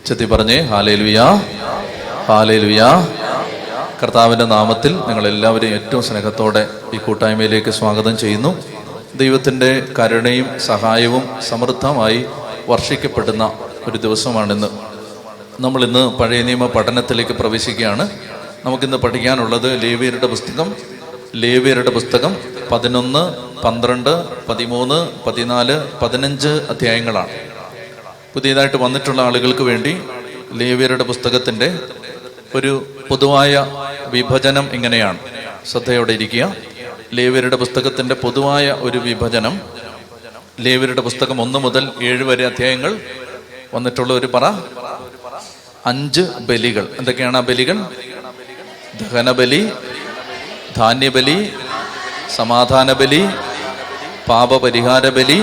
ചെത്തി പറഞ്ഞേ ഹല്ലേലൂയാ, ഹല്ലേലൂയാ. കർത്താവിൻ്റെ നാമത്തിൽ നിങ്ങളെല്ലാവരെയും ഏറ്റവും സ്നേഹത്തോടെ ഈ കൂട്ടായ്മയിലേക്ക് സ്വാഗതം ചെയ്യുന്നു. ദൈവത്തിൻ്റെ കരുണയും സഹായവും സമൃദ്ധമായി വർഷിക്കപ്പെടുന്ന ഒരു ദിവസമാണിന്ന്. നമ്മളിന്ന് പഴയ നിയമ പഠനത്തിലേക്ക് പ്രവേശിക്കുകയാണ്. നമുക്കിന്ന് പഠിക്കാനുള്ളത് ലേവ്യരുടെ പുസ്തകം 11, 12, 13, 14, 15 അധ്യായങ്ങളാണ്. പുതിയതായിട്ട് വന്നിട്ടുള്ള ആളുകൾക്ക് വേണ്ടി ലേവ്യരുടെ പുസ്തകത്തിൻ്റെ ഒരു പൊതുവായ വിഭജനം ഇങ്ങനെയാണ്. ശ്രദ്ധയോടെ ഇരിക്കുക. ലേവ്യരുടെ പുസ്തകത്തിൻ്റെ പൊതുവായ ഒരു വിഭജനം, ലേവ്യരുടെ പുസ്തകം 1 മുതൽ 7 വരെ അധ്യായങ്ങൾ വന്നിട്ടുള്ള ഒരു 5 ബലികൾ. എന്തൊക്കെയാണ് ആ ബലികൾ? ദഹനബലി, ധാന്യബലി, സമാധാന ബലി, പാപപരിഹാര ബലി,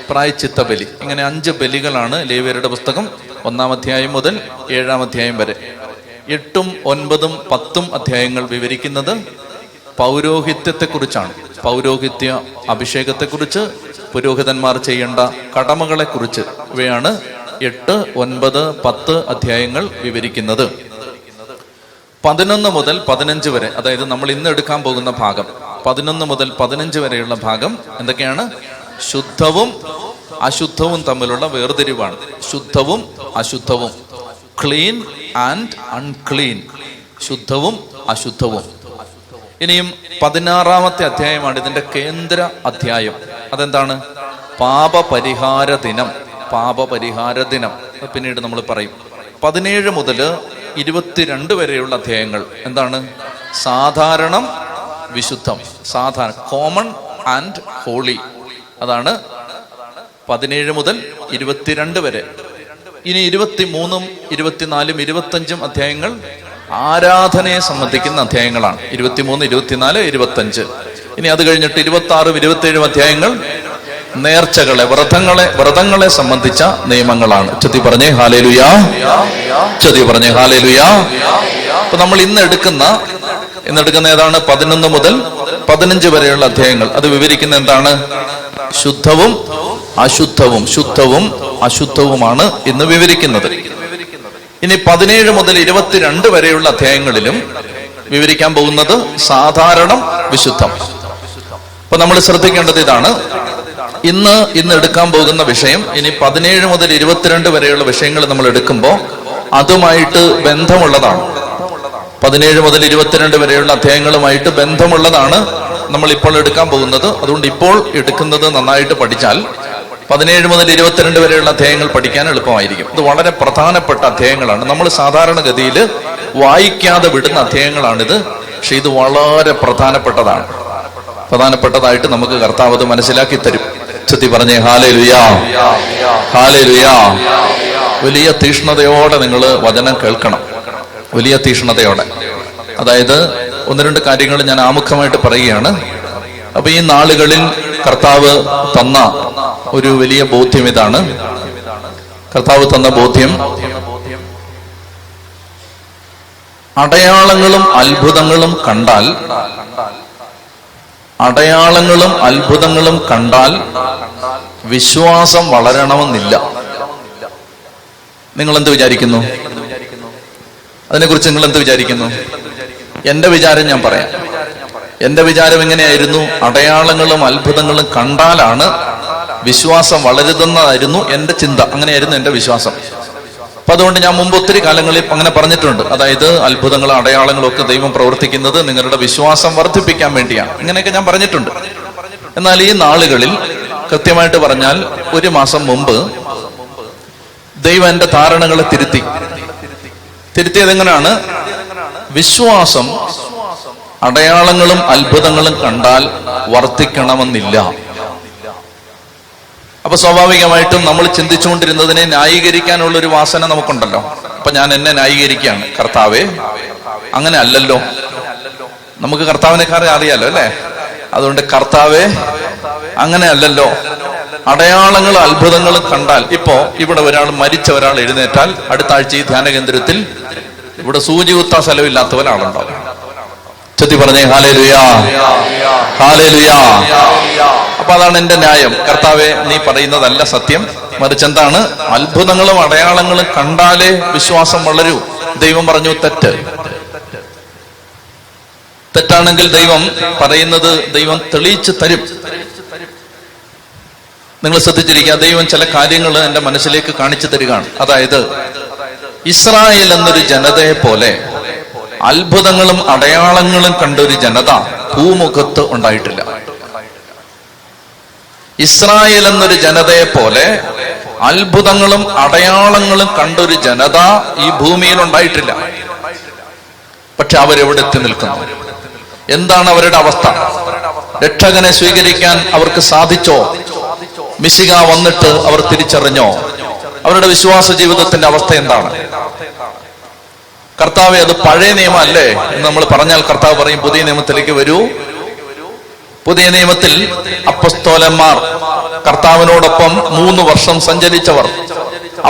പ്രായശ്ചിത്ത ബലി. ഇങ്ങനെ 5 ബലികളാണ് ലേവ്യരുടെ പുസ്തകം 1-ാം അധ്യായം മുതൽ 7-ാം അധ്യായം വരെ. 8, 9, 10 അധ്യായങ്ങൾ വിവരിക്കുന്നത് പൗരോഹിത്യത്തെക്കുറിച്ചാണ്. പൗരോഹിത്യ അഭിഷേകത്തെക്കുറിച്ച്, പുരോഹിതന്മാർ ചെയ്യേണ്ട കടമകളെക്കുറിച്ച്. ഇവയാണ് 8, 9, 10 അധ്യായങ്ങൾ വിവരിക്കുന്നത്. 11 മുതൽ 15 വരെ, അതായത് നമ്മൾ ഇന്ന് എടുക്കാൻ പോകുന്ന ഭാഗം 11 മുതൽ 15 വരെയുള്ള ഭാഗം എന്തൊക്കെയാണ്? ശുദ്ധവും അശുദ്ധവും തമ്മിലുള്ള വേർതിരിവാണ്. ശുദ്ധവും അശുദ്ധവും, ക്ലീൻ ആൻഡ് അൺക്ലീൻ, ശുദ്ധവും അശുദ്ധവും. ഇനിയും 16-ാമത്തെ അധ്യായമാണ് ഇതിന്റെ കേന്ദ്ര അധ്യായം. അതെന്താണ്? പാപപരിഹാര ദിനം. പാപപരിഹാര ദിനം പിന്നീട് നമ്മൾ പറയും. 17 മുതൽ 22 വരെയുള്ള അധ്യായങ്ങൾ എന്താണ്? സാധാരണം, വിശുദ്ധം. സാധാരണ, കോമൺ ആൻഡ് ഹോളി. അതാണ് 17 മുതൽ 22 വരെ. ഇനി 23, 24, 25 അധ്യായങ്ങൾ ആരാധനയെ സംബന്ധിക്കുന്ന അധ്യായങ്ങളാണ്. 23, 24, 25. ഇനി അത് കഴിഞ്ഞിട്ട് 26, 27 അധ്യായങ്ങൾ നേർച്ചകളെ, വ്രതങ്ങളെ സംബന്ധിച്ച നിയമങ്ങളാണ്. ചൊല്ലി പറഞ്ഞേ ഹല്ലേലൂയാ, ചൊല്ലി പറഞ്ഞേ ഹല്ലേലൂയാ. അപ്പൊ നമ്മൾ ഇന്ന് എടുക്കുന്ന ഏതാണ്? 11 മുതൽ 15 വരെയുള്ള അധ്യായങ്ങൾ. അത് വിവരിക്കുന്ന എന്താണ്? ശുദ്ധവും അശുദ്ധവും, ശുദ്ധവും അശുദ്ധവുമാണ് ഇന്ന് വിവരിക്കുന്നത്. ഇനി 17 മുതൽ 22 വരെയുള്ള അധ്യായങ്ങളിലും വിവരിക്കാൻ പോകുന്നത് സാധാരണം, വിശുദ്ധം. അപ്പൊ നമ്മൾ ശ്രദ്ധിക്കേണ്ടത് ഇതാണ്. ഇന്ന് എടുക്കാൻ പോകുന്ന വിഷയം, ഇനി 17 മുതൽ 22 വരെയുള്ള വിഷയങ്ങൾ നമ്മൾ എടുക്കുമ്പോൾ അതുമായിട്ട് ബന്ധമുള്ളതാണ്. 17 മുതൽ 22 വരെയുള്ള അധ്യായങ്ങളുമായിട്ട് ബന്ധമുള്ളതാണ് നമ്മൾ ഇപ്പോൾ എടുക്കാൻ പോകുന്നത്. അതുകൊണ്ട് ഇപ്പോൾ എടുക്കുന്നത് നന്നായിട്ട് പഠിച്ചാൽ 17 മുതൽ 22 വരെയുള്ള അധ്യായങ്ങൾ പഠിക്കാൻ എളുപ്പമായിരിക്കും. ഇത് വളരെ പ്രധാനപ്പെട്ട അധ്യായങ്ങളാണ്. നമ്മൾ സാധാരണഗതിയിൽ വായിക്കാതെ വിടുന്ന അധ്യായങ്ങളാണിത്. പക്ഷെ ഇത് വളരെ പ്രധാനപ്പെട്ടതായിട്ട് നമുക്ക് കർത്താവ് അത് മനസ്സിലാക്കി തരും. ചൊല്ലി പറഞ്ഞേ ഹല്ലേലൂയാ, ഹല്ലേലൂയാ. വലിയ തീഷ്ണതയോടെ നിങ്ങൾ വചനം കേൾക്കണം. വലിയ തീഷ്ണതയോടെ. അതായത് 1-2 കാര്യങ്ങൾ ഞാൻ ആമുഖമായിട്ട് പറയുകയാണ്. അപ്പൊ ഈ നാളുകളിൽ കർത്താവ് തന്ന ഒരു വലിയ ബോധ്യം ഇതാണ്. കർത്താവ് തന്ന ബോധ്യം, അടയാളങ്ങളും അത്ഭുതങ്ങളും കണ്ടാൽ വിശ്വാസം വളരണമെന്നില്ല. നിങ്ങൾ എന്ത് വിചാരിക്കുന്നു? അതിനെക്കുറിച്ച് നിങ്ങൾ എന്ത് വിചാരിക്കുന്നു? എന്റെ വിചാരം ഞാൻ പറയാം. എന്റെ വിചാരം എങ്ങനെയായിരുന്നു? അടയാളങ്ങളും അത്ഭുതങ്ങളും കണ്ടാലാണ് വിശ്വാസം വളരുന്നതായിരുന്നു എന്റെ ചിന്ത. അങ്ങനെയായിരുന്നു എന്റെ വിശ്വാസം. അപ്പൊ അതുകൊണ്ട് ഞാൻ മുമ്പ് ഒത്തിരി കാലങ്ങളിൽ അങ്ങനെ പറഞ്ഞിട്ടുണ്ട്. അതായത് അത്ഭുതങ്ങളും അടയാളങ്ങളും ഒക്കെ ദൈവം പ്രവർത്തിക്കുന്നത് നിങ്ങളുടെ വിശ്വാസം വർദ്ധിപ്പിക്കാൻ വേണ്ടിയാണ്. ഇങ്ങനെയൊക്കെ ഞാൻ പറഞ്ഞിട്ടുണ്ട്. എന്നാൽ ഈ നാളുകളിൽ കൃത്യമായിട്ട് പറഞ്ഞാൽ 1 മാസം മുമ്പ് ദൈവം എന്റെ ധാരണകളെ തിരുത്തിയത് എങ്ങനെയാണ്? വിശ്വാസം അടയാളങ്ങളും അത്ഭുതങ്ങളും കണ്ടാൽ വർദ്ധിക്കണമെന്നില്ല. അപ്പൊ സ്വാഭാവികമായിട്ടും നമ്മൾ ചിന്തിച്ചുകൊണ്ടിരുന്നതിനെ ന്യായീകരിക്കാനുള്ള ഒരു വാസന നമുക്കുണ്ടല്ലോ. അപ്പൊ ഞാൻ എന്നെ ന്യായീകരിക്കുകയാണ്, കർത്താവേ അങ്ങനെ അല്ലല്ലോ. നമുക്ക് കർത്താവിനെക്കാരെ അറിയാലോ അല്ലെ? അതുകൊണ്ട് കർത്താവേ അങ്ങനെ അല്ലല്ലോ. അടയാളങ്ങളും അത്ഭുതങ്ങളും കണ്ടാൽ, ഇപ്പോ ഇവിടെ മരിച്ച ഒരാൾ എഴുന്നേറ്റാൽ അടുത്ത ആഴ്ച ഈ ധ്യാന കേന്ദ്രത്തിൽ ഇവിടെ സൂചി കുത്താൻ സ്ഥലമില്ലാത്ത ഒരാളുണ്ടാവും. ചൊല്ലി പറഞ്ഞേ ഹല്ലേലൂയാ, ഹല്ലേലൂയാ. അപ്പൊ അതാണ് എന്റെ ന്യായം. കർത്താവെ, നീ പറയുന്നതല്ല സത്യം, മറിച്ച് എന്താണ്? അത്ഭുതങ്ങളും അടയാളങ്ങളും കണ്ടാലേ വിശ്വാസം വളരൂ. ദൈവം പറഞ്ഞു തെറ്റ്. തെറ്റാണെങ്കിൽ ദൈവം പറയുന്നത് ദൈവം തെളിയിച്ചു തരും. നിങ്ങൾ ശ്രദ്ധിച്ചിരിക്കുക, ദൈവം ചില കാര്യങ്ങൾ എന്റെ മനസ്സിലേക്ക് കാണിച്ചു തരികയാണ്. അതായത് ഇസ്രായേൽ എന്നൊരു ജനതയെ പോലെ അത്ഭുതങ്ങളും അടയാളങ്ങളും കണ്ടൊരു ജനത ഭൂമുഖത്ത് ഉണ്ടായിട്ടില്ല. ഇസ്രായേൽ എന്നൊരു ജനതയെ പോലെ അത്ഭുതങ്ങളും അടയാളങ്ങളും കണ്ടൊരു ജനത ഈ ഭൂമിയിൽ ഉണ്ടായിട്ടില്ല. പക്ഷെ അവരെവിടെ എത്തി നിൽക്കുന്നു? എന്താണ് അവരുടെ അവസ്ഥ? രക്ഷകനെ സ്വീകരിക്കാൻ അവർക്ക് സാധിച്ചോ? മിശിഹ വന്നിട്ട് അവർ തിരിച്ചറിഞ്ഞോ? അവരുടെ വിശ്വാസ ജീവിതത്തിന്റെ അവസ്ഥ എന്താണ്? കർത്താവെ, അത് പഴയ നിയമം അല്ലേ എന്ന് നമ്മൾ പറഞ്ഞാൽ കർത്താവ് പറയും, പുതിയ നിയമത്തിലേക്ക് വരൂ. പുതിയ നിയമത്തിൽ അപ്പസ്തോലന്മാർ, കർത്താവിനോടൊപ്പം 3 വർഷം സഞ്ചരിച്ചവർ,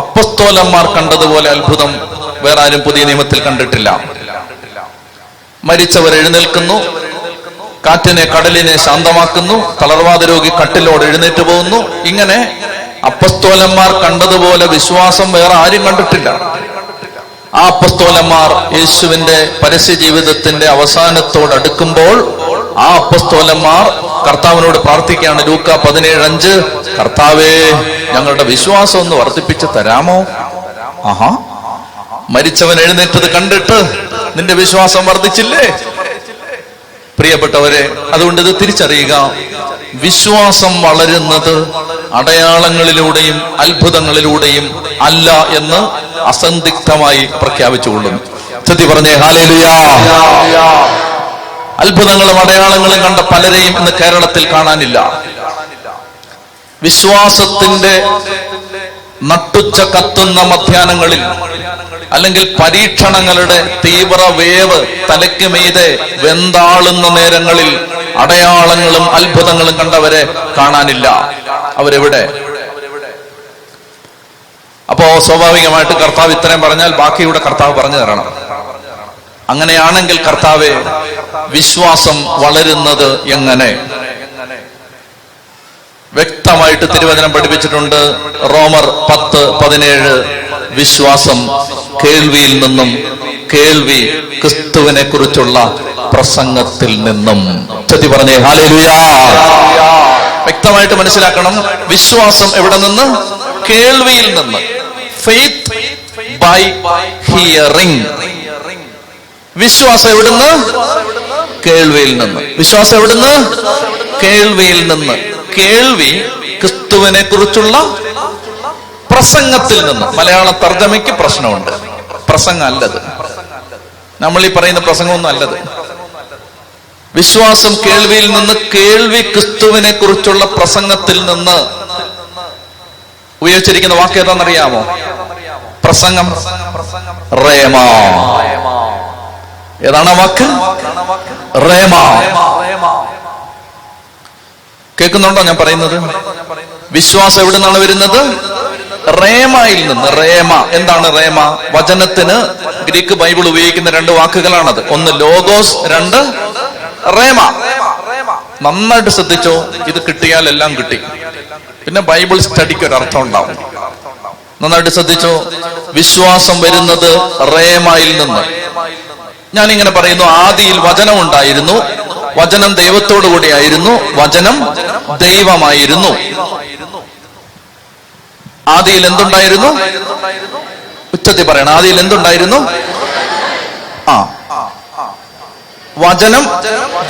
അപ്പസ്തോലന്മാർ കണ്ടതുപോലെ അത്ഭുതം വേറെ ആരും പുതിയ നിയമത്തിൽ കണ്ടിട്ടില്ല. മരിച്ചവർ എഴുന്നേൽക്കുന്നു, കാറ്റിനെ കടലിനെ ശാന്തമാക്കുന്നു, തളർവാദ രോഗി കട്ടിലോട് എഴുന്നേറ്റ് പോകുന്നു. ഇങ്ങനെ അപ്പസ്തോലന്മാർ കണ്ടതുപോലെ വിശ്വാസം വേറെ ആരും കണ്ടിട്ടില്ല. ആ അപ്പസ്തോലന്മാർ യേശുവിന്റെ പരസ്യ ജീവിതത്തിന്റെ അവസാനത്തോടടുക്കുമ്പോൾ ആ അപ്പസ്തോലന്മാർ കർത്താവിനോട് പ്രാർത്ഥിക്കുകയാണ്. ലൂക്ക 17:5, കർത്താവേ, ഞങ്ങളുടെ വിശ്വാസം ഒന്ന് വർദ്ധിപ്പിച്ച് തരാമോ? ആഹാ, മരിച്ചവൻ എഴുന്നേറ്റത് കണ്ടിട്ട് നിന്റെ വിശ്വാസം വർദ്ധിച്ചില്ലേ? പ്രിയപ്പെട്ടവരെ, അതുകൊണ്ട് ഇത് തിരിച്ചറിയുക. വിശ്വാസം വളരുന്നത് അടയാളങ്ങളിലൂടെയും അത്ഭുതങ്ങളിലൂടെയും അല്ല എന്ന് അസന്ദിഗ്ധമായി പ്രഖ്യാപിച്ചുകൊള്ളുന്നു. ചൊല്ലി പറഞ്ഞേ ഹല്ലേലൂയാ. അത്ഭുതങ്ങളും അടയാളങ്ങളും കണ്ട പലരെയും ഇന്ന് കേരളത്തിൽ കാണാനില്ല. വിശ്വാസത്തിന്റെ നട്ടുച്ച കത്തുന്ന മധ്യാഹ്നങ്ങളിൽ, അല്ലെങ്കിൽ പരീക്ഷണങ്ങളുടെ തീവ്ര വേവ് തലയ്ക്ക് മീതെ വെന്താളുന്ന നേരങ്ങളിൽ അടയാളങ്ങളും അത്ഭുതങ്ങളും കണ്ടവരെ കാണാനില്ല. അവരെവിടെ? അപ്പോ സ്വാഭാവികമായിട്ട് കർത്താവ് ഇത്രയും പറഞ്ഞാൽ ബാക്കിയുടെ കർത്താവ് പറഞ്ഞു തരണം. അങ്ങനെയാണെങ്കിൽ കർത്താവെ, വിശ്വാസം വളരുന്നത് എങ്ങനെ? വ്യക്തമായിട്ട് തിരുവചനം പഠിപ്പിച്ചിട്ടുണ്ട്. റോമർ 10:17, വിശ്വാസം കേൾവിയിൽ നിന്നും, കേൾവി ക്രിസ്തുവിനെ കുറിച്ചുള്ള പ്രസംഗത്തിൽ നിന്നും. ചൊല്ലി പറഞ്ഞേ ഹല്ലേലൂയാ. വ്യക്തമായിട്ട് മനസ്സിലാക്കണം. വിശ്വാസം എവിടെ നിന്ന്? കേൾവിയിൽ നിന്ന്. Faith by hearing. വിശ്വാസം എവിടുന്ന്? കേൾവിയിൽ നിന്ന്. വിശ്വാസം എവിടുന്ന്? കേൾവിയിൽ നിന്ന്. കേൾവി ക്രിസ്തുവിനെ കുറിച്ചുള്ള പ്രസംഗത്തിൽ നിന്ന്. മലയാള തർജ്ജമയ്ക്ക് പ്രശ്നമുണ്ട്. പ്രസംഗം അല്ലത്, നമ്മൾ ഈ പറയുന്ന പ്രസംഗമൊന്നും അല്ലത്. വിശ്വാസം കേൾവിയിൽ നിന്ന്. കേൾവി ക്രിസ്തുവിനെ കുറിച്ചുള്ള പ്രസംഗത്തിൽ നിന്ന്. ഉപയോഗിച്ചിരിക്കുന്ന വാക്ക് ഏതാണെന്നറിയാമോ? പ്രസംഗം, റേമ. ഏതാണ് വാക്ക്? റേമ. കേൾക്കുന്നുണ്ടോ ഞാൻ പറയുന്നത്? വിശ്വാസം എവിടെ നിന്നാണ് വരുന്നത്? റേമയിൽ നിന്ന്. റേമ എന്താണ്? റേമ വചനത്തിന് ഗ്രീക്ക് ബൈബിൾ ഉപയോഗിക്കുന്ന 2 വാക്കുകളാണത്. ഒന്ന് ലോഗോസ്, 2 റേമ. നന്നായിട്ട് ശ്രദ്ധിച്ചോ. ഇത് കിട്ടിയാൽ എല്ലാം കിട്ടി. പിന്നെ ബൈബിൾ സ്റ്റഡിക്ക് ഒരു അർത്ഥം ഉണ്ടാവും. നന്നായിട്ട് ശ്രദ്ധിച്ചോ. വിശ്വാസം വരുന്നത് റേമയിൽ നിന്ന്. ഞാനിങ്ങനെ പറയുന്നു, ആദിയിൽ വചനം ഉണ്ടായിരുന്നു, വചനം ദൈവത്തോടു കൂടിയായിരുന്നു, വചനം ദൈവമായിരുന്നു. ആദിയിൽ എന്തുണ്ടായിരുന്നു? ഉച്ചത്തിൽ പറയണം. ആദിയിൽ എന്തുണ്ടായിരുന്നു? വചനം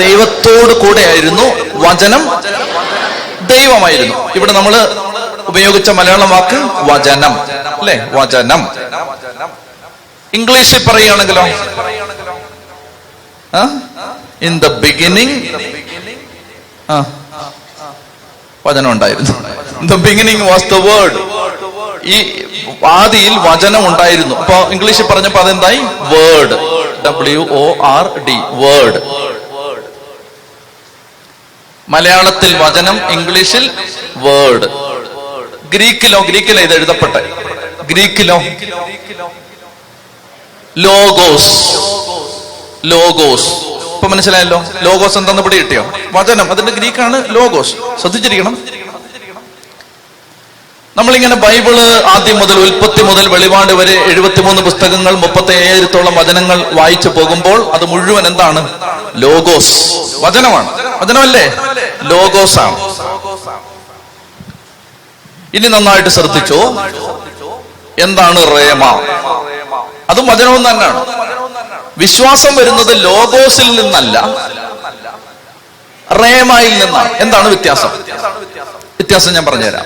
ദൈവത്തോട് കൂടെയായിരുന്നു, വചനം ദൈവമായിരുന്നു. ഇവിടെ നമ്മൾ ഉപയോഗിച്ച മലയാളം വാക്ക് വചനം അല്ലെ? വചനം. ഇംഗ്ലീഷിൽ പറയുകയാണെങ്കിലോ? ഇൻ ദ ബിഗിനിങ് വചനം ഉണ്ടായിരുന്നു. The beginning was the word. ഈ ആദിയിൽ വചനം ഉണ്ടായിരുന്നു. അപ്പൊ ഇംഗ്ലീഷിൽ പറഞ്ഞപ്പോ അതെന്തായി? വേർഡ്. WORD, word. മലയാളത്തിൽ വചനം, ഇംഗ്ലീഷിൽ വേർഡ്. ഗ്രീക്കിലോ ഇത് എഴുതപ്പെട്ടെ. ഗ്രീക്കിലോ ലോഗോസ്. ലോഗോസ് ഇപ്പൊ മനസ്സിലായല്ലോ. ലോഗോസ് എന്താന്ന് പിടി കിട്ടിയോ? വചനം, അതിന്റെ ഗ്രീക്കാണ് ലോഗോസ്. ശ്രദ്ധിച്ചിരിക്കണം. നമ്മളിങ്ങനെ ബൈബിള് ആദ്യം മുതൽ ഉൽപ്പത്തി മുതൽ വെളിപാട് വരെ 73 പുസ്തകങ്ങൾ 37,000-ഓളം വചനങ്ങൾ വായിച്ചു പോകുമ്പോൾ അത് മുഴുവൻ എന്താണ്? ലോഗോസ്, വചനമാണ്. വചനമല്ലേ? ലോഗോസ് ആണ്. ഇനി നന്നായിട്ട് ശ്രദ്ധിച്ചോ, എന്താണ് റേമ? അതും വചനവും തന്നെയാണ്. വിശ്വാസം വരുന്നത് ലോഗോസിൽ നിന്നല്ല, റേമയിൽ നിന്നാണ്. എന്താണ് വ്യത്യാസം? വ്യത്യാസം ഞാൻ പറഞ്ഞുതരാം.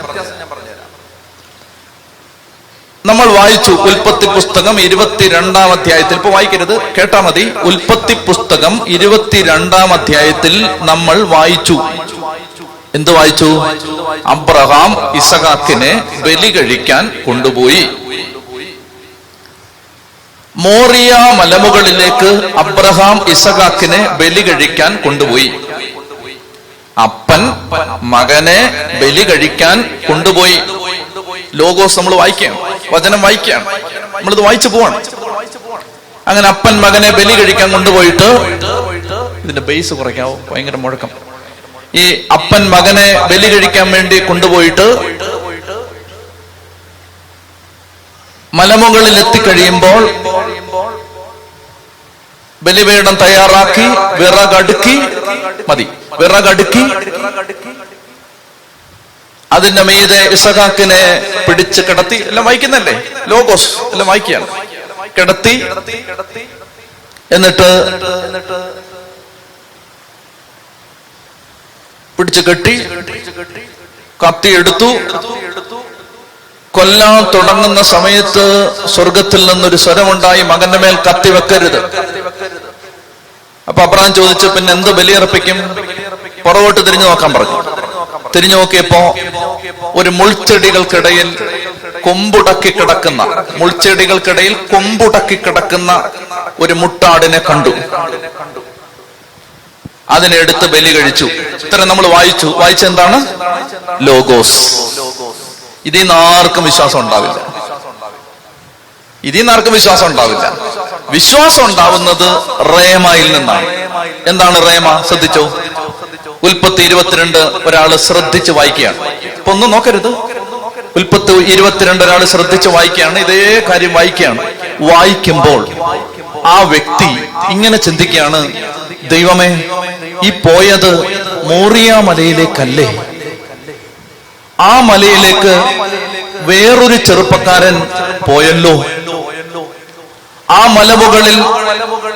നമ്മൾ വായിച്ചു ഉൽപ്പത്തി പുസ്തകം 22-ാം അധ്യായത്തിൽ. ഇപ്പൊ വായിക്കരുത്, കേട്ടാ മതി. ഉൽപ്പത്തി പുസ്തകം 22-ാം അധ്യായത്തിൽ നമ്മൾ വായിച്ചു. എന്ത് വായിച്ചു? അബ്രഹാം ഇസഹാക്കിനെ ബലി കഴിക്കാൻ കൊണ്ടുപോയി. മോറിയ മലമുകളിലേക്ക് അബ്രഹാം ഇസഹാക്കിനെ ബലി കഴിക്കാൻ കൊണ്ടുപോയി. അപ്പൻ മകനെ ബലി കഴിക്കാൻ കൊണ്ടുപോയി. ലോഗോസ് നമ്മൾ വായിക്കുകയാണ്, വചനം വായിക്കുകയാണ്, നമ്മളിത് വായിച്ചു പോവാണ്. അങ്ങനെ അപ്പൻ മകനെ ബലി കഴിക്കാൻ കൊണ്ടുപോയിട്ട്, ഇതിന്റെ ബേസ് കുറയ്ക്കാവോ? ഭയങ്കര മുഴക്കം. ഈ അപ്പൻ മകനെ ബലി കഴിക്കാൻ വേണ്ടി കൊണ്ടുപോയിട്ട് മലമുകളിൽ എത്തിക്കഴിയുമ്പോൾ ബലിപീഠം തയ്യാറാക്കി വിറകടുക്കി, മതി, വിറകടുക്കി അതിന്റെ മീതെ ഇസഹാക്കിനെ പിടിച്ച് കിടത്തി. എല്ലാം വായിക്കുന്നല്ലേ? ലോഗോസ് എല്ലാം വായിക്കുകയാണ്. കിടത്തി, എന്നിട്ട് പിടിച്ചു കെട്ടി, കത്തിയെടുത്തു. കൊല്ലാൻ തുടങ്ങുന്ന സമയത്ത് സ്വർഗത്തിൽ നിന്നൊരു സ്വരമുണ്ടായി, മകന്റെ മേൽ കത്തി വെക്കരുത്. അപ്പൊ അബ്രഹാം ചോദിച്ചു, പിന്നെ എന്ത് ബലിയർപ്പിക്കും? പുറകോട്ട് തിരിഞ്ഞു നോക്കാൻ പറഞ്ഞു. തിരിഞ്ഞു നോക്കിയപ്പോ ഒരു മുൾച്ചെടികൾക്കിടയിൽ കൊമ്പുടക്കി കിടക്കുന്ന, മുൾച്ചെടികൾക്കിടയിൽ കൊമ്പുടക്കി കിടക്കുന്ന ഒരു മുട്ടാടിനെ കണ്ടു. അതിനെ എടുത്ത് ബലി കഴിച്ചു. ഇത്രയും നമ്മൾ വായിച്ചു. വായിച്ചെന്താണ്? ലോഗോസ്. ഇതിൽ നിന്ന് ആർക്കും വിശ്വാസം ഉണ്ടാവില്ല. ഇതിൽ നിന്ന് ആർക്കും വിശ്വാസം ഉണ്ടാവില്ല. വിശ്വാസം ഉണ്ടാവുന്നത് റേമയിൽ നിന്നാണ്. എന്താണ് റേമ? ശ്രദ്ധിച്ചോ. ഉൽപ്പത്തി 22 ഒരാള് ശ്രദ്ധിച്ച് വായിക്കുകയാണ്. ഇപ്പൊ ഒന്നും നോക്കരുത്. ഉൽപ്പത്തി 22 ഒരാള് ശ്രദ്ധിച്ച് വായിക്കുകയാണ്. ഇതേ കാര്യം വായിക്കുകയാണ്. വായിക്കുമ്പോൾ ആ വ്യക്തി ഇങ്ങനെ ചിന്തിക്കുകയാണ്, ദൈവമേ, ഈ പോയത് മോറിയ മലയിലേക്കല്ലേ? ആ മലയിലേക്ക് വേറൊരു ചെറുപ്പക്കാരൻ പോയല്ലോ. ആ മലമുകളിൽ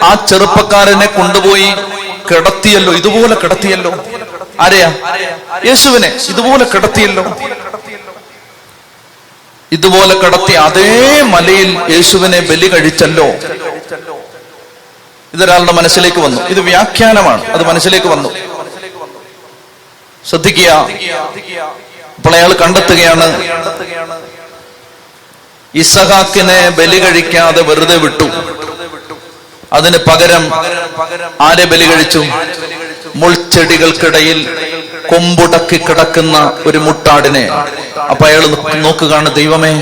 ആ ചെറുപ്പക്കാരനെ കൊണ്ടുപോയി കിടത്തിയല്ലോ. ഇതുപോലെ കിടത്തിയല്ലോ. ആരെയാ? യേശുവിനെ ഇതുപോലെ കിടത്തിയല്ലോ. ഇതുപോലെ കിടത്തി അതേ മലയിൽ യേശുവിനെ ബലി കഴിച്ചല്ലോ. ഇതൊരാളുടെ മനസ്സിലേക്ക് വന്നു. ഇത് വ്യാഖ്യാനമാണ്, അത് മനസ്സിലേക്ക് വന്നു. ശ്രദ്ധിക്കുക. അപ്പോൾ അയാൾ കണ്ടെത്തുകയാണ്, ഇസഹാക്കിനെ ബലി കഴിക്കാതെ വെറുതെ വിട്ടു. അതിന് പകരം ആരെ ബലി കഴിച്ചു? മുൾച്ചെടികൾക്കിടയിൽ കൊമ്പുടക്കി കിടക്കുന്ന ഒരു മുട്ടാടിനെ. അപ്പൊ അയാൾ നോക്കുകയാണ്, ദൈവമേ,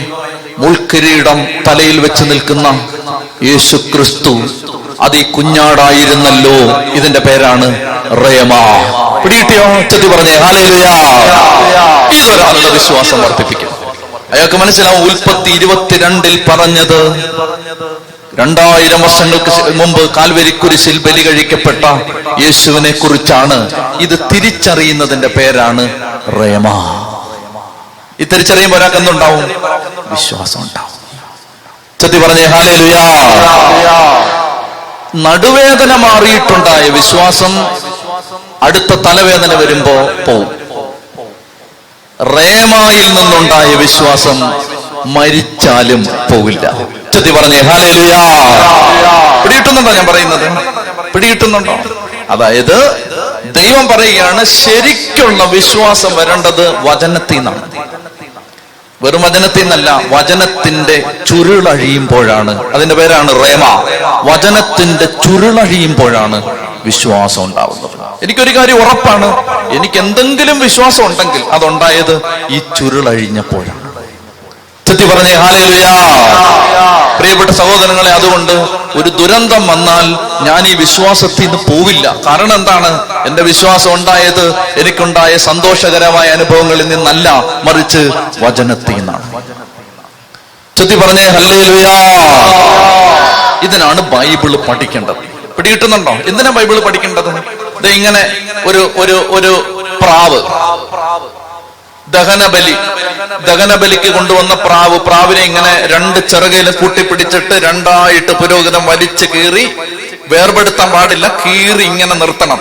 മുൾക്കിരീടം തലയിൽ വെച്ച് നിൽക്കുന്ന യേശു ക്രിസ്തു അത് ഈ കുഞ്ഞാടായിരുന്നല്ലോ. ഇതിന്റെ പേരാണ് റേമ. പിടികിട്ടിയോ? ചെത്തി പറഞ്ഞേ ഹല്ലേലൂയ. ഇതൊരാളുടെ വിശ്വാസം വർദ്ധിപ്പിക്കും. അയാൾക്ക് മനസ്സിലാവും ഉൽപ്പത്തി 22 പറഞ്ഞത് 2000 വർഷങ്ങൾക്ക് മുമ്പ് കാൽവരി കുരിശിൽ ബലി കഴിക്കപ്പെട്ട യേശുവിനെ കുറിച്ചാണ്. ഇത് തിരിച്ചറിയുന്നതിന്റെ പേരാണ് റേമ. ഈ തിരിച്ചറിയുമ്പോൾ ഒരാൾക്ക് എന്തുണ്ടാവും? വിശ്വാസം ഉണ്ടാവും. ചെത്തി പറഞ്ഞേ ഹല്ലേലൂയ. നടുവേദന മാറിയിട്ടുണ്ടായ വിശ്വാസം അടുത്ത തലവേദന വരുമ്പോ പോവും. റേമയിൽ നിന്നുണ്ടായ വിശ്വാസം മരിച്ചാലും പോവില്ല. ചെത്തി പറഞ്ഞേ ഹല്ലേലൂയ. പിടികിട്ടുന്നുണ്ടോ ഞാൻ പറയുന്നത്? പിടികിട്ടുന്നുണ്ടോ? അതായത് ദൈവം പറയുകയാണ്, ശരിക്കുള്ള വിശ്വാസം വരേണ്ടത് വചനത്തിൽ നിന്നാണ്. വെറും വചനത്തിൽ നിന്നല്ല, വചനത്തിന്റെ ചുരുളഴിയുമ്പോഴാണ്. അതിന്റെ പേരാണ് റേമ. വചനത്തിന്റെ ചുരുളഴിയുമ്പോഴാണ് വിശ്വാസം ഉണ്ടാവുന്നത്. എനിക്കൊരു കാര്യം ഉറപ്പാണ്, എനിക്ക് എന്തെങ്കിലും വിശ്വാസം ഉണ്ടെങ്കിൽ അതുണ്ടായത് ഈ ചുരുളഴിഞ്ഞപ്പോഴാണ്. ചെത്തി പറഞ്ഞേ ഹല്ലേലൂയ. പ്രിയപ്പെട്ട സഹോദരങ്ങളെ, അതുകൊണ്ട് ഒരു ദുരന്തം വന്നാൽ ഞാൻ ഈ വിശ്വാസത്തിൽ നിന്ന് പോവില്ല. കാരണം എന്താണ്? എന്റെ വിശ്വാസം ഉണ്ടായത് എനിക്കുണ്ടായ സന്തോഷകരമായ അനുഭവങ്ങളിൽ നിന്നല്ല, മറിച്ച് വചനത്തിൽ നിന്നാണ്. ചൊല്ലി പറഞ്ഞേ ഹല്ലേലൂയാ. ഇതിനാണ് ബൈബിള് പഠിക്കേണ്ടത്. പിടികിട്ടുന്നുണ്ടോ? എന്തിനാ ബൈബിള് പഠിക്കേണ്ടത്? ഇത് ഇങ്ങനെ ഒരു പ്രാവ്, ദഹനബലിക്ക് കൊണ്ടുവന്ന പ്രാവിനെ ഇങ്ങനെ രണ്ട് ചിറകയിലും കൂട്ടിപ്പിടിച്ചിട്ട് രണ്ടായിട്ട് പുരോഹിതൻ വലിച്ചു കീറി, വേർപെടുത്താൻ പാടില്ല, കീറി ഇങ്ങനെ നിർത്തണം.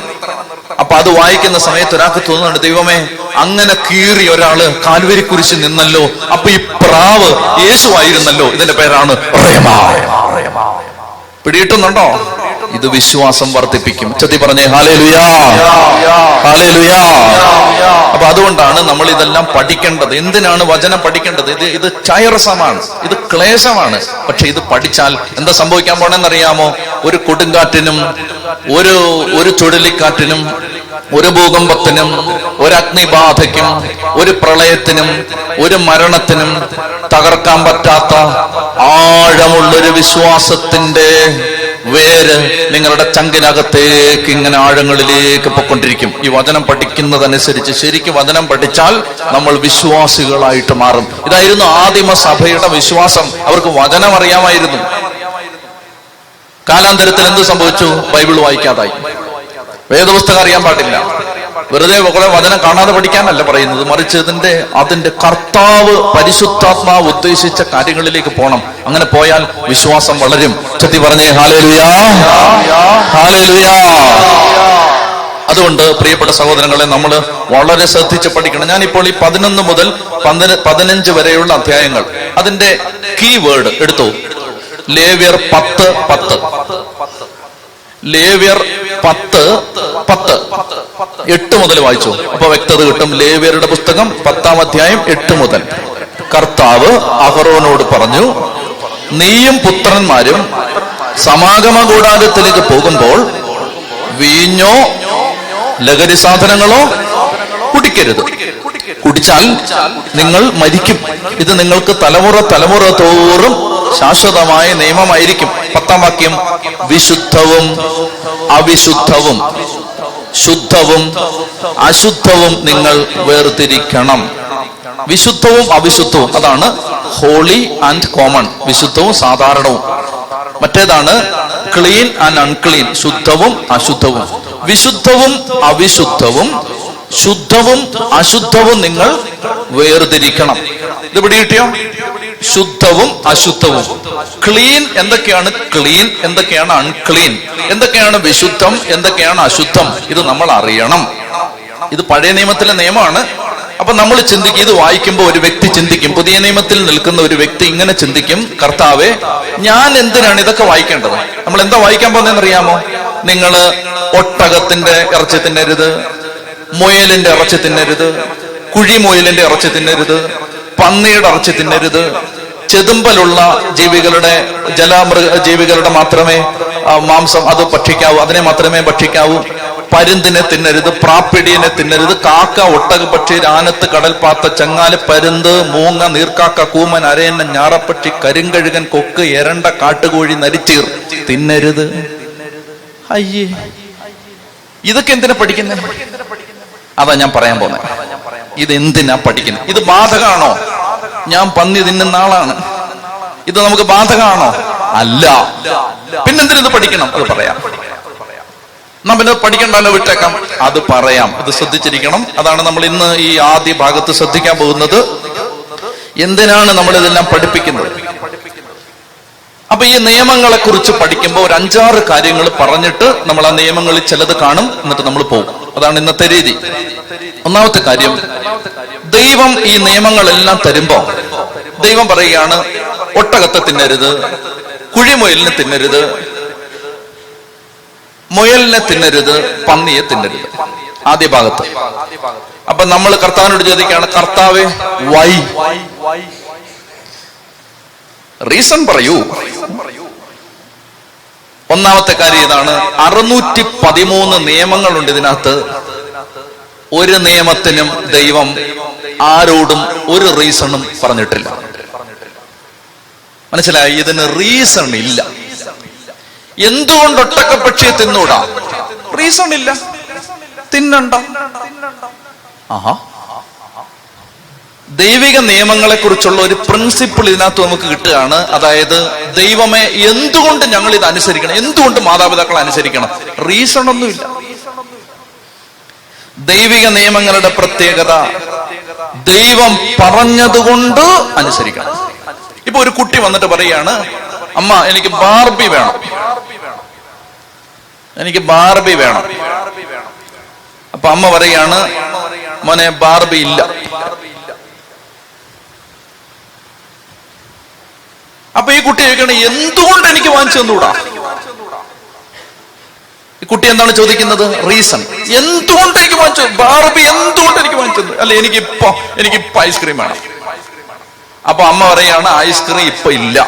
അപ്പൊ അത് വായിക്കുന്ന സമയത്ത് ഒരാൾക്ക് തോന്നുന്നുണ്ട്, ദൈവമേ, അങ്ങനെ കീറി ഒരാള് കാൽവരി കുരിശിൽ നിന്നല്ലോ, അപ്പൊ ഈ പ്രാവ് യേശു ആയിരുന്നല്ലോ. ഇതിന്റെ പേരാണ് റേമാ. പിടിയിട്ടുന്നുണ്ടോ? ഇത് വിശ്വാസം വർദ്ധിപ്പിക്കും. ചൊല്ലി പറഞ്ഞേ ഹല്ലേലൂയാ, ഹല്ലേലൂയാ. അപ്പൊ അതുകൊണ്ടാണ് നമ്മൾ ഇതെല്ലാം പഠിക്കേണ്ടത്. എന്തിനാണ് വചനം പഠിക്കേണ്ടത്? ഇത് ചൈറസമാണ്, ഇത് ക്ലേശമാണ്. പക്ഷെ ഇത് പഠിച്ചാൽ എന്താ സംഭവിക്കാൻ പോണെന്നറിയാമോ? ഒരു കൊടുങ്കാറ്റിനും ഒരു ചുഴലിക്കാറ്റിനും ഒരു ഭൂകമ്പത്തിനും ഒരു അഗ്നിബാധയ്ക്കും ഒരു പ്രളയത്തിനും ഒരു മരണത്തിനും തകർക്കാൻ പറ്റാത്ത ആഴമുള്ളൊരു വിശ്വാസത്തിന്റെ വേര് നിങ്ങളുടെ ചങ്കിനകത്തേക്ക് ഇങ്ങനെ ആഴങ്ങളിലേക്ക് പൊക്കൊണ്ടിരിക്കും. ഈ വചനം പഠിക്കുന്നതനുസരിച്ച് ശരിക്കും വചനം പഠിച്ചാൽ നമ്മൾ വിശ്വാസികളായിട്ട് മാറും. ഇതായിരുന്നു ആദിമ സഭയുടെ വിശ്വാസം. അവർക്ക് വചനം അറിയാമായിരുന്നു. കാലാന്തരത്തിൽ എന്ത് സംഭവിച്ചു? ബൈബിൾ വായിക്കാതായി, വേദപുസ്തകം അറിയാൻ പാടില്ല. വെറുതെ കുറെ വചനം കാണാതെ പഠിക്കാനല്ല പറയുന്നത്, മറിച്ച് അതിന്റെ കർത്താവ് പരിശുദ്ധാത്മാവ് ഉദ്ദേശിച്ച കാര്യങ്ങളിലേക്ക് പോകണം. അങ്ങനെ പോയാൽ വിശ്വാസം വളരും. ചൊല്ലി പറഞ്ഞേ ഹല്ലേലൂയാ, ഹല്ലേലൂയാ. അതുകൊണ്ട് പ്രിയപ്പെട്ട സഹോദരങ്ങളെ, നമ്മൾ വളരെ ശ്രദ്ധിച്ച് പഠിക്കണം. ഞാനിപ്പോൾ ഈ 11 മുതൽ 15 വരെയുള്ള അധ്യായങ്ങൾ, അതിന്റെ കീവേഡ് എടുത്തു. ലേവ്യർ 10:10, ലേവ്യർ 10:10, 8 മുതൽ വായിച്ചു. അപ്പൊ വ്യക്തത കിട്ടും. ലേവ്യരുടെ പുസ്തകം 10-ാം അധ്യായം 8 മുതൽ. കർത്താവ് അഹറോനോട് പറഞ്ഞു, നീയും പുത്രന്മാരും സമാഗമ കൂടാരത്തിലേക്ക് പോകുമ്പോൾ വീഞ്ഞോ ലഹരി സാധനങ്ങളോ കുടിക്കരുത്. കുടിച്ചാൽ നിങ്ങൾ മരിക്കും. ഇത് നിങ്ങൾക്ക് തലമുറ തോറും ശാശ്വതമായ നിയമമായിരിക്കും. 10-ാം വാക്യം, വിശുദ്ധവും അവിശുദ്ധവും ശുദ്ധവും അശുദ്ധവും നിങ്ങൾ വേർതിരിക്കണം. വിശുദ്ധവും അവിശുദ്ധവും, അതാണ് ഹോളി ആൻഡ് കോമൺ, വിശുദ്ധവും സാധാരണവും. മറ്റേതാണ് ക്ലീൻ ആൻഡ് അൺക്ലീൻ, ശുദ്ധവും അശുദ്ധവും. വിശുദ്ധവും അവിശുദ്ധവും ശുദ്ധവും അശുദ്ധവും നിങ്ങൾ വേർതിരിക്കണം. ഇത് പിടികിട്ടിയോ? ശുദ്ധവും അശുദ്ധവും. ക്ലീൻ എന്തൊക്കെയാണ് ക്ലീൻ, എന്തൊക്കെയാണ് അൺക്ലീൻ, എന്തൊക്കെയാണ് വിശുദ്ധം, എന്തൊക്കെയാണ് അശുദ്ധം, ഇത് നമ്മൾ അറിയണം. ഇത് പഴയ നിയമത്തിലെ നിയമമാണ്. അപ്പൊ നമ്മൾ ചിന്തിക്കും, ഇത് വായിക്കുമ്പോൾ ഒരു വ്യക്തി ചിന്തിക്കും, പുതിയ നിയമത്തിൽ നിൽക്കുന്ന ഒരു വ്യക്തി ഇങ്ങനെ ചിന്തിക്കും, കർത്താവേ, ഞാൻ എന്തിനാണ് ഇതൊക്കെ വായിക്കേണ്ടത്? നമ്മൾ എന്താ വായിക്കാൻ പോകുന്നതെന്നറിയാമോ? നിങ്ങള് ഒട്ടകത്തിന്റെ ഇറച്ചി തിന്നരുത്, മുയലിന്റെ ഇറച്ചി തിന്നരുത്, കുഴിമുയലിന്റെ ഇറച്ചി തിന്നരുത്, പന്നിയുടെ ഇറച്ചി തിന്നരുത്, ചെതുമ്പലുള്ള ജീവികളുടെ ജീവികളുടെ മാത്രമേ മാംസം അത് ഭക്ഷിക്കാവൂ, അതിനെ മാത്രമേ ഭക്ഷിക്കാവൂ, പരുന്തിനെ തിന്നരുത്, പ്രാപ്പിടിയനെ തിന്നരുത്, കാക്ക, ഒട്ടകപ്പക്ഷി, ആനത്ത്, കടൽപ്പാത്ത, ചങ്ങാല്, പരുന്ത്, മൂങ്ങ, നീർക്കാക്ക, കൂമൻ, അരയന്നൻ, ഞാറപ്പക്ഷി, കരിങ്കഴുകൻ, കൊക്ക്, എരണ്ട, കാട്ടുകോഴി, നരിച്ചീർ തിന്നരുത്. അയ്യേ, ഇതൊക്കെ എന്തിനാ പഠിക്കുന്നത്? അതാ ഞാൻ പറയാൻ പോകുന്നത്. ഇത് എന്തിനാ പഠിക്കുന്നത്? ഇത് ബാധകമാണോ? ഞാൻ പന്നി തിന്നുന്ന ആളാണ്, ഇത് നമുക്ക് ബാധകമാണോ? അല്ല. പിന്നെന്തിനത് പഠിക്കണം? അത് പറയാം. നാം പിന്നെ പഠിക്കണ്ടല്ലോ, വിട്ടേക്കാം. അത് പറയാം. ഇത് ശ്രദ്ധിച്ചിരിക്കണം. അതാണ് നമ്മൾ ഇന്ന് ഈ ആദ്യ ഭാഗത്ത് ശ്രദ്ധിക്കാൻ പോകുന്നത്. എന്തിനാണ് നമ്മൾ ഇതെല്ലാം പഠിപ്പിക്കുന്നത്? അപ്പൊ ഈ നിയമങ്ങളെ കുറിച്ച് പഠിക്കുമ്പോൾ ഒരു 5-6 കാര്യങ്ങൾ പറഞ്ഞിട്ട് നമ്മൾ ആ നിയമങ്ങളിൽ ചിലത് കാണും, എന്നിട്ട് നമ്മൾ പോകും. അതാണ് ഇന്നത്തെ രീതി. ഒന്നാമത്തെ കാര്യം, ദൈവം ഈ നിയമങ്ങളെല്ലാം തരുമ്പോ ദൈവം പറയുകയാണ്, ഒട്ടകത്തെ തിന്നരുത്, കുഴിമുയലിനെ തിന്നരുത്, മുയലിനെ തിന്നരുത്, പന്നിയെ തിന്നരുത്. ആദ്യ ഭാഗത്ത്. അപ്പൊ നമ്മൾ കർത്താവിനോട് ചോദിക്കുകയാണ്, കർത്താവേ, വൈ? റീസൺ പറയൂ. ഒന്നാമത്തെ കാര്യം ഇതാണ്. 613 നിയമങ്ങളുണ്ട് ഇതിനകത്ത്. ഒരു നിയമത്തിനും ദൈവം ആരോടും ഒരു റീസണും പറഞ്ഞിട്ടില്ല. മനസ്സിലായി? ഇതിന് റീസൺ ഇല്ല. എന്തുകൊണ്ട് ഒട്ടകപ്പക്ഷിയെ തിന്നൂടാ? റീസൺ ഇല്ല, തിന്നണ്ട. ആഹാ, ദൈവിക നിയമങ്ങളെ കുറിച്ചുള്ള ഒരു പ്രിൻസിപ്പിൾ ഇതിനകത്ത് നമുക്ക് കിട്ടുകയാണ്. അതായത് ദൈവമേ, എന്തുകൊണ്ട് ഞങ്ങൾ ഇത് അനുസരിക്കണം? എന്തുകൊണ്ട് മാതാപിതാക്കളെ അനുസരിക്കണം? റീസൺ ഒന്നുമില്ല. ദൈവിക നിയമങ്ങളുടെ പ്രത്യേകത ദൈവം പറഞ്ഞതുകൊണ്ട് അനുസരിക്കണം. ഇപ്പൊ ഒരു കുട്ടി വന്നിട്ട് പറയാണ്, അമ്മ എനിക്ക് ബാർബി വേണം, എനിക്ക് ബാർബി വേണം. അപ്പൊ അമ്മ പറയാണ്, മോനെ ബാർബി ഇല്ല. അപ്പൊ ഈ കുട്ടി ചോദിക്കണം, എന്തുകൊണ്ട് എനിക്ക് വാങ്ങിച്ചു തന്നൂടാ? ഈ കുട്ടി എന്താണ് ചോദിക്കുന്നത്? റീസൺ. എന്തുകൊണ്ട് എനിക്ക് വാങ്ങിച്ചു ബാർബി? എന്തുകൊണ്ട് എനിക്ക് വാങ്ങിച്ചു തന്നു? അല്ല, എനിക്കിപ്പോ ഐസ്ക്രീം വേണം. അപ്പൊ അമ്മ പറയാണ്, ഐസ്ക്രീം ഇപ്പൊ ഇല്ല.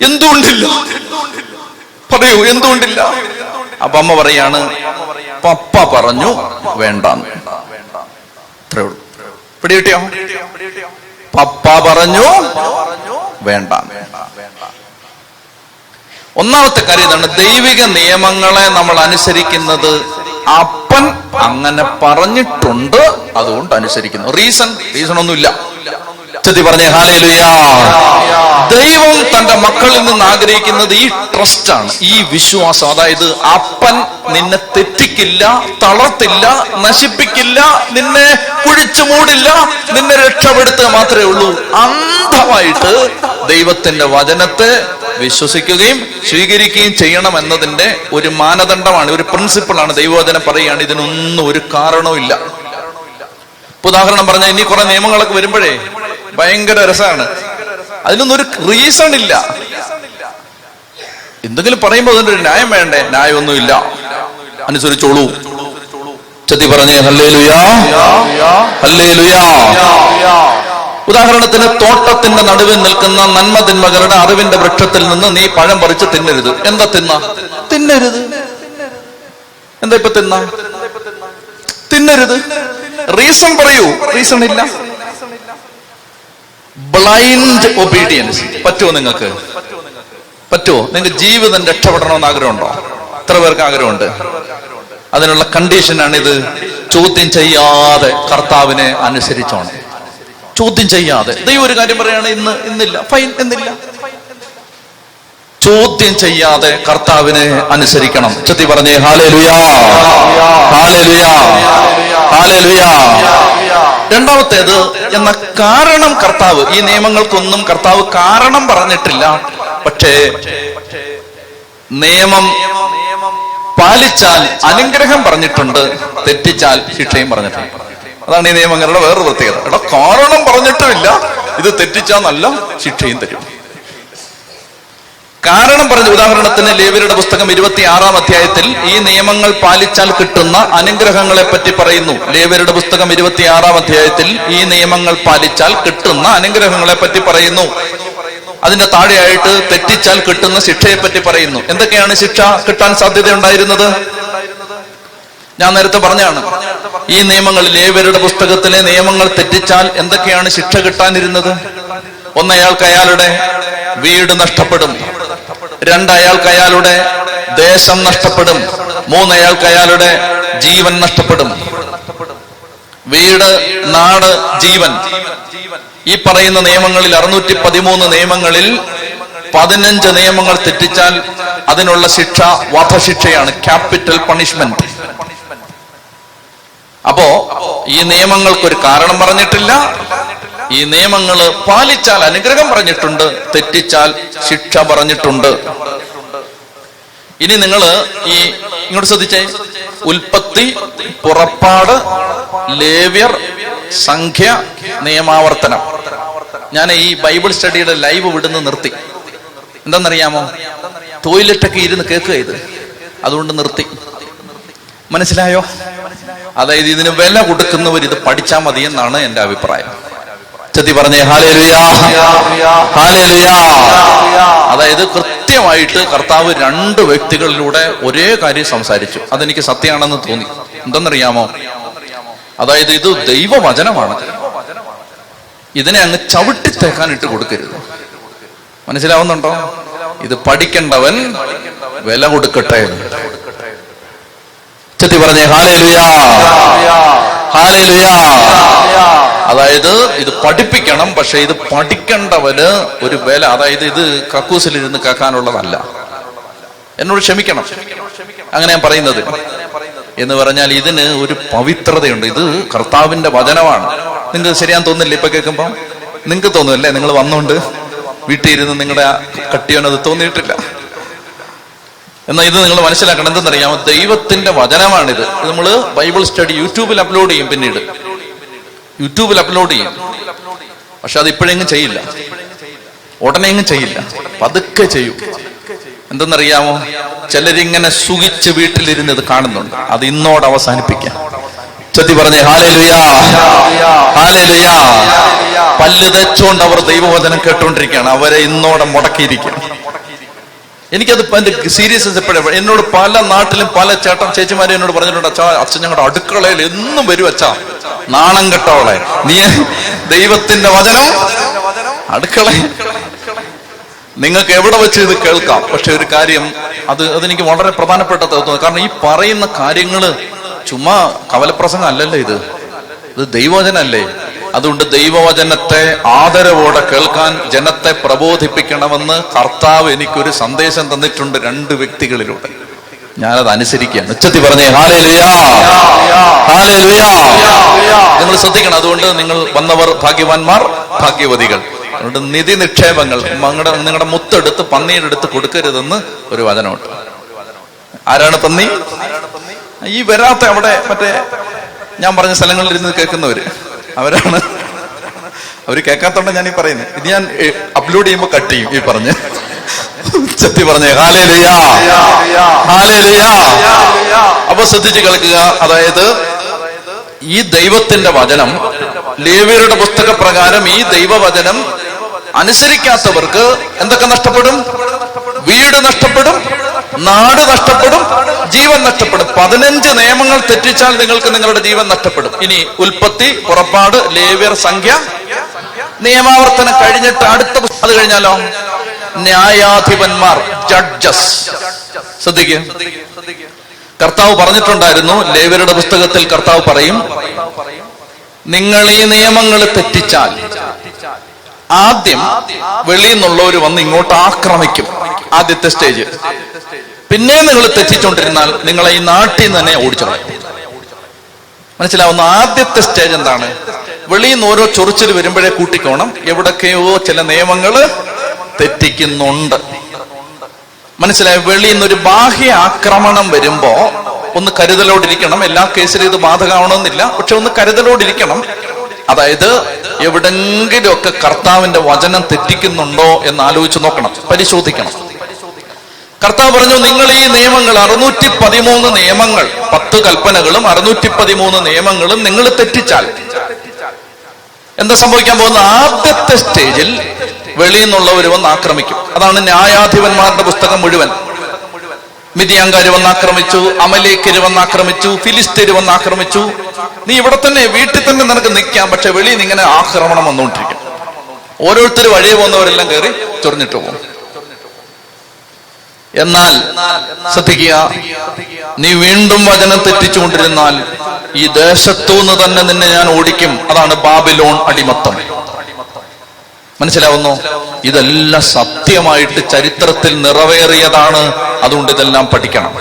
എന്തുകൊണ്ടില്ല? പറയൂ, എന്തുകൊണ്ടില്ല? അപ്പൊ അമ്മ പറയാണ്, പപ്പ പറഞ്ഞു വേണ്ടാന്ന്. അത്രേ ഉള്ളൂ. പിടികിട്ടിയോ? പപ്പ പറഞ്ഞു വേണ്ട. ഒന്നാമത്തെ കാര്യം ഇതാണ്, ദൈവിക നിയമങ്ങളെ നമ്മൾ അനുസരിക്കുന്നത് അപ്പൻ അങ്ങനെ പറഞ്ഞിട്ടുണ്ട്, അതുകൊണ്ട് അനുസരിക്കുന്നു. റീസൺ ഒന്നുമില്ല. പറഞ്ഞേ ഹല്ലേലൂയാ. ദൈവം തന്റെ മക്കളിൽ നിന്ന് ആഗ്രഹിക്കുന്നത് ഈ ട്രസ്റ്റാണ്, ഈ വിശ്വാസം. അതായത് അപ്പൻ നിന്നെ തെറ്റിക്കില്ല, തളർത്തില്ല, നശിപ്പിക്കില്ല, നിന്നെ കുഴിച്ചു മൂടില്ല, നിന്നെ രക്ഷപ്പെടുത്തുക മാത്രമേ ഉള്ളൂ. അന്ധമായിട്ട് ദൈവത്തിന്റെ വചനത്തെ വിശ്വസിക്കുകയും സ്വീകരിക്കുകയും ചെയ്യണം എന്നതിന്റെ ഒരു മാനദണ്ഡമാണ്, ഒരു പ്രിൻസിപ്പിളാണ്. ദൈവവചനം പറയുകയാണ്, ഇതിനൊന്നും ഒരു കാരണവും ഇല്ല. ഉദാഹരണം പറഞ്ഞാൽ ഇനി കുറെ നിയമങ്ങളൊക്കെ വരുമ്പോഴേ ഭയങ്കര രസമാണ്. അതിനൊന്നും ഒരു റീസൺ ഇല്ല. എന്തെങ്കിലും പറയുമ്പോൾ അതിന്റെ ഒരു ന്യായം വേണ്ടേ? ന്യായമൊന്നുമില്ല, അനുസരിച്ചോളൂ. ചതി പറഞ്ഞേ ഹല്ലേലൂയാ, ഹല്ലേലൂയാ. ഉദാഹരണത്തിന്, തോട്ടത്തിന്റെ നടുവിൽ നിൽക്കുന്ന നന്മ തിന്മകളുടെ അറിവിന്റെ വൃക്ഷത്തിൽ നിന്ന് നീ പഴം പറിച്ച് തിന്നരുത്. എന്താ തിന്നരുത്? എന്താ ഇപ്പൊ തിന്നരുത്? റീസൺ പറയൂ. റീസൺ ഇല്ല. Blind obedience. പറ്റുമോ നിങ്ങൾക്ക്? നിങ്ങൾക്ക് ജീവിതം രക്ഷപ്പെടണമെന്ന് ആഗ്രഹമുണ്ടോ? എത്ര പേർക്ക് ആഗ്രഹമുണ്ട്? അതിനുള്ള കണ്ടീഷനാണ് ഇത്. ചോദ്യം ചെയ്യാതെ കർത്താവിനെ അനുസരിച്ചോണം. ചോദ്യം ചെയ്യാതെ. ദൈവം ഒരു കാര്യം പറയാണ്, ഇന്നില്ല, ഫൈൻ, എന്നില്ല. ചോദ്യം ചെയ്യാതെ കർത്താവിനെ അനുസരിക്കണം. ചൊല്ലി പറഞ്ഞേ ഹല്ലേലൂയാ, ഹല്ലേലൂയാ, ഹല്ലേലൂയാ. രണ്ടാമത്തേത്, എന്ന കാരണം കർത്താവ്, ഈ നിയമങ്ങൾക്കൊന്നും കർത്താവ് കാരണം പറഞ്ഞിട്ടില്ല. പക്ഷേ നിയമം പാലിച്ചാൽ അനുഗ്രഹം പറഞ്ഞിട്ടുണ്ട്, തെറ്റിച്ചാൽ ശിക്ഷയും പറഞ്ഞിട്ടുണ്ട്. അതാണ് ഈ നിയമങ്ങളുടെ വേറൊരു പ്രത്യേകത. കാരണം പറഞ്ഞിട്ടുമില്ല, ഇത് തെറ്റിച്ചാൽ നല്ല ശിക്ഷയും തരും. കാരണം പറഞ്ഞ ഉദാഹരണത്തിന് ലേവ്യരുടെ പുസ്തകം 26-ാം അധ്യായത്തിൽ ഈ നിയമങ്ങൾ പാലിച്ചാൽ കിട്ടുന്ന അനുഗ്രഹങ്ങളെ പറ്റി പറയുന്നു. ലേവ്യരുടെ പുസ്തകം 26-ാം അധ്യായത്തിൽ ഈ നിയമങ്ങൾ പാലിച്ചാൽ കിട്ടുന്ന അനുഗ്രഹങ്ങളെ പറ്റി പറയുന്നു. അതിന്റെ താഴെയായിട്ട് തെറ്റിച്ചാൽ കിട്ടുന്ന ശിക്ഷയെ പറ്റി പറയുന്നു. എന്തൊക്കെയാണ് ശിക്ഷ കിട്ടാൻ സാധ്യത ഉണ്ടായിരുന്നത്? ഞാൻ നേരത്തെ പറഞ്ഞാണ്. ഈ നിയമങ്ങൾ, ലേവ്യരുടെ പുസ്തകത്തിലെ നിയമങ്ങൾ തെറ്റിച്ചാൽ എന്തൊക്കെയാണ് ശിക്ഷ കിട്ടാനിരുന്നത്? ഒന്ന്, അയാൾക്ക് അയാളുടെ വീട് നഷ്ടപ്പെടും. 2, അയാൾക്ക് അയാളുടെ ദേശം നഷ്ടപ്പെടും. 3, അയാൾക്ക് അയാളുടെ ജീവൻ നഷ്ടപ്പെടും. വീട്, നാട്, ജീവൻ. ഈ പറയുന്ന നിയമങ്ങളിൽ 613 നിയമങ്ങളിൽ 15 നിയമങ്ങൾ തെറ്റിച്ചാൽ അതിനുള്ള ശിക്ഷ വധശിക്ഷയാണ്, ക്യാപിറ്റൽ പണിഷ്മെന്റ്. അപ്പോ ഈ നിയമങ്ങൾക്കൊരു കാരണം പറഞ്ഞിട്ടില്ല. ഈ നിയമങ്ങൾ പാലിച്ചാൽ അനുഗ്രഹം പറഞ്ഞിട്ടുണ്ട്, തെറ്റിച്ചാൽ ശിക്ഷ പറഞ്ഞിട്ടുണ്ട്. ഇനി നിങ്ങൾ ഇങ്ങോട്ട് ശ്രദ്ധിച്ചേ. ഉൽപ്പത്തി, പുറപ്പാട്, ലേവ്യർ, സംഖ്യ, നിയമാവർത്തനം. ഞാൻ ഈ ബൈബിൾ സ്റ്റഡിയുടെ ലൈവ് വിടുന്ന് നിർത്തി. എന്താണെന്നറിയാമോ? ടോയ്ലറ്റൊക്കെ ഇരുന്ന് കേൾക്കുക ഇത്, അതുകൊണ്ട് നിർത്തി. മനസ്സിലായോ? അതായത് ഇതിന് വില കൊടുക്കുന്നവർ ഇത് പഠിച്ചാൽ മതി എന്നാണ് എന്റെ അഭിപ്രായം. ചതി പറഞ്ഞേ ഹല്ലേലൂയാ, ഹല്ലേലൂയാ. അതായത് കൃത്യമായിട്ട് കർത്താവ് 2 വ്യക്തികളിലൂടെ ഒരേ കാര്യം സംസാരിച്ചു. അതെനിക്ക് സത്യമാണെന്ന് തോന്നി. എന്തെന്നറിയാമോ? അതായത് ഇത് ദൈവവചനമാണ്. ഇതിനെ അങ്ങ് ചവിട്ടിത്തേക്കാൻ ഇട്ട് കൊടുക്കരുത്. മനസ്സിലാവുന്നുണ്ടോ? ഇത് പഠിക്കേണ്ടവൻ വില കൊടുക്കട്ടെ. ചെത്തി പറഞ്ഞേ ഹല്ലേലൂയാ, ഹല്ലേലൂയാ. അതായത് ഇത് പഠിപ്പിക്കണം, പക്ഷെ ഇത് പഠിക്കേണ്ടവന് ഒരു വില, അതായത് ഇത് കക്കൂസിലിരുന്ന് കേൾക്കാനുള്ളതല്ല. എന്നോട് ക്ഷമിക്കണം അങ്ങനെ ഞാൻ പറയുന്നത്. എന്ന് പറഞ്ഞാൽ ഇതിന് ഒരു പവിത്രതയുണ്ട്. ഇത് കർത്താവിന്റെ വചനമാണ്. നിങ്ങൾക്ക് ശരിയാന്ന് തോന്നില്ല ഇപ്പൊ കേൾക്കുമ്പോ? നിങ്ങൾക്ക് തോന്നുമല്ലേ? നിങ്ങൾ വന്നുകൊണ്ട് വീട്ടിൽ ഇരുന്ന് നിങ്ങളുടെ കട്ടിയോനത് തോന്നിയിട്ടില്ല. എന്നാൽ ഇത് നിങ്ങൾ മനസ്സിലാക്കണം. എന്തെന്നറിയാമോ? ദൈവത്തിന്റെ വചനമാണിത്. ഇത് നമ്മൾ ബൈബിൾ സ്റ്റഡി യൂട്യൂബിൽ അപ്ലോഡ് ചെയ്യും. പിന്നീട് യൂട്യൂബിൽ അപ്ലോഡ് ചെയ്യും. പക്ഷെ അത് ഇപ്പോഴെങ്ങും ചെയ്യില്ല, ഉടനെ എങ്ങും ചെയ്യില്ല, പതുക്കെ ചെയ്യും. എന്തെന്നറിയാമോ? ചിലരിങ്ങനെ സുഖിച്ച് വീട്ടിലിരുന്ന് ഇത് കാണുന്നുണ്ട്. അത് ഇന്നോട് അവസാനിപ്പിക്കാം. ചെത്തി പറഞ്ഞേ ഹല്ലേലൂയാ, ഹല്ലേലൂയാ. പല്ല് തെച്ചുകൊണ്ട് അവർ ദൈവവചനം കേട്ടുകൊണ്ടിരിക്കുകയാണ്. അവരെ ഇന്നോടെ മുടക്കിയിരിക്കുകയാണ്. എനിക്കത് എന്റെ സീരിയസ്നെസ് എപ്പോഴും എന്നോട് പല നാട്ടിലും പല ചേട്ടൻ ചേച്ചിമാരും എന്നോട് പറഞ്ഞിട്ടുണ്ട്, അച്ഛൻ ഞങ്ങളുടെ അടുക്കളയിൽ എന്നും വരും അച്ഛാ, നാണം കെട്ടവളെ, നീ ദൈവത്തിന്റെ വചനം അടുക്കള. നിങ്ങൾക്ക് എവിടെ വെച്ച് ഇത് കേൾക്കാം. പക്ഷെ ഒരു കാര്യം, അതെനിക്ക് വളരെ പ്രധാനപ്പെട്ട തോന്നുന്നു. കാരണം ഈ പറയുന്ന കാര്യങ്ങള് ചുമ്മാ കവലപ്രസംഗം അല്ലല്ലോ, ഇത് ദൈവവചനല്ലേ. അതുകൊണ്ട് ദൈവവചനത്തെ ആദരവോടെ കേൾക്കാൻ ജനത്തെ പ്രബോധിപ്പിക്കണമെന്ന് കർത്താവ് എനിക്കൊരു സന്ദേശം തന്നിട്ടുണ്ട് 2 വ്യക്തികളിലൂടെ. ഞാനത് അനുസരിക്കുകയാണ്. ഉച്ചത്തി പറഞ്ഞേ ഹല്ലേലൂയാ, ഹല്ലേലൂയാ. നിങ്ങൾ ശ്രദ്ധിക്കണം. അതുകൊണ്ട് നിങ്ങൾ വന്നവർ ഭാഗ്യവാന്മാർ, ഭാഗ്യവതികൾ. അതുകൊണ്ട് നിധി നിക്ഷേപങ്ങൾ നിങ്ങളുടെ മുത്തെടുത്ത് പന്നിയുടെ അടുത്ത് കൊടുക്കരുതെന്ന് ഒരു വചനമുണ്ട്. ആരാണ് പന്നി? ഈ വരാത്ത അവിടെ മറ്റേ ഞാൻ പറഞ്ഞ സ്ഥലങ്ങളിൽ ഇരുന്ന് കേൾക്കുന്നവര് അവരാണ്. അവര് കേൾക്കാത്തോണ്ട ഞാൻ ഈ പറയുന്നത്. ഇത് ഞാൻ അപ്ലോഡ് ചെയ്യുമ്പോൾ കട്ട് ചെയ്യും ഈ പറഞ്ഞ്. ചെത്തി പറഞ്ഞേ ഹല്ലേലൂയാ, ഹല്ലേലൂയാ. അപ്പൊ ശ്രദ്ധിച്ച് കേൾക്കുക. അതായത് ഈ ദൈവത്തിന്റെ വചനം, ലേവ്യരുടെ പുസ്തക പ്രകാരം ഈ ദൈവവചനം അനുസരിക്കാത്തവർക്ക് എന്തൊക്കെ നഷ്ടപ്പെടും? വീട് നഷ്ടപ്പെടും, നാട് നഷ്ടപ്പെടും, ജീവൻ നഷ്ടപ്പെടും. 15 നിയമങ്ങൾ തെറ്റിച്ചാൽ നിങ്ങൾക്ക് നിങ്ങളുടെ ജീവൻ നഷ്ടപ്പെടും. ഇനി ഉൽപ്പത്തി, പുറപ്പാട്, ലേവ്യർ, സംഖ്യ, നിയമാവർത്തനം കഴിഞ്ഞിട്ട് അടുത്ത അത് കഴിഞ്ഞാലോ ന്യായാധിപന്മാർ, ജഡ്ജസ്. ശ്രദ്ധിക്കുക, കർത്താവ് പറഞ്ഞിട്ടുണ്ടായിരുന്നു ലേവ്യരുടെ പുസ്തകത്തിൽ. കർത്താവ് പറയും, നിങ്ങൾ ഈ നിയമങ്ങൾ തെറ്റിച്ചാൽ ആദ്യം വെളിയിൽ നിന്നുള്ളവർ വന്ന് ഇങ്ങോട്ട് ആക്രമിക്കും. ആദ്യത്തെ സ്റ്റേജ്. പിന്നെ നിങ്ങൾ തെറ്റിച്ചോണ്ടിരുന്നാൽ നിങ്ങളെ ഈ നാട്ടിൽ നിന്ന് തന്നെ ഓടിച്ചു. മനസ്സിലാവുന്ന ആദ്യത്തെ സ്റ്റേജ് എന്താണ്? വെളിയിൽ നിന്ന് ഓരോ ചൊറിച്ചിൽ വരുമ്പോഴേ കൂട്ടിക്കോണം എവിടൊക്കെയോ ചില നിയമങ്ങൾ തെറ്റിക്കുന്നുണ്ട്. മനസ്സിലായി? വെളിയിൽ നിന്നൊരു ബാഹ്യ ആക്രമണം വരുമ്പോ ഒന്ന് കരുതലോടിരിക്കണം. എല്ലാ കേസിലും ഇത് ബാധകമാവണമെന്നില്ല, പക്ഷെ ഒന്ന് കരുതലോടിരിക്കണം. അതായത് എവിടെങ്കിലുമൊക്കെ കർത്താവിന്റെ വചനം തെറ്റിക്കുന്നുണ്ടോ എന്ന് ആലോചിച്ച് നോക്കണം, പരിശോധിക്കണം. കർത്താവ് പറഞ്ഞു, നിങ്ങൾ ഈ നിയമങ്ങൾ 613 നിയമങ്ങൾ, 10 കൽപ്പനകളും 613 നിയമങ്ങളും നിങ്ങൾ തെറ്റിച്ചാൽ എന്താ സംഭവിക്കാൻ പോകുന്ന? ആദ്യത്തെ സ്റ്റേജിൽ വെളിയിൽ നിന്നുള്ളവർ വന്ന് ആക്രമിക്കും. അതാണ് ന്യായാധിപന്മാരുടെ പുസ്തകം മുഴുവൻ. മിദ്യാൻകാര് വന്നാക്രമിച്ചു, അമലേക്കര് വന്നാക്രമിച്ചു, ഫിലിസ്തീര് വന്നാക്രമിച്ചു. നീ ഇവിടെ തന്നെ വീട്ടിൽ തന്നെ നിനക്ക് നിൽക്കാം, പക്ഷെ വെളിയിൽ നിന്ന് ഇങ്ങനെ ആക്രമണം വന്നുകൊണ്ടിരിക്കും. ഓരോരുത്തർ വഴിയെ പോകുന്നവരെല്ലാം കയറി ചൊറിഞ്ഞിട്ട് പോകും. എന്നാൽ ശ്രദ്ധിക്കുക, നീ വീണ്ടും വചനം തെറ്റിച്ചുകൊണ്ടിരുന്നാൽ ഈ ദേശത്തുനിന്ന് തന്നെ നിന്നെ ഞാൻ ഓടിക്കും. അതാണ് ബാബിലോൺ അടിമത്തം. മനസ്സിലാവുന്നു? ഇതെല്ലാം സത്യമായിട്ട് ചരിത്രത്തിൽ നിറവേറിയതാണ്. അതുകൊണ്ട് ഇതെല്ലാം പഠിക്കണം.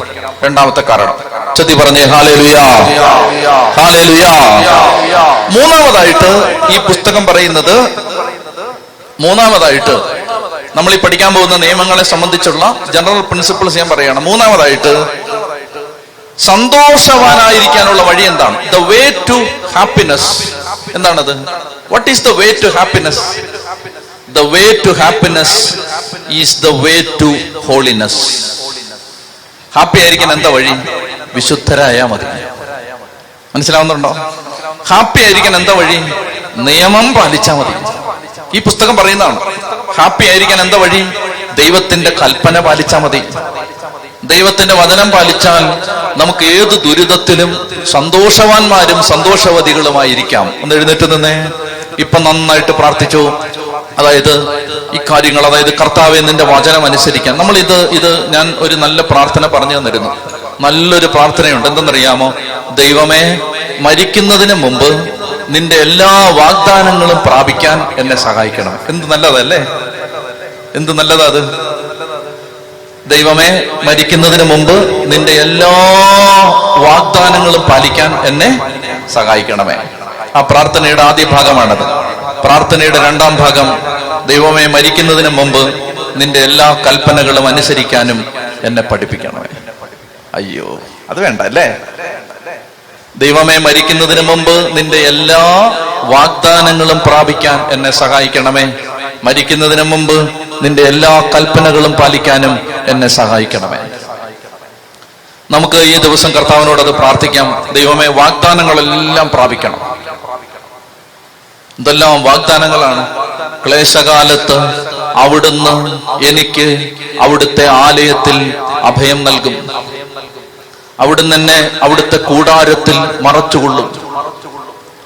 രണ്ടാമത്തെ കാരണം ചെത്തി പറഞ്ഞേ ഹല്ലേലൂയാ, ഹല്ലേലൂയാ. മൂന്നാമതായിട്ട് ഈ പുസ്തകം പറയുന്നത്, മൂന്നാമതായിട്ട് നമ്മൾ ഈ പഠിക്കാൻ പോകുന്ന നിയമങ്ങളെ സംബന്ധിച്ചുള്ള ജനറൽ പ്രിൻസിപ്പിൾസ് ഞാൻ പറയുകയാണ്. മൂന്നാമതായിട്ട് സന്തോഷവാനായിരിക്കാനുള്ള വഴി എന്താണ്? The way to happiness. എന്താണത്? What is the way to happiness? The way to happiness is the way to holiness. Happy ആയിരിക്കാൻ എന്താ വഴി? വിശുദ്ധരായാ മതി. മനസ്സിലാവുന്നുണ്ടോ? ഹാപ്പി ആയിരിക്കാൻ എന്താ വഴി? നിയമം പാലിച്ചാൽ മതി. ഈ പുസ്തകം പറയുന്നതാണ്. ഹാപ്പി ആയിരിക്കാൻ എന്താ വഴി? ദൈവത്തിന്റെ കൽപ്പന പാലിച്ചാൽ മതി. ദൈവത്തിന്റെ വചനം പാലിച്ചാൽ നമുക്ക് ഏത് ദുരിതത്തിലും സന്തോഷവാന്മാരും സന്തോഷവതികളുമായിരിക്കാം. ഒന്ന് എഴുന്നേറ്റ് നിന്നേ. ഇപ്പൊ നന്നായിട്ട് പ്രാർത്ഥിച്ചു. അതായത് ഈ കാര്യങ്ങൾ, അതായത് കർത്താവേ നിന്റെ വചനം അനുസരിക്കാൻ. നമ്മൾ ഇത് ഞാൻ ഒരു നല്ല പ്രാർത്ഥന പറഞ്ഞു തന്നിരുന്നു. നല്ലൊരു പ്രാർത്ഥനയുണ്ട്. എന്തെന്നറിയാമോ? ദൈവമേ, മരിക്കുന്നതിന് മുമ്പ് നിന്റെ എല്ലാ വാഗ്ദാനങ്ങളും പ്രാപിക്കാൻ എന്നെ സഹായിക്കണം. എന്ത് നല്ലതല്ലേ? എന്ത് നല്ലതാ അത്. ദൈവമേ, മരിക്കുന്നതിന് മുമ്പ് നിന്റെ എല്ലാ വാഗ്ദാനങ്ങളും പാലിക്കാൻ എന്നെ സഹായിക്കണമേ. ആ പ്രാർത്ഥനയുടെ ആദ്യ ഭാഗമാണത്. പ്രാർത്ഥനയുടെ രണ്ടാം ഭാഗം, ദൈവമേ, മരിക്കുന്നതിന് മുമ്പ് നിന്റെ എല്ലാ കൽപ്പനകളും അനുസരിക്കാനും എന്നെ പഠിപ്പിക്കണമേ. അയ്യോ, അത് വേണ്ട അല്ലേ? ദൈവമേ, മരിക്കുന്നതിന് മുമ്പ് നിന്റെ എല്ലാ വാഗ്ദാനങ്ങളും പ്രാപിക്കാൻ എന്നെ സഹായിക്കണമേ. മരിക്കുന്നതിന് മുമ്പ് നിന്റെ എല്ലാ കൽപ്പനകളും പാലിക്കാനും എന്നെ സഹായിക്കണമേ. നമുക്ക് ഈ ദിവസം കർത്താവിനോട് അത് പ്രാർത്ഥിക്കാം. ദൈവമേ, വാഗ്ദാനങ്ങളെല്ലാം പ്രാപിക്കണം. എന്തെല്ലാം വാഗ്ദാനങ്ങളാണ്! ക്ലേശകാലത്ത് അവിടുന്ന് എനിക്ക് അവിടുത്തെ ആലയത്തിൽ അഭയം നൽകും. അവിടുന്ന് എന്നെ അവിടുത്തെ കൂടാരത്തിൽ മറച്ചുകൊള്ളും.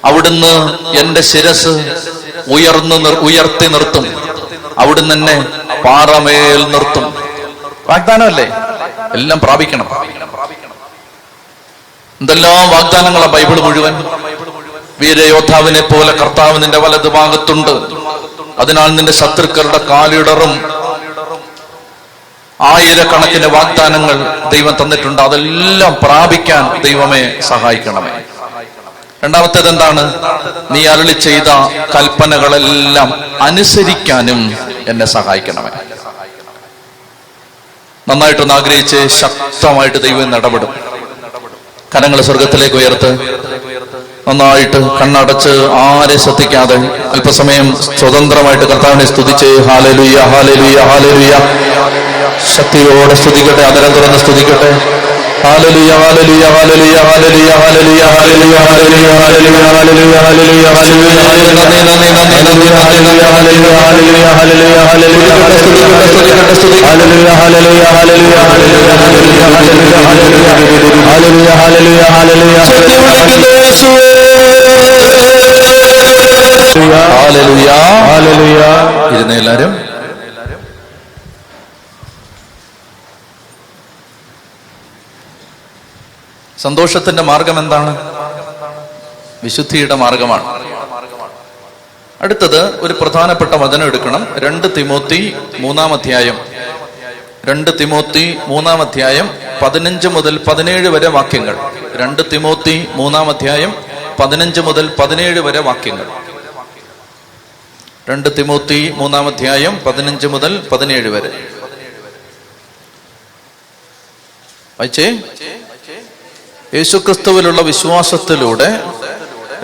അവിടുന്ന് എന്റെ ശിരസ് ഉയർത്തി നിർത്തും. അവിടുന്ന് എന്നെ പാറമേൽ നിർത്തും. വാഗ്ദാനമല്ലേ? എല്ലാം പ്രാപിക്കണം. എന്തെല്ലാം വാഗ്ദാനങ്ങളാണ് ബൈബിൾ മുഴുവൻ. വീരയോദ്ധാവിനെ പോലെ കർത്താവ് നിന്റെ വലതു ഭാഗത്തുണ്ട്, അതിനാൽ നിന്റെ ശത്രുക്കളുടെ കാലിടറും. ആയിരക്കണക്കിന് വാഗ്ദാനങ്ങൾ ദൈവം തന്നിട്ടുണ്ട്. അതെല്ലാം പ്രാപിക്കാൻ ദൈവമേ സഹായിക്കണമേ. രണ്ടാമത്തേത് എന്താണ്? നീ അരുളി ചെയ്ത കൽപ്പനകളെല്ലാം അനുസരിക്കാനും എന്നെ സഹായിക്കണമേ. നന്നായിട്ടൊന്ന് ആഗ്രഹിച്ച് ശക്തമായിട്ട് ദൈവം ഇടപെടും. കരങ്ങൾ സ്വർഗത്തിലേക്ക് ഉയർത്ത് നന്നായിട്ട് കണ്ണടച്ച് ആരെ ശ്രദ്ധിക്കാതെ അല്പസമയം സ്വതന്ത്രമായിട്ട് കർത്താവിനെ സ്തുതിച്ച് ഹല്ലേലൂയ ഹല്ലേലൂയ ഹല്ലേലൂയ ശക്തിയോടെ സ്തുതിക്കട്ടെ, അതരം തുറന്ന് സ്തുതിക്കട്ടെ. Hallelujah hallelujah hallelujah hallelujah hallelujah hallelujah hallelujah hallelujah hallelujah hallelujah ഇരുന്ന് എല്ലാരും സന്തോഷത്തിന്റെ മാർഗം എന്താണ്? വിശുദ്ധിയുടെ മാർഗമാണ്. അടുത്തത് ഒരു പ്രധാനപ്പെട്ട വചനം എടുക്കണം. 2 തിമോത്തി 3-ാം അധ്യായം 2 തിമോത്തി 3-ാം അധ്യായം 15 മുതൽ 17 വരെ വാക്യങ്ങൾ. 2 തിമോത്തി 3-ാം അധ്യായം 15 മുതൽ 17 വരെ വാക്യങ്ങൾ. 2 തിമോത്തി 3-ാം അധ്യായം 15 മുതൽ 17 വരെ വായിച്ചേ. യേശുക്രിസ്തുവിലുള്ള വിശ്വാസത്തിലൂടെ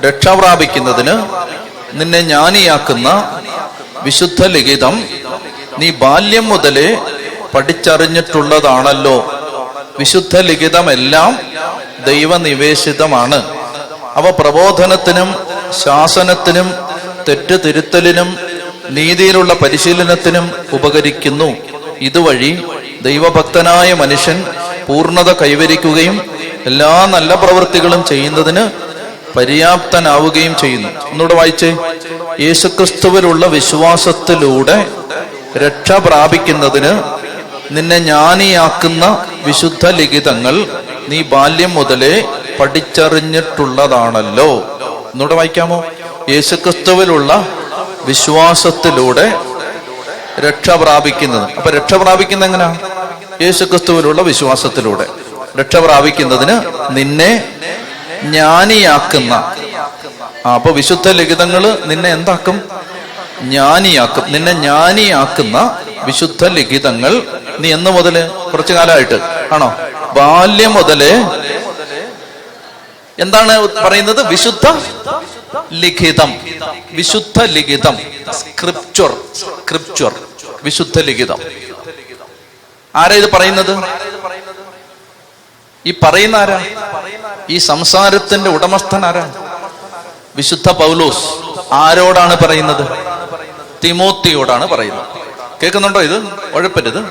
രക്ഷ പ്രാപിക്കുന്നതിന് നിന്നെ ജ്ഞാനിയാക്കുന്ന വിശുദ്ധ ലിഖിതം നീ ബാല്യം മുതലേ പഠിച്ചറിഞ്ഞിട്ടുള്ളതാണല്ലോ. വിശുദ്ധ ലിഖിതമെല്ലാം ദൈവനിവേശിതമാണ്. അവ പ്രബോധനത്തിനും ശാസനത്തിനും തെറ്റ് തിരുത്തലിനും നീതിയിലുള്ള പരിശീലനത്തിനും ഉപകരിക്കുന്നു. ഇതുവഴി ദൈവഭക്തനായ മനുഷ്യൻ പൂർണ്ണത കൈവരിക്കുകയും എല്ലാ നല്ല പ്രവൃത്തികളും ചെയ്യുന്നതിന് പര്യാപ്തനാവുകയും ചെയ്യുന്നു. ഒന്നുകൂടെ വായിച്ചേ. യേശുക്രിസ്തുവിലുള്ള വിശ്വാസത്തിലൂടെ രക്ഷ പ്രാപിക്കുന്നതിന് നിന്നെ ജ്ഞാനിയാക്കുന്ന വിശുദ്ധ ലിഖിതങ്ങൾ നീ ബാല്യം മുതലേ പഠിച്ചറിഞ്ഞിട്ടുള്ളതാണല്ലോ. ഒന്നുകൂടെ വായിക്കാമോ? യേശുക്രിസ്തുവിലുള്ള വിശ്വാസത്തിലൂടെ രക്ഷ പ്രാപിക്കുന്നത്. അപ്പൊ രക്ഷ പ്രാപിക്കുന്ന എങ്ങനെയാ? യേശുക്രിസ്തുവിലുള്ള വിശ്വാസത്തിലൂടെ രക്ഷ പ്രാപിക്കുന്നതിന് നിന്നെ ജ്ഞാനിയാക്കുന്ന. അപ്പൊ വിശുദ്ധ ലിഖിതങ്ങൾ നിന്നെ എന്താക്കും? ജ്ഞാനിയാക്കും. നിന്നെ ജ്ഞാനിയാക്കുന്ന വിശുദ്ധ ലിഖിതങ്ങൾ നീ എന്ന് മുതല്? കുറച്ചു കാലമായിട്ട് ആണോ? ബാല്യം മുതലേ. എന്താണ് പറയുന്നത്? വിശുദ്ധ ലിഖിതം. വിശുദ്ധ ലിഖിതം, സ്ക്രിപ്ചർ, വിശുദ്ധ ലിഖിതം. ആരാ ഇത് പറയുന്നത്? ഈ പറയുന്ന ആരാ? ഈ സംസാരത്തിന്റെ ഉടമസ്ഥൻ ആരാ? വിശുദ്ധ പൗലോസ്. ആരോടാണ് പറയുന്നത്? തിമോത്തിയോടാണ് പറയുന്നത്. കേൾക്കുന്നുണ്ടോ? ഇത് ഉഴപ്പരുത്.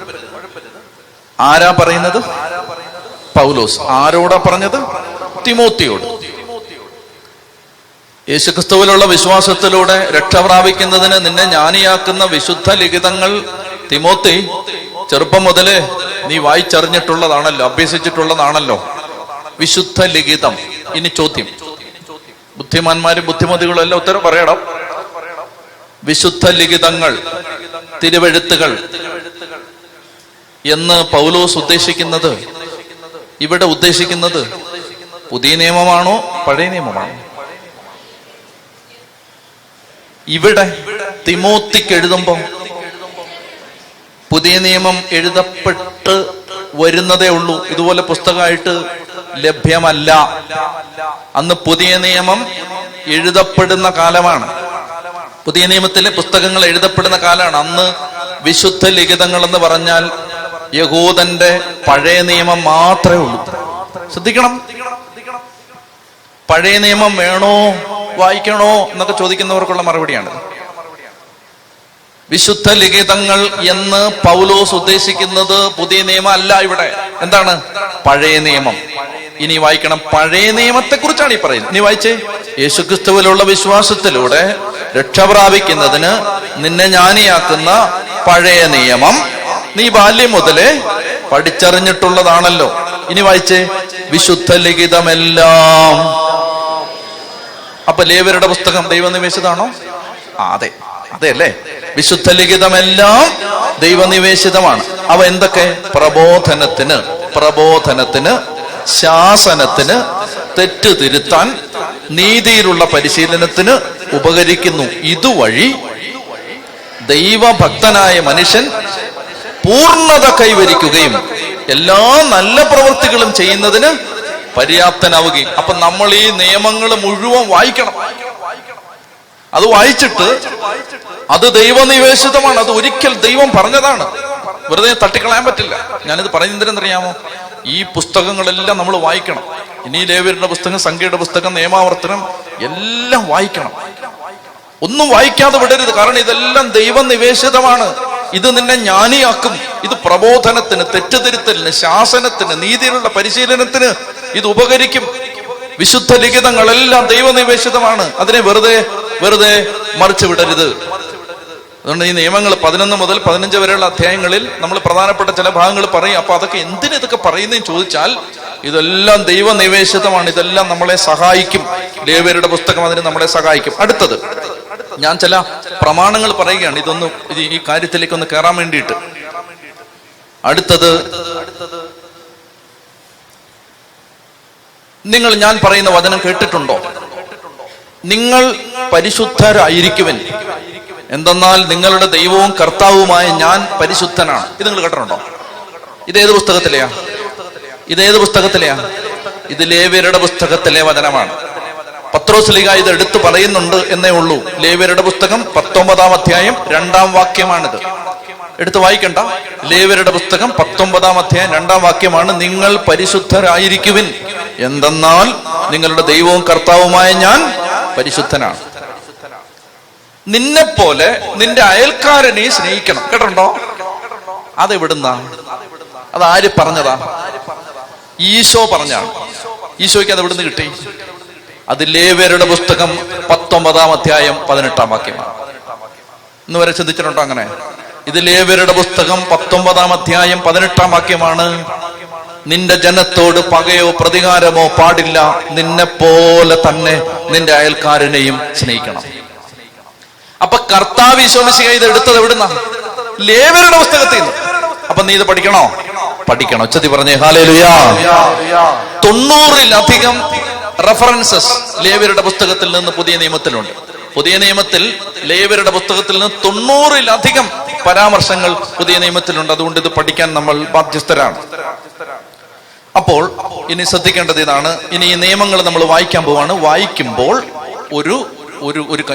ആരാ പറയുന്നത്? പൗലോസ്. ആരോടാ പറഞ്ഞത്? തിമോത്തിയോട്. യേശുക്രിസ്തുവിലുള്ള വിശ്വാസത്തിലൂടെ രക്ഷ പ്രാപിക്കുന്നതിന് നിന്നെ ജ്ഞാനിയാക്കുന്ന വിശുദ്ധ ലിഖിതങ്ങൾ തിമോത്തി ചെറുപ്പം മുതലേ നീ വായിച്ചറിഞ്ഞിട്ടുള്ളതാണല്ലോ, അഭ്യസിച്ചിട്ടുള്ളതാണല്ലോ വിശുദ്ധ ലിഖിതം. ഇനി ചോദ്യം, ബുദ്ധിമാന്മാരും ബുദ്ധിമതികളും എല്ലാം ഉത്തരം പറയണം. വിശുദ്ധ ലിഖിതങ്ങൾ, തിരുവെഴുത്തുകൾ എന്ന് പൗലോസ് ഉദ്ദേശിക്കുന്നത്, ഇവിടെ ഉദ്ദേശിക്കുന്നത് പുതിയ നിയമമാണോ പഴയ നിയമമാണോ? ഇവിടെ തിമോത്തിക്ക് എഴുതുമ്പോൾ പുതിയ നിയമം എഴുതപ്പെട്ട് വരുന്നതേ ഉള്ളൂ, ഇതുപോലെ പുസ്തകമായിട്ട് ലഭ്യമല്ല. അന്ന് പുതിയ നിയമം എഴുതപ്പെടുന്ന കാലമാണ്, പുതിയ നിയമത്തിലെ പുസ്തകങ്ങൾ എഴുതപ്പെടുന്ന കാലമാണ്. അന്ന് വിശുദ്ധ ലിഖിതങ്ങൾ എന്ന് പറഞ്ഞാൽ യഹൂദന്റെ പഴയ നിയമം മാത്രമേ ഉള്ളൂ. ശ്രദ്ധിക്കണം, പഴയ നിയമം വേണോ വായിക്കണോ എന്നൊക്കെ ചോദിക്കുന്നവർക്കുള്ള മറുപടിയാണ് വിശുദ്ധ ലിഖിതങ്ങൾ എന്ന് പൗലോസ് ഉദ്ദേശിക്കുന്നത് പുതിയ നിയമം അല്ല. ഇവിടെ എന്താണ്? പഴയ നിയമം. ഇനി വായിക്കണം, പഴയ നിയമത്തെ കുറിച്ചാണ് ഈ പറയുന്നത്. ഇനി വായിച്ചേ, യേശുക്രിസ്തുവിലുള്ള വിശ്വാസത്തിലൂടെ രക്ഷ പ്രാപിക്കുന്നതിന് നിന്നെ ജ്ഞാനിയാക്കുന്ന പഴയ നിയമം നീ ബാല്യം മുതലേ പഠിച്ചറിഞ്ഞിട്ടുള്ളതാണല്ലോ. ഇനി വായിച്ചേ, വിശുദ്ധ ലിഖിതമെല്ലാം. അപ്പൊ ലേവ്യരുടെ പുസ്തകം ദൈവനിവേശിതാണോ? അതെ, അതെ അല്ലേ. വിശുദ്ധ ലിഖിതമെല്ലാം ദൈവനിവേശിതമാണ്. അവ എന്തൊക്കെ? പ്രബോധനത്തിന്, ശാസനത്തിന്, തെറ്റ് തിരുത്താൻ, നീതിയിലുള്ള പരിശീലനത്തിന് ഉപകരിക്കുന്നു. ഇതുവഴി ദൈവഭക്തനായ മനുഷ്യൻ പൂർണ്ണത കൈവരിക്കുകയും എല്ലാ നല്ല പ്രവൃത്തികളും ചെയ്യുന്നതിന് പര്യാപ്തനാവുകയും. അപ്പൊ നമ്മൾ ഈ നിയമങ്ങൾ മുഴുവൻ വായിക്കണം. അത് വായിച്ചിട്ട് അത് ദൈവനിവേശിതമാണ്, അത് ഒരിക്കൽ ദൈവം പറഞ്ഞതാണ്, വെറുതെ തട്ടിക്കളയാൻ പറ്റില്ല. ഞാനിത് പറയുന്നതിനെന്നറിയാമോ? ഈ പുസ്തകങ്ങളെല്ലാം നമ്മൾ വായിക്കണം. ഇനി ലേവ്യരുടെ പുസ്തകം, സംഖ്യയുടെ പുസ്തകം, നിയമാവർത്തനം എല്ലാം വായിക്കണം. ഒന്നും വായിക്കാതെ വിടരുത്, കാരണം ഇതെല്ലാം ദൈവനിവേശിതമാണ്. ഇത് നിന്നെ ജ്ഞാനിയാക്കും. ഇത് പ്രബോധനത്തിന്, തെറ്റുതിരുത്തലിന്, ശാസനത്തിന്, നീതിയിലുള്ള പരിശീലനത്തിന് ഇത് ഉപകരിക്കും. വിശുദ്ധ ലിഖിതങ്ങളെല്ലാം ദൈവനിവേശിതമാണ്. അതിനെ വെറുതെ മറിച്ചു വിടരുത്. അതുകൊണ്ട് ഈ നിയമങ്ങൾ 11 മുതൽ 15 വരെയുള്ള അധ്യായങ്ങളിൽ നമ്മൾ പ്രധാനപ്പെട്ട ചില ഭാഗങ്ങൾ പറയും. അപ്പൊ അതൊക്കെ എന്തിനൊക്കെ പറയുന്നതെന്ന് ചോദിച്ചാൽ ഇതെല്ലാം ദൈവനിവേശിതമാണ്. ഇതെല്ലാം നമ്മളെ സഹായിക്കും. ലേവ്യരുടെ പുസ്തകം അതിന് നമ്മളെ സഹായിക്കും. അടുത്തത്, ഞാൻ ചില പ്രമാണങ്ങൾ പറയുകയാണ്, ഇതൊന്ന് ഈ കാര്യത്തിലേക്ക് ഒന്ന് കയറാൻ വേണ്ടിയിട്ട്. അടുത്തത്, നിങ്ങൾ ഞാൻ പറയുന്ന വചനം കേട്ടിട്ടുണ്ടോ? നിങ്ങൾ പരിശുദ്ധരായിരിക്കുവൻ, എന്തെന്നാൽ നിങ്ങളുടെ ദൈവവും കർത്താവുമായ ഞാൻ പരിശുദ്ധനാണ്. ഇത് നിങ്ങൾ കേട്ടിട്ടുണ്ടോ? ഇതേത് പുസ്തകത്തിലെയാ? ഇത് ലേവ്യരുടെ പുസ്തകത്തിലെ വചനമാണ്. പത്രോസ്ലീഹ ഇത് എടുത്തു പറയുന്നുണ്ട് എന്നേ ഉള്ളൂ. ലേവ്യരുടെ പുസ്തകം 19-ാം അധ്യായം 2-ാം വാക്യമാണിത്. എടുത്ത് വായിക്കണ്ട. ലേവ്യരുടെ പുസ്തകം 19-ാം അധ്യായം 2-ാം വാക്യമാണ്. നിങ്ങൾ പരിശുദ്ധരായിരിക്കുവിൻ, എന്തെന്നാൽ നിങ്ങളുടെ ദൈവവും കർത്താവുമായ ഞാൻ പരിശുദ്ധനാണ്. നിന്നെ പോലെ നിന്റെ അയൽക്കാരനെ സ്നേഹിക്കണം. കേട്ടോ? അതെവിടുന്നാ? അതാര് പറഞ്ഞതാ? ഈശോ പറഞ്ഞാണ്. ഈശോയ്ക്ക് അത് എവിടുന്ന് കിട്ടി? അത് ലേവ്യരുടെ പുസ്തകം 19-ാം അധ്യായം 18-ാം വാക്യമാണ്. ഇന്ന് വരെ ചിന്തിച്ചിട്ടുണ്ടോ അങ്ങനെ? ഇത് ലേവ്യരുടെ പുസ്തകം 19-ാം അധ്യായം 18-ാം വാക്യമാണ്. നിന്റെ ജനത്തോട് പകയോ പ്രതികാരമോ പാടില്ല, നിന്നെ പോലെ തന്നെ നിന്റെ അയൽക്കാരനെയും സ്നേഹിക്കണം. അപ്പൊ കർത്താവ് ഈശോ മിശിഹ ഇത് എടുത്തത് എവിടുന്നാ? ലേവ്യരുടെ പുസ്തകത്തിൽ നിന്ന്. അപ്പൊ നീ ഇത് പഠിക്കണോ? പഠിക്കണം. ഉച്ചത്തി പറഞ്ഞേ ഹല്ലേലൂയ. 90-ലധികം റെഫറൻസസ് ലേവ്യരുടെ പുസ്തകത്തിൽ നിന്ന് പുതിയ നിയമത്തിലുണ്ട്. പുതിയ നിയമത്തിൽ ലേവ്യരുടെ പുസ്തകത്തിൽ നിന്ന് 90-ലധികം പരാമർശങ്ങൾ പുതിയ നിയമത്തിലുണ്ട്. അതുകൊണ്ട് ഇത് പഠിക്കാൻ നമ്മൾ ബാധ്യസ്ഥരാണ്. അപ്പോൾ ഇനി ശ്രദ്ധിക്കേണ്ടത് ഇതാണ്. ഇനി ഈ നിയമങ്ങൾ നമ്മൾ വായിക്കാൻ പോവാണ്. വായിക്കുമ്പോൾ ഒരു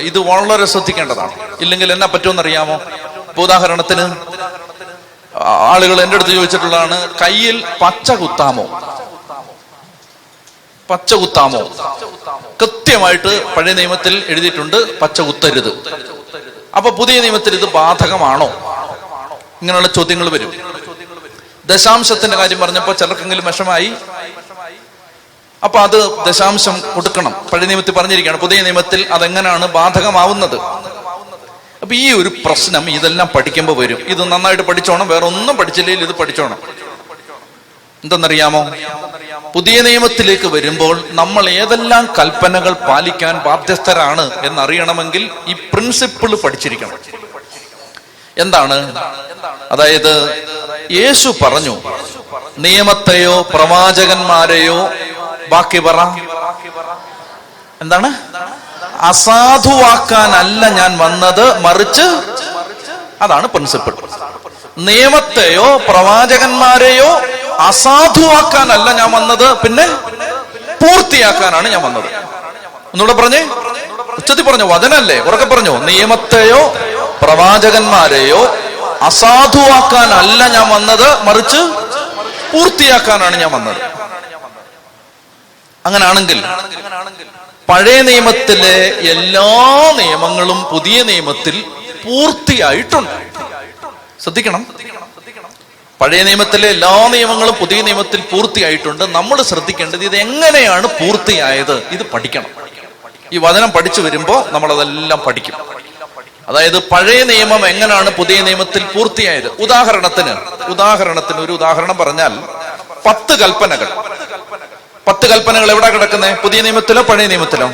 ഇത് വളരെ ശ്രദ്ധിക്കേണ്ടതാണ്. ഇല്ലെങ്കിൽ എന്നാ പറ്റുമെന്നറിയാമോ? ഇപ്പൊ ഉദാഹരണത്തിന് ആളുകൾ എൻ്റെ അടുത്ത് ചോദിച്ചിട്ടുള്ളതാണ്, കയ്യിൽ പച്ച കുത്താമോ? കൃത്യമായിട്ട് പഴയ നിയമത്തിൽ എഴുതിയിട്ടുണ്ട്, പച്ച കുത്തരുത്. അപ്പൊ പുതിയ നിയമത്തിൽ ഇത് ബാധകമാണോ? ഇങ്ങനെയുള്ള ചോദ്യങ്ങൾ വരും. ദശാംശത്തിന്റെ കാര്യം പറഞ്ഞപ്പോൾ ചിലർക്കെങ്കിലും വിഷമായി. അപ്പൊ അത് ദശാംശം കൊടുക്കണം. പഴയ നിയമത്തിൽ പറഞ്ഞിരിക്കുകയാണ്. പുതിയ നിയമത്തിൽ അതെങ്ങനെയാണ് ബാധകമാവുന്നത്? അപ്പൊ ഈ ഒരു പ്രശ്നം ഇതെല്ലാം പഠിക്കുമ്പോൾ വരും. ഇത് നന്നായിട്ട് പഠിച്ചോണം, വേറെ ഒന്നും പഠിച്ചില്ലെങ്കിൽ ഇത് പഠിച്ചോണം. എന്തെന്നറിയാമോ? പുതിയ നിയമത്തിലേക്ക് വരുമ്പോൾ നമ്മൾ ഏതെല്ലാം കൽപ്പനകൾ പാലിക്കാൻ ബാധ്യസ്ഥരാണ് എന്നറിയണമെങ്കിൽ ഈ പ്രിൻസിപ്പിൾ പഠിച്ചിരിക്കണം. എന്താണ്? അതായത് യേശു പറഞ്ഞു, നിയമത്തെയോ പ്രവാചകന്മാരെയോ ബാക്കി പറ എന്താണ്? അസാധുവാക്കാനല്ല ഞാൻ വന്നത്, മറിച്ച് അതാണ് പ്രിൻസിപ്പിൾ. നിയമത്തെയോ പ്രവാചകന്മാരെയോ അസാധുവാക്കാനല്ല ഞാൻ വന്നത്, പിന്നെ പൂർത്തിയാക്കാനാണ് ഞാൻ വന്നത്. ഒന്നുകൂടെ പറഞ്ഞേ, ഉച്ചത്തിൽ പറഞ്ഞു, വചനല്ലേ, ഉറക്കെ പറഞ്ഞു. നിയമത്തെയോ പ്രവാചകന്മാരെയോ അസാധുവാക്കാനല്ല ഞാൻ വന്നത്, മറിച്ച് പൂർത്തിയാക്കാനാണ് ഞാൻ വന്നത്. അങ്ങനാണെങ്കിൽ പഴയ നിയമത്തിലെ എല്ലാ നിയമങ്ങളും പുതിയ നിയമത്തിൽ പൂർത്തിയായിട്ടുണ്ട്. ശ്രദ്ധിക്കണം, പഴയ നിയമത്തിലെ എല്ലാ നിയമങ്ങളും പുതിയ നിയമത്തിൽ പൂർത്തിയായിട്ടുണ്ട്. നമ്മൾ ശ്രദ്ധിക്കേണ്ടത് ഇത് എങ്ങനെയാണ് പൂർത്തിയായത്, ഇത് പഠിക്കണം. ഈ വചനം പഠിച്ചു വരുമ്പോൾ നമ്മളതെല്ലാം പഠിക്കും. അതായത് പഴയ നിയമം എങ്ങനെയാണ് പുതിയ നിയമത്തിൽ പൂർത്തിയായത്. ഉദാഹരണത്തിന് ഒരു ഉദാഹരണം പറഞ്ഞാൽ 10 കൽപ്പനകൾ. 10 കൽപ്പനകൾ എവിടെ കിടക്കുന്നേ? പുതിയ നിയമത്തിലോ പഴയ നിയമത്തിലോ?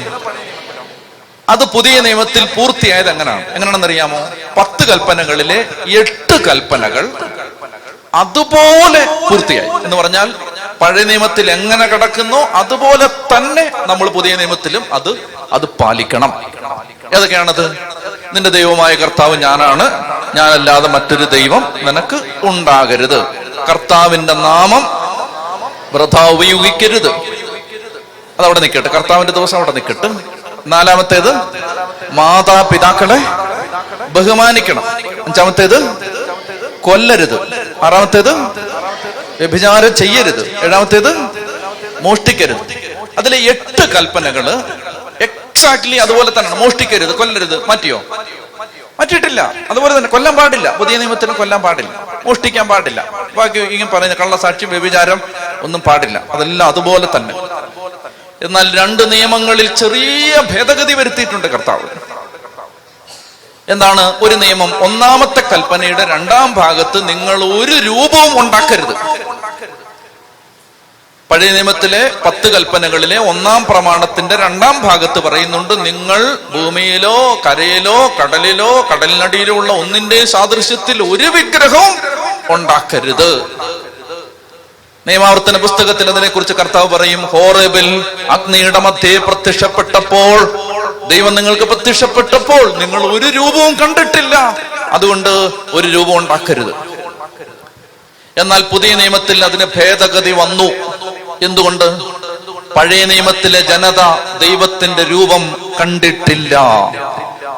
അത് പുതിയ നിയമത്തിൽ പൂർത്തിയായത് എങ്ങനെയാണെന്നറിയാമോ? 10 കൽപ്പനകളിലെ 8 കൽപ്പനകൾ അതുപോലെ പൂർത്തിയായി എന്ന് പറഞ്ഞാൽ പഴയ നിയമത്തിൽ എങ്ങനെ കിടക്കുന്നോ അതുപോലെ തന്നെ നമ്മൾ പുതിയ നിയമത്തിലും അത് പാലിക്കണം. ഏതൊക്കെയാണത്? നിന്റെ ദൈവമായ കർത്താവ് ഞാനാണ്, ഞാനല്ലാതെ മറ്റൊരു ദൈവം നിനക്ക് ഉണ്ടാകരുത്. കർത്താവിന്റെ നാമം വൃഥാ ഉപയോഗിക്കരുത്. അതവിടെ നിൽക്കട്ടെ, കർത്താവിന്റെ ദിവസം അവിടെ നിൽക്കട്ടെ. 4-ാമത്തേത് മാതാപിതാക്കളെ ബഹുമാനിക്കണം. 5-ാമത്തേത് കൊല്ലരുത്. 6-ാമത്തേത് വ്യഭിചാരം ചെയ്യരുത്. 7-ാമത്തേത് മോഷ്ടിക്കരുത്. അതിലെ 8 കൽപ്പനകള് എക്സാക്ട്ലി അതുപോലെ തന്നെ. മോഷ്ടിക്കരുത്, കൊല്ലരുത് മാറ്റിയിട്ടില്ല. അതുപോലെ തന്നെ കൊല്ലാൻ പാടില്ല. പുതിയ നിയമത്തിന് കൊല്ലാൻ പാടില്ല, മോഷ്ടിക്കാൻ പാടില്ല. ബാക്കി ഇങ്ങനെ പറയുന്ന കള്ളസാക്ഷ്യം, വ്യഭിചാരം ഒന്നും പാടില്ല. അതെല്ലാം അതുപോലെ തന്നെ. എന്നാൽ 2 നിയമങ്ങളിൽ ചെറിയ ഭേദഗതി വരുത്തിയിട്ടുണ്ട് കർത്താവ്. എന്താണ് ഒരു നിയമം? 1-ാമത്തെ കൽപ്പനയുടെ 2-ാം ഭാഗത്ത് നിങ്ങൾ ഒരു രൂപവും ഉണ്ടാക്കരുത്. പഴയ നിയമത്തിലെ 10 കൽപ്പനകളിലെ 1-ാം പ്രമാണത്തിന്റെ 2-ാം ഭാഗത്ത് പറയുന്നുണ്ട്, നിങ്ങൾ ഭൂമിയിലോ കരയിലോ കടലിലോ കടലിനടിയിലോ ഉള്ള ഒന്നിന്റെ സാദൃശ്യത്തിൽ ഒരു വിഗ്രഹവും ഉണ്ടാക്കരുത്. നിയമാവർത്തന പുസ്തകത്തിൽ അതിനെക്കുറിച്ച് കർത്താവ് പറയും, ഹോറേബിൽ അഗ്നിയുടെ മധ്യേ പ്രത്യക്ഷപ്പെട്ടപ്പോൾ, ദൈവം നിങ്ങൾക്ക് പ്രത്യക്ഷപ്പെട്ടപ്പോൾ നിങ്ങൾ ഒരു രൂപവും കണ്ടിട്ടില്ല, അതുകൊണ്ട് ഒരു രൂപം ഉണ്ടാക്കരുത്. എന്നാൽ പുതിയ നിയമത്തിൽ അതിന് ഭേദഗതി വന്നു. എന്തുകൊണ്ട്? പഴയ നിയമത്തിലെ ജനത ദൈവത്തിന്റെ രൂപം കണ്ടിട്ടില്ല.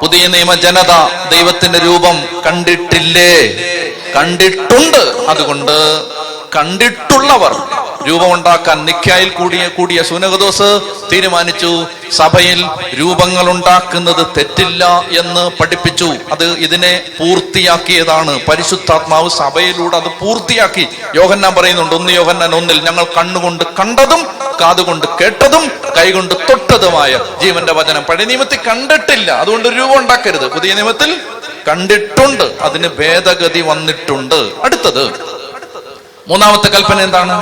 പുതിയ നിയമ ജനത ദൈവത്തിന്റെ രൂപം കണ്ടിട്ടില്ലേ? കണ്ടിട്ടുണ്ട്. അതുകൊണ്ട് കണ്ടിട്ടുള്ളവർ രൂപമുണ്ടാക്കാൻ നിക്കായിൽ കൂടിയ സുനഹദോസ് തീരുമാനിച്ചു, സഭയിൽ രൂപങ്ങൾ ഉണ്ടാക്കുന്നത് തെറ്റില്ല എന്ന് പഠിപ്പിച്ചു. ഇതിനെ പൂർത്തിയാക്കിയതാണ് പരിശുദ്ധാത്മാവ്. സഭയിലൂടെ അത് പൂർത്തിയാക്കി. യോഹന്നാൻ പറയുന്നുണ്ട്, 1 യോഹന്നാൻ 1-ൽ, ഞങ്ങൾ കണ്ണുകൊണ്ട് കണ്ടതും കാതുകൊണ്ട് കേട്ടതും കൈകൊണ്ട് തൊട്ടതുമായ ജീവന്റെ വചനം. പഴയ നിയമത്തിൽ കണ്ടിട്ടില്ല, അതുകൊണ്ട് രൂപം ഉണ്ടാക്കരുത്. പുതിയ നിയമത്തിൽ കണ്ടിട്ടുണ്ട്, അതിന് ഭേദഗതി വന്നിട്ടുണ്ട്. അടുത്തത് 3-ാമത്തെ കൽപ്പന എന്താണ്?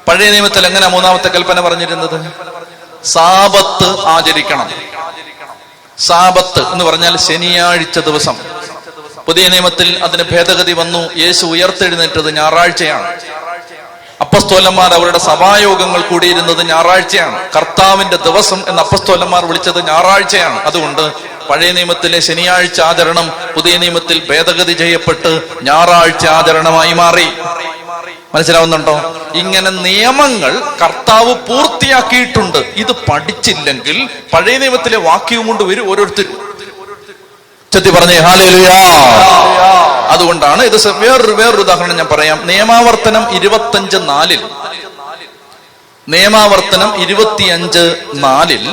പഴയ നിയമത്തിൽ എങ്ങനെ 3-ാമത്തെ കൽപ്പന പറഞ്ഞിരുന്നത്? സാബത്ത് ആചരിക്കണം. സാബത്ത് എന്ന് പറഞ്ഞാൽ ശനിയാഴ്ച ദിവസം. പുതിയ നിയമത്തിൽ അതിന് ഭേദഗതി വന്നു. യേശു ഉയർത്തെഴുന്നേറ്റത് ഞായറാഴ്ചയാണ്. അപ്പസ്തോലന്മാർ അവരുടെ സഭായോഗങ്ങൾ കൂടിയിരുന്നത് ഞായറാഴ്ചയാണ്. കർത്താവിന്റെ ദിവസം എന്ന് അപ്പസ്തോലന്മാർ വിളിച്ചത് ഞായറാഴ്ചയാണ്. അതുകൊണ്ട് പഴയ നിയമത്തിലെ ശനിയാഴ്ച ആചരണം പുതിയ നിയമത്തിൽ ഭേദഗതി ചെയ്യപ്പെട്ട് ഞായറാഴ്ച ആചരണമായി മാറി. മനസ്സിലാവുന്നുണ്ടോ? ഇങ്ങനെ നിയമങ്ങൾ കർത്താവ് പൂർത്തിയാക്കിയിട്ടുണ്ട്. ഇത് പഠിച്ചില്ലെങ്കിൽ പഴയ നിയമത്തിലെ വാക്യവും കൊണ്ട് വരും ഓരോരുത്തരും. ചെത്തി പറഞ്ഞേ ഹല്ലേലൂയാ. അതുകൊണ്ടാണ് ഇത്. വേറൊരു ഉദാഹരണം ഞാൻ പറയാം. നിയമാവർത്തനം 25:4 നിയമാവർത്തനം 25:4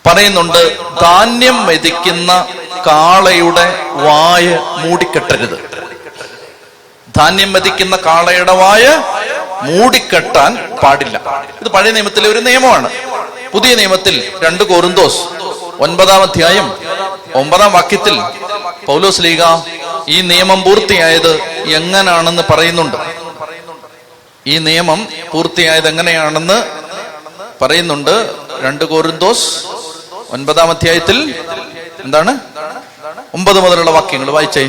പറയുന്നുണ്ട്, ധാന്യം മെതിക്കുന്ന കാളയുടെ വായ മൂടിക്കെട്ടരുത്. ധാന്യം മെതിക്കുന്ന കാളയുടെ വായ മൂടിക്കെട്ടാൻ പാടില്ല. ഇത് പഴയ നിയമത്തിലെ ഒരു നിയമമാണ്. പുതിയ നിയമത്തിൽ 2 കൊരിന്തോസ് 9-ാം അധ്യായം 9-ാം വാക്യത്തിൽ പൗലോസ് ശ്ലീഹ ഈ നിയമം പൂർത്തിയായത് എങ്ങനാണെന്ന് പറയുന്നുണ്ട്. ഈ നിയമം പൂർത്തിയായത് എങ്ങനെയാണെന്ന് പറയുന്നുണ്ട്. 2 കൊരിന്തോസ് 9-ാം അധ്യായത്തിൽ എന്താണ് 9 മുതലുള്ള വാക്യങ്ങൾ വായിച്ചേ.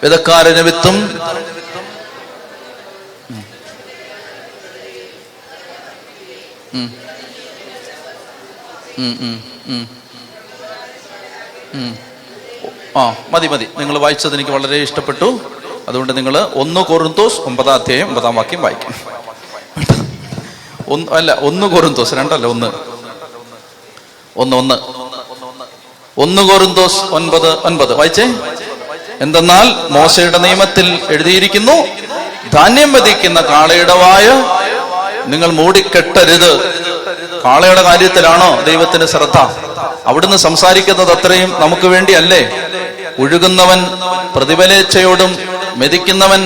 വിധക്കാരന് വിത്തും മതി നിങ്ങൾ വായിച്ചത് എനിക്ക് വളരെ ഇഷ്ടപ്പെട്ടു. അതുകൊണ്ട് നിങ്ങൾ 1 കൊരിന്തോസ് 9-ാം അധ്യായം 9-ാം വാക്യം വായിക്കാം. 1 കൊരിന്തോസ് 2 അല്ല 1 കൊരിന്തോസ് 9:9 വായിച്ചേ. എന്തെന്നാൽ മോശയുടെ നിയമത്തിൽ എഴുതിയിരിക്കുന്നു, ധാന്യം വധിക്കുന്ന കാളയുടെ വായ നിങ്ങൾ മൂടിക്കെട്ടരുത്. കാളയുടെ കാര്യത്തിലാണോ ദൈവത്തിന് ശ്രദ്ധ? അവിടുന്ന് സംസാരിക്കുന്നത് അത്രയും നമുക്ക് വേണ്ടിയല്ലേ? ഒഴുകുന്നവൻ പ്രതിഫലേച്ഛയോടും മെതിക്കുന്നവൻ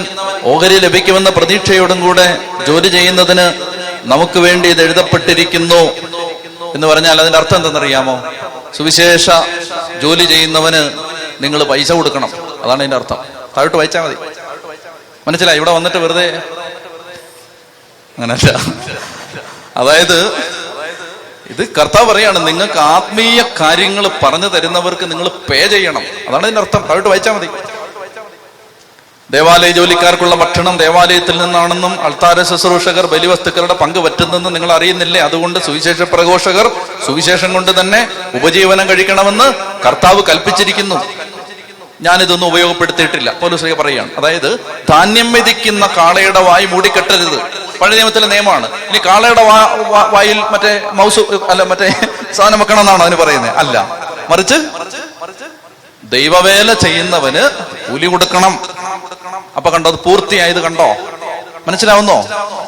ഓഹരി ലഭിക്കുമെന്ന പ്രതീക്ഷയോടും കൂടെ ജോലി ചെയ്യുന്നതിന് നമുക്ക് വേണ്ടി ഇത് എഴുതപ്പെട്ടിരിക്കുന്നു എന്ന് പറഞ്ഞാൽ അതിന്റെ അർത്ഥം എന്തെന്നറിയാമോ? സുവിശേഷ ജോലി ചെയ്യുന്നവന് നിങ്ങൾ പൈസ കൊടുക്കണം, അതാണ് അതിന്റെ അർത്ഥം. താഴോട്ട് വായിച്ചാൽ മതി, മനസ്സിലായി? ഇവിടെ വന്നിട്ട് വെറുതെ അങ്ങനല്ല. അതായത് ഇത് കർത്താവ് പറയാണ്, നിങ്ങൾക്ക് ആത്മീയ കാര്യങ്ങൾ പറഞ്ഞു തരുന്നവർക്ക് നിങ്ങൾ പേ ചെയ്യണം, അതാണ് ഇതിന്റെ അർത്ഥം. താഴോട്ട് വായിച്ചാൽ മതി. ദേവാലയ ജോലിക്കാർക്കുള്ള ഭക്ഷണം ദേവാലയത്തിൽ നിന്നാണെന്നും അൾത്താര ശുശ്രൂഷകർ ബലിവസ്തുക്കളുടെ പങ്ക് പറ്റുന്നെന്നും നിങ്ങൾ അറിയുന്നില്ലേ? അതുകൊണ്ട് സുവിശേഷ പ്രഘോഷകർ സുവിശേഷം കൊണ്ട് തന്നെ ഉപജീവനം കഴിക്കണമെന്ന് കർത്താവ് കൽപ്പിച്ചിരിക്കുന്നു. ഞാനിതൊന്നും ഉപയോഗപ്പെടുത്തിയിട്ടില്ല. പൗലോസ് പറയുകയാണ്, അതായത് ധാന്യം മെതിക്കുന്ന കാളയുടെ വായ് മൂടിക്കെട്ടരുത്. പഴയ നിയമത്തിലെ നിയമമാണ്. ഇനി കാളയുടെ വായിൽ മറ്റേ മറ്റേ സാധനം വെക്കണം എന്നാണോ അതിന് പറയുന്നത്? അല്ല, മറിച്ച് ദൈവവേല ചെയ്യുന്നവന് കൂലി കൊടുക്കണം. അപ്പൊ കണ്ടോ, അത് പൂർത്തിയായത് കണ്ടോ? മനസ്സിലാവുന്നോ?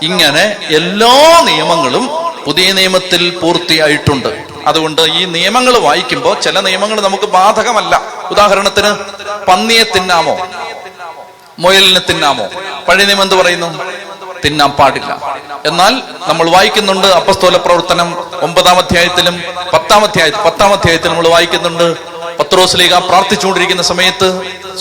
ഇങ്ങനെ എല്ലാ നിയമങ്ങളും പുതിയ നിയമത്തിൽ പൂർത്തിയായിട്ടുണ്ട്. അതുകൊണ്ട് ഈ നിയമങ്ങൾ വായിക്കുമ്പോൾ ചില നിയമങ്ങൾ നമുക്ക് ബാധകമല്ല. ഉദാഹരണത്തിന്, പന്നിയെ തിന്നാമോ, മുയലിനെ തിന്നാമോ? പഴയ നിയമം എന്ത് പറയുന്നു? തിന്നാൻ പാടില്ല. എന്നാൽ നമ്മൾ വായിക്കുന്നുണ്ട് അപ്പസ്തോല പ്രവർത്തനം 9-ാം അധ്യായത്തിലും 10-ാം അധ്യായത്തിലും നമ്മൾ വായിക്കുന്നുണ്ട്, പത്രോസ് ശ്ലീഹ പ്രാർത്ഥിച്ചുകൊണ്ടിരിക്കുന്ന സമയത്ത്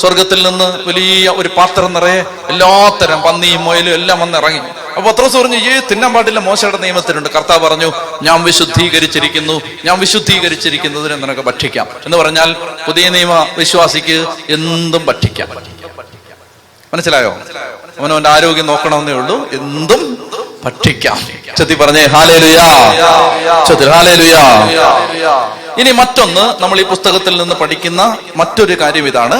സ്വർഗത്തിൽ നിന്ന് വലിയ ഒരു പാത്രം നിറയെ എല്ലാത്തരം പന്നിയും മുയലും എല്ലാം വന്ന് ഇറങ്ങി. അപ്പൊ പത്രോസ് പറഞ്ഞു, തിന്നാൻ പാടില്ല, മോശയുടെ നിയമത്തിലുണ്ട്. കർത്താവ് പറഞ്ഞു, ഞാൻ വിശുദ്ധീകരിച്ചിരിക്കുന്നതിന് നിനക്ക് ഭക്ഷിക്കാം എന്ന് പറഞ്ഞാൽ പുതിയ നിയമ വിശ്വാസിക്ക് എന്തും ഭക്ഷിക്കാം. മനസ്സിലായോ? അവനവന്റെ ആരോഗ്യം നോക്കണമെന്നേ ഉള്ളൂ, എന്തും ഭക്ഷിക്കാം. ചൊല്ലി പറഞ്ഞേ ഹല്ലേലൂയാ. ഹല്ലേലൂയാ. ഇനി മറ്റൊന്ന്, നമ്മൾ ഈ പുസ്തകത്തിൽ നിന്ന് പഠിക്കുന്ന മറ്റൊരു കാര്യം ഇതാണ്,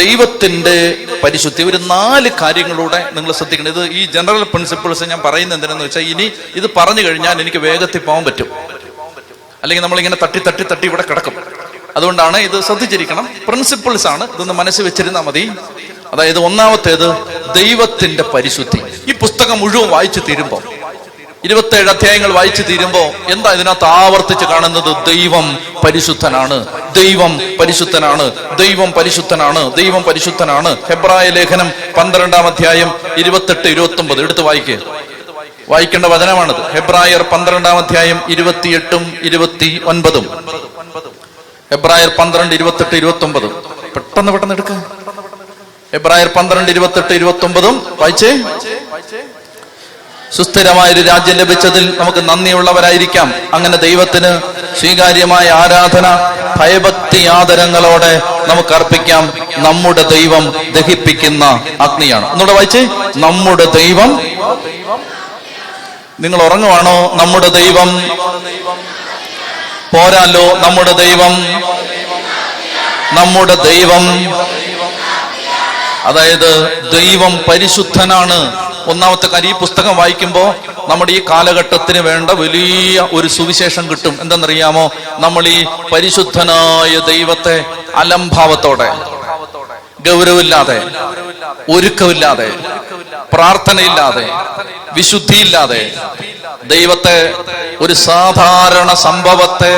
ദൈവത്തിന്റെ പരിശുദ്ധി. ഒരു 4 കാര്യങ്ങളൂടെ നിങ്ങൾ ശ്രദ്ധിക്കണം. ഇത് ഈ ജനറൽ പ്രിൻസിപ്പിൾസ് ഞാൻ പറയുന്നത് എന്തിനാന്ന് വെച്ചാൽ, ഇനി ഇത് പറഞ്ഞു കഴിഞ്ഞാൽ എനിക്ക് വേഗത്തിൽ പോകാൻ പറ്റും, അല്ലെങ്കിൽ നമ്മളിങ്ങനെ തട്ടി ഇവിടെ കിടക്കും. അതുകൊണ്ടാണ് ഇത് ശ്രദ്ധിച്ചിരിക്കണം. പ്രിൻസിപ്പിൾസ് ആണ്, ഇതൊന്ന് മനസ്സിൽ വെച്ചിരുന്നാൽ മതി. അതായത് ഒന്നാമത്തേത് ദൈവത്തിന്റെ പരിശുദ്ധി. ഈ പുസ്തകം മുഴുവൻ വായിച്ചു തീരുമ്പോൾ, 27 അധ്യായങ്ങൾ വായിച്ചു തീരുമ്പോ എന്താ ഇതിനകത്ത് ആവർത്തിച്ച് കാണുന്നത്? ദൈവം പരിശുദ്ധനാണ്, ദൈവം പരിശുദ്ധനാണ്, ദൈവം പരിശുദ്ധനാണ്, ദൈവം പരിശുദ്ധനാണ്. ഹെബ്രായ ലേഖനം 12-ാം അധ്യായം 28-29 എടുത്ത് വായിക്കേണ്ട വചനമാണിത്. ഹെബ്രായർ 12-ാം അധ്യായം 28-ഉം 29-ഉം. ഹെബ്രായർ 12:28-29 പെട്ടെന്ന് എടുക്ക. ഹെബ്രായർ 12:28-29 വായിച്ചേ. സുസ്ഥിരമായൊരു രാജ്യം ലഭിച്ചതിൽ നമുക്ക് നന്ദിയുള്ളവരായിരിക്കാം. അങ്ങനെ ദൈവത്തിന് സ്വീകാര്യമായ ആരാധന ഭയഭക്തി ആദരങ്ങളോടെ നമുക്ക് അർപ്പിക്കാം. നമ്മുടെ ദൈവം ദഹിപ്പിക്കുന്ന അഗ്നിയാണ്. ഒന്നുകൂടെ വായിച്ചേ. നമ്മുടെ ദൈവം. നിങ്ങൾ ഉറങ്ങുവാണോ? നമ്മുടെ ദൈവം പോരാലോ, നമ്മുടെ ദൈവം അതായത് ദൈവം പരിശുദ്ധനാണ്. ഒന്നാമത്തെ കാര്യം, ഈ പുസ്തകം വായിക്കുമ്പോൾ നമ്മുടെ ഈ കാലഘട്ടത്തിന് വേണ്ട വലിയ ഒരു സുവിശേഷം കിട്ടും. എന്തെന്നറിയാമോ? നമ്മൾ ഈ പരിശുദ്ധനായ ദൈവത്തെ അലംഭാവത്തോടെ, ഗൗരവമില്ലാതെ, ഒരുക്കമില്ലാതെ, പ്രാർത്ഥനയില്ലാതെ, വിശുദ്ധിയില്ലാതെ ദൈവത്തെ ഒരു സാധാരണ സംഭവത്തെ